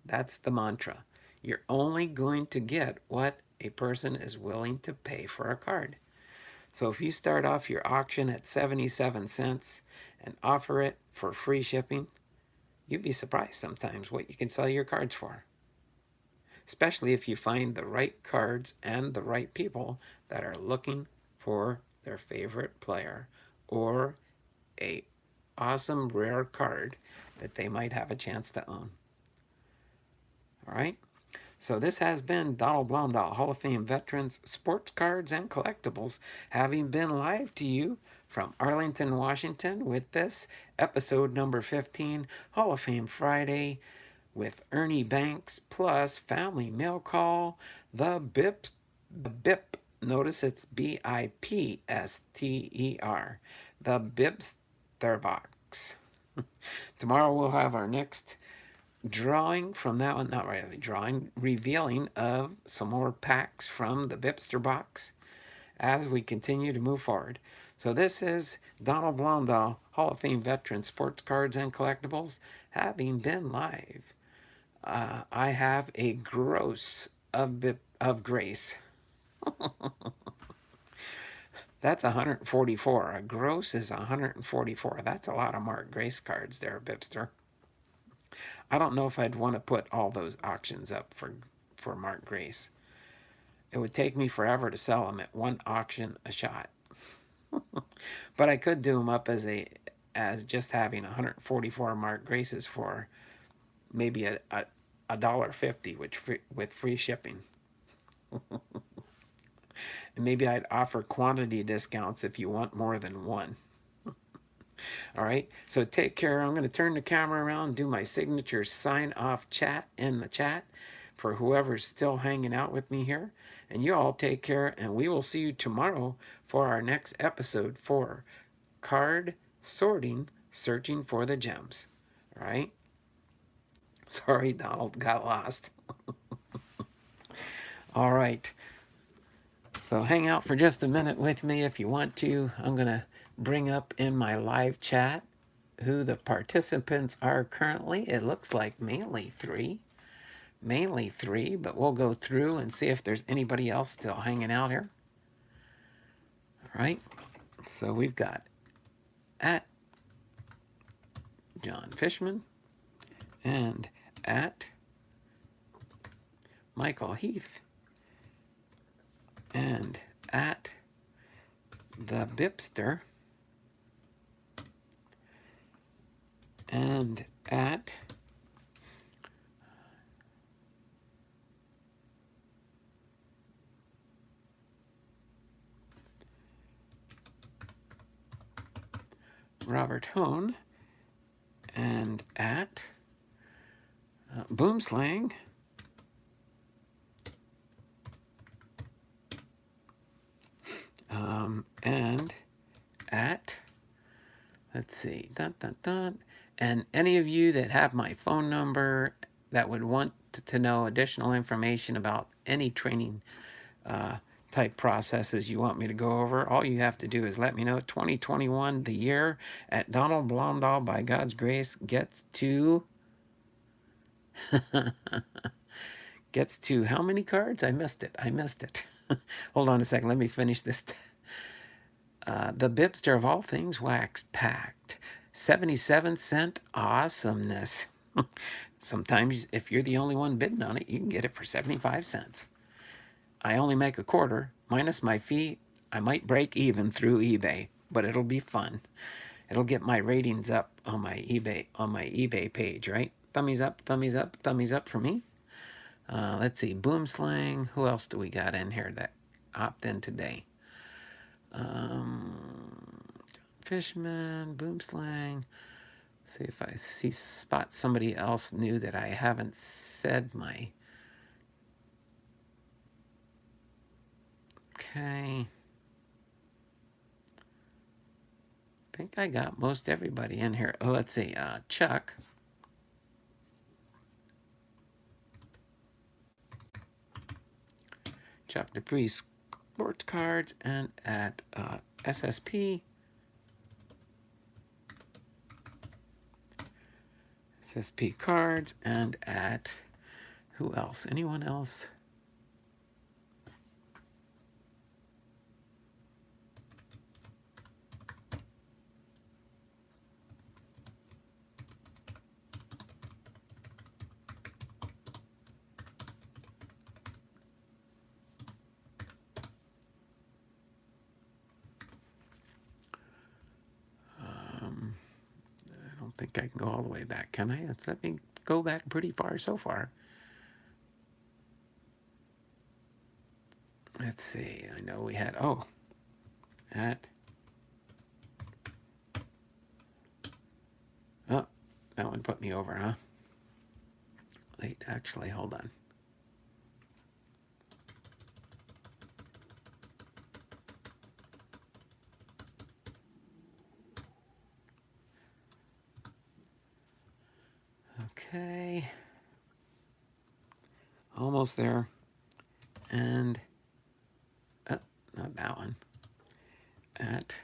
That's the mantra. You're only going to get what a person is willing to pay for a card. So if you start off your auction at 77 cents and offer it for free shipping, you'd be surprised sometimes what you can sell your cards for. Especially if you find the right cards and the right people that are looking for their favorite player or a awesome rare card that they might have a chance to own. All right? So this has been Donald Blomdahl, Hall of Fame Veterans, Sports Cards and Collectibles, having been live to you from Arlington, Washington with this episode number 15, Hall of Fame Friday, with Ernie Banks plus Family Mail Call, the BIP, notice it's Bipster, the Bipster box. Tomorrow we'll have our next drawing from that one, not really drawing, revealing of some more packs from the Bipster box as we continue to move forward. So this is Donald Blomdahl, Hall of Fame Veteran, Sports Cards and Collectibles, having been live. I have a gross of grace. That's 144. A gross is 144. That's a lot of Mark Grace cards there, Bipster. I don't know if I'd want to put all those auctions up for Mark Grace. It would take me forever to sell them at one auction a shot. But I could do them up as just having 144 Mark Graces for maybe a $1.50 with free shipping. And maybe I'd offer quantity discounts if you want more than one. All right, so take care. I'm going to turn the camera around, do my signature sign off chat in the chat for whoever's still hanging out with me here. And you all take care, and we will see you tomorrow for our next episode for Card Sorting, Searching for the Gems. All right? Sorry, Donald got lost. All right. So hang out for just a minute with me if you want to. I'm going to bring up in my live chat who the participants are currently. It looks like mainly three, but we'll go through and see if there's anybody else still hanging out here. All right, so we've got at John Fishman and at Michael Heath, and at the Bipster, and at Robert Hone, and at Boomslang, and at, let's see, and any of you that have my phone number that would want to know additional information about any training type processes you want me to go over, all you have to do is let me know. 2021, the year at Donald Blomdahl, by God's grace, gets to how many cards? I missed it. Hold on a second. Let me finish this. The Bipster of all things wax packed. 77-cent awesomeness. Sometimes if you're the only one bidding on it, you can get it for 75 cents. I only make a quarter, minus my fee. I might break even through eBay, but it'll be fun. It'll get my ratings up on my eBay page, right? Thummies up, thummies up, thummies up for me. Let's see, Boomslang. Who else do we got in here that opted in today? Fishman, Boomslang. See if I spot somebody else new that I haven't said my. Okay. I think I got most everybody in here. Oh, let's see. Chuck. Chuck Dupree sports cards, and at SSP. SSP cards, and at who else? Anyone else? I don't think I can go all the way back, can I? Let me go back pretty far so far. Let's see. I know we had, at, oh, that one put me over, huh? Wait, actually, hold on. Okay. Almost there. And, not that one. At,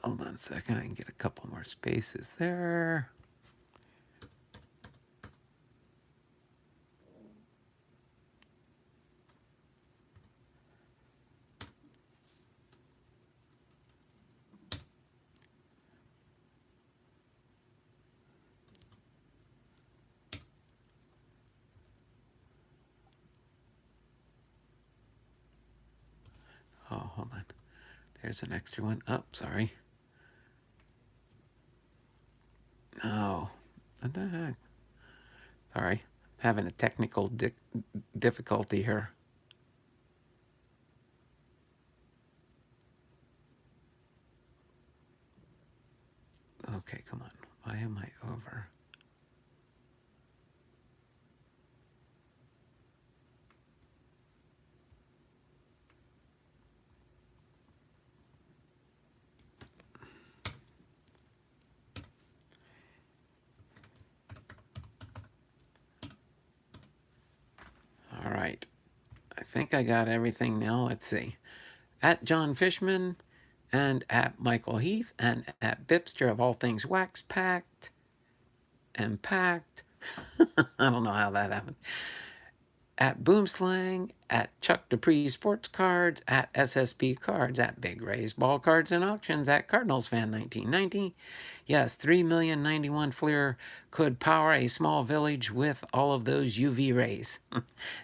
hold on a second. I can get a couple more spaces there. Oh, hold on. There's an extra one. Oh, sorry. Oh, what the heck? Sorry. Having a technical difficulty here. Okay, come on. Why am I over? All right. I think I got everything now. Let's see. At John Fishman, and at Michael Heath, and at Bipster of all things wax packed and packed. I don't know how that happened. At Boomslang, at Chuck Dupree Sports Cards, at SSP Cards, at Big Ray's Ball Cards and Auctions, at Cardinals Fan 1990. Yes, 3,091 Fleer could power a small village with all of those UV rays.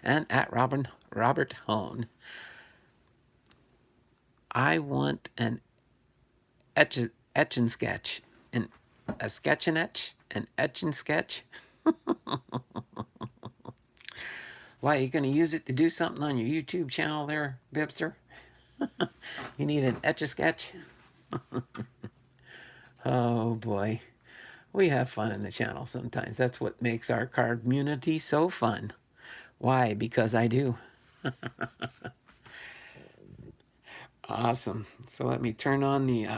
And at Robert Hone. I want an etch and sketch, a sketch and etch, an etch and sketch. Why, are you going to use it to do something on your YouTube channel there, Bipster? You need an etch-a-sketch? Oh, boy. We have fun in the channel sometimes. That's what makes our card community so fun. Why? Because I do. Awesome. So let me turn on the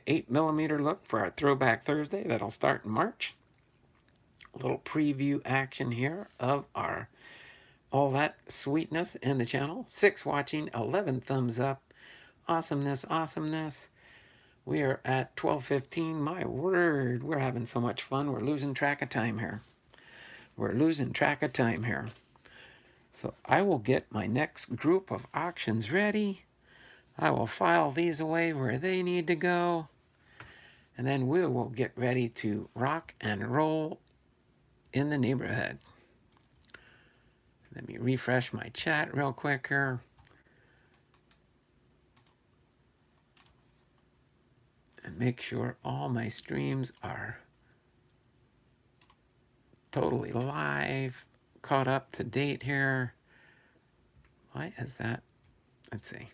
8mm look for our Throwback Thursday. That'll start in March. A little preview action here of our all that sweetness in the channel. 6 watching, 11 thumbs up. Awesomeness, awesomeness. We are at 12:15. My word, we're having so much fun. We're losing track of time here. We're losing track of time here. So I will get my next group of auctions ready. I will file these away where they need to go. And then we will get ready to rock and roll in the neighborhood. Let me refresh my chat real quick here. And make sure all my streams are totally live, caught up to date here. Why is that? Let's see.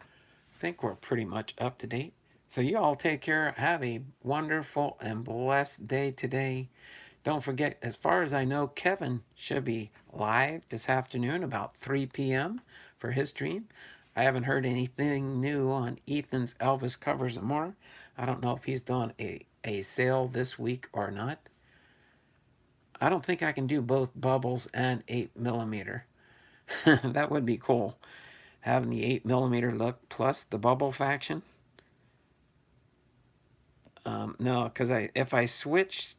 I think we're pretty much up to date. So you all take care. Have a wonderful and blessed day today. Don't forget, as far as I know, Kevin should be live this afternoon about 3 p.m. for his stream. I haven't heard anything new on Ethan's Elvis Covers and More. I don't know if he's done a sale this week or not. I don't think I can do both bubbles and 8mm. That would be cool. Having the 8mm look plus the bubble faction. No, because if I switch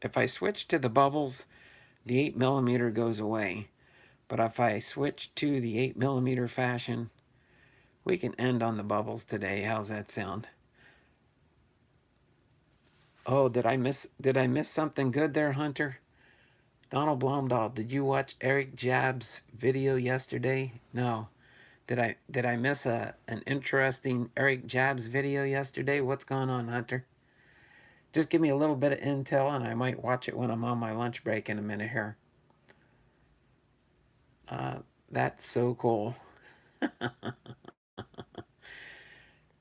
to the bubbles, the 8mm goes away. But if I switch to the 8mm fashion, we can end on the bubbles today. How's that sound? Oh, did I miss something good there, Hunter? Donald Blomdahl, did you watch Eric Jab's video yesterday? No. Did I miss an interesting Eric Jab's video yesterday? What's going on, Hunter? Just give me a little bit of intel, and I might watch it when I'm on my lunch break in a minute here. That's so cool.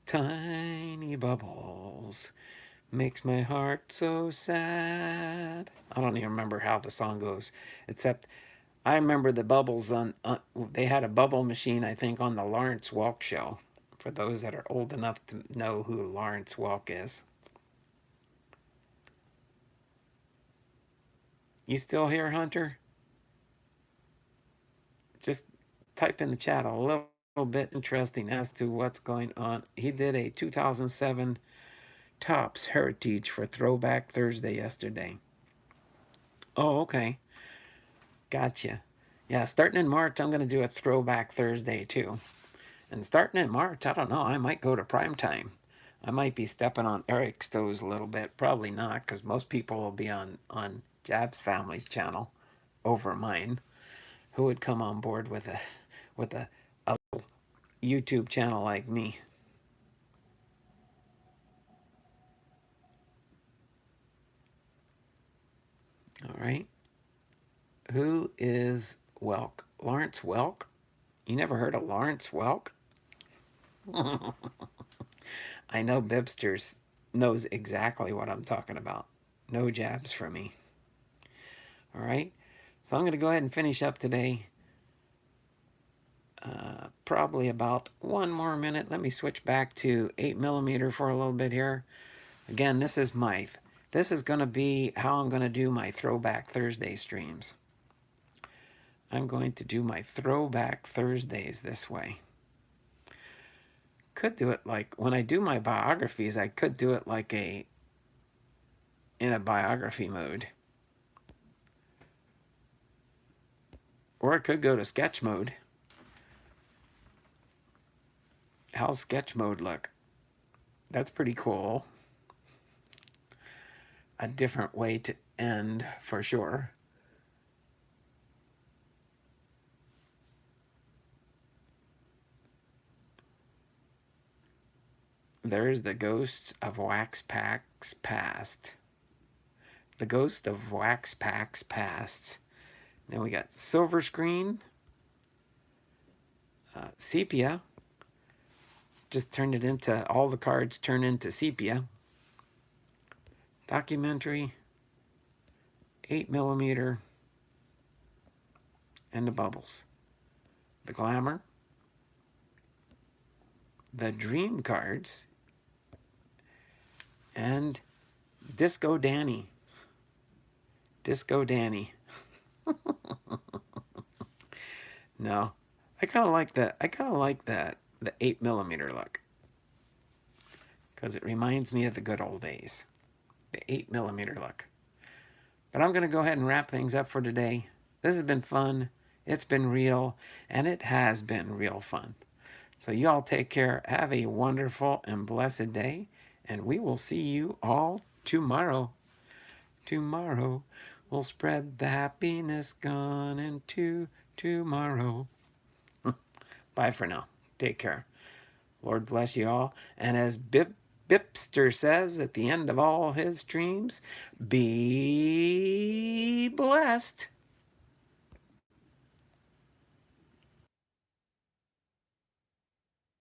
Tiny bubbles makes my heart so sad. I don't even remember how the song goes, except I remember the bubbles on they had a bubble machine, I think, on the Lawrence Welk show, for those that are old enough to know who Lawrence Welk is. You still here, Hunter? Just type in the chat a little bit interesting as to what's going on. He did a 2007 Topps Heritage for Throwback Thursday yesterday. Oh, okay. Gotcha. Yeah, starting in March, I'm going to do a Throwback Thursday too. And starting in March, I don't know, I might go to prime time. I might be stepping on Eric's toes a little bit. Probably not, because most people will be on Jab's family's channel over mine. Who would come on board with a little YouTube channel like me? All right. Who is Welk? Lawrence Welk? You never heard of Lawrence Welk? I know Bipsters knows exactly what I'm talking about. No jabs for me. All right. So I'm going to go ahead and finish up today. Probably about one more minute. Let me switch back to 8mm for a little bit here. Again, this is my This is going to be how I'm going to do my Throwback Thursday streams. I'm going to do my Throwback Thursdays this way. Could do it like, when I do my biographies, I could do it like in a biography mode. Or I could go to sketch mode. How's sketch mode look? That's pretty cool. A different way to end for sure. There's the ghosts of Wax Packs Past. The ghost of Wax Packs Past. Then we got silver screen. Sepia. Just turned it into, all the cards turn into sepia. Documentary. 8mm. And the bubbles. The glamour. The dream cards. And Disco Danny. Disco Danny. No, I kind of like that. I kind of like that, the 8mm look, because it reminds me of the good old days, the 8mm look. But I'm going to go ahead and wrap things up for today. This has been fun. It's been real, and it has been real fun. So you all take care. Have a wonderful and blessed day, and we will see you all tomorrow. Tomorrow we'll spread the happiness gone into tomorrow. Bye for now. Take care. Lord bless you all. And as Bipster says at the end of all his streams, be blessed.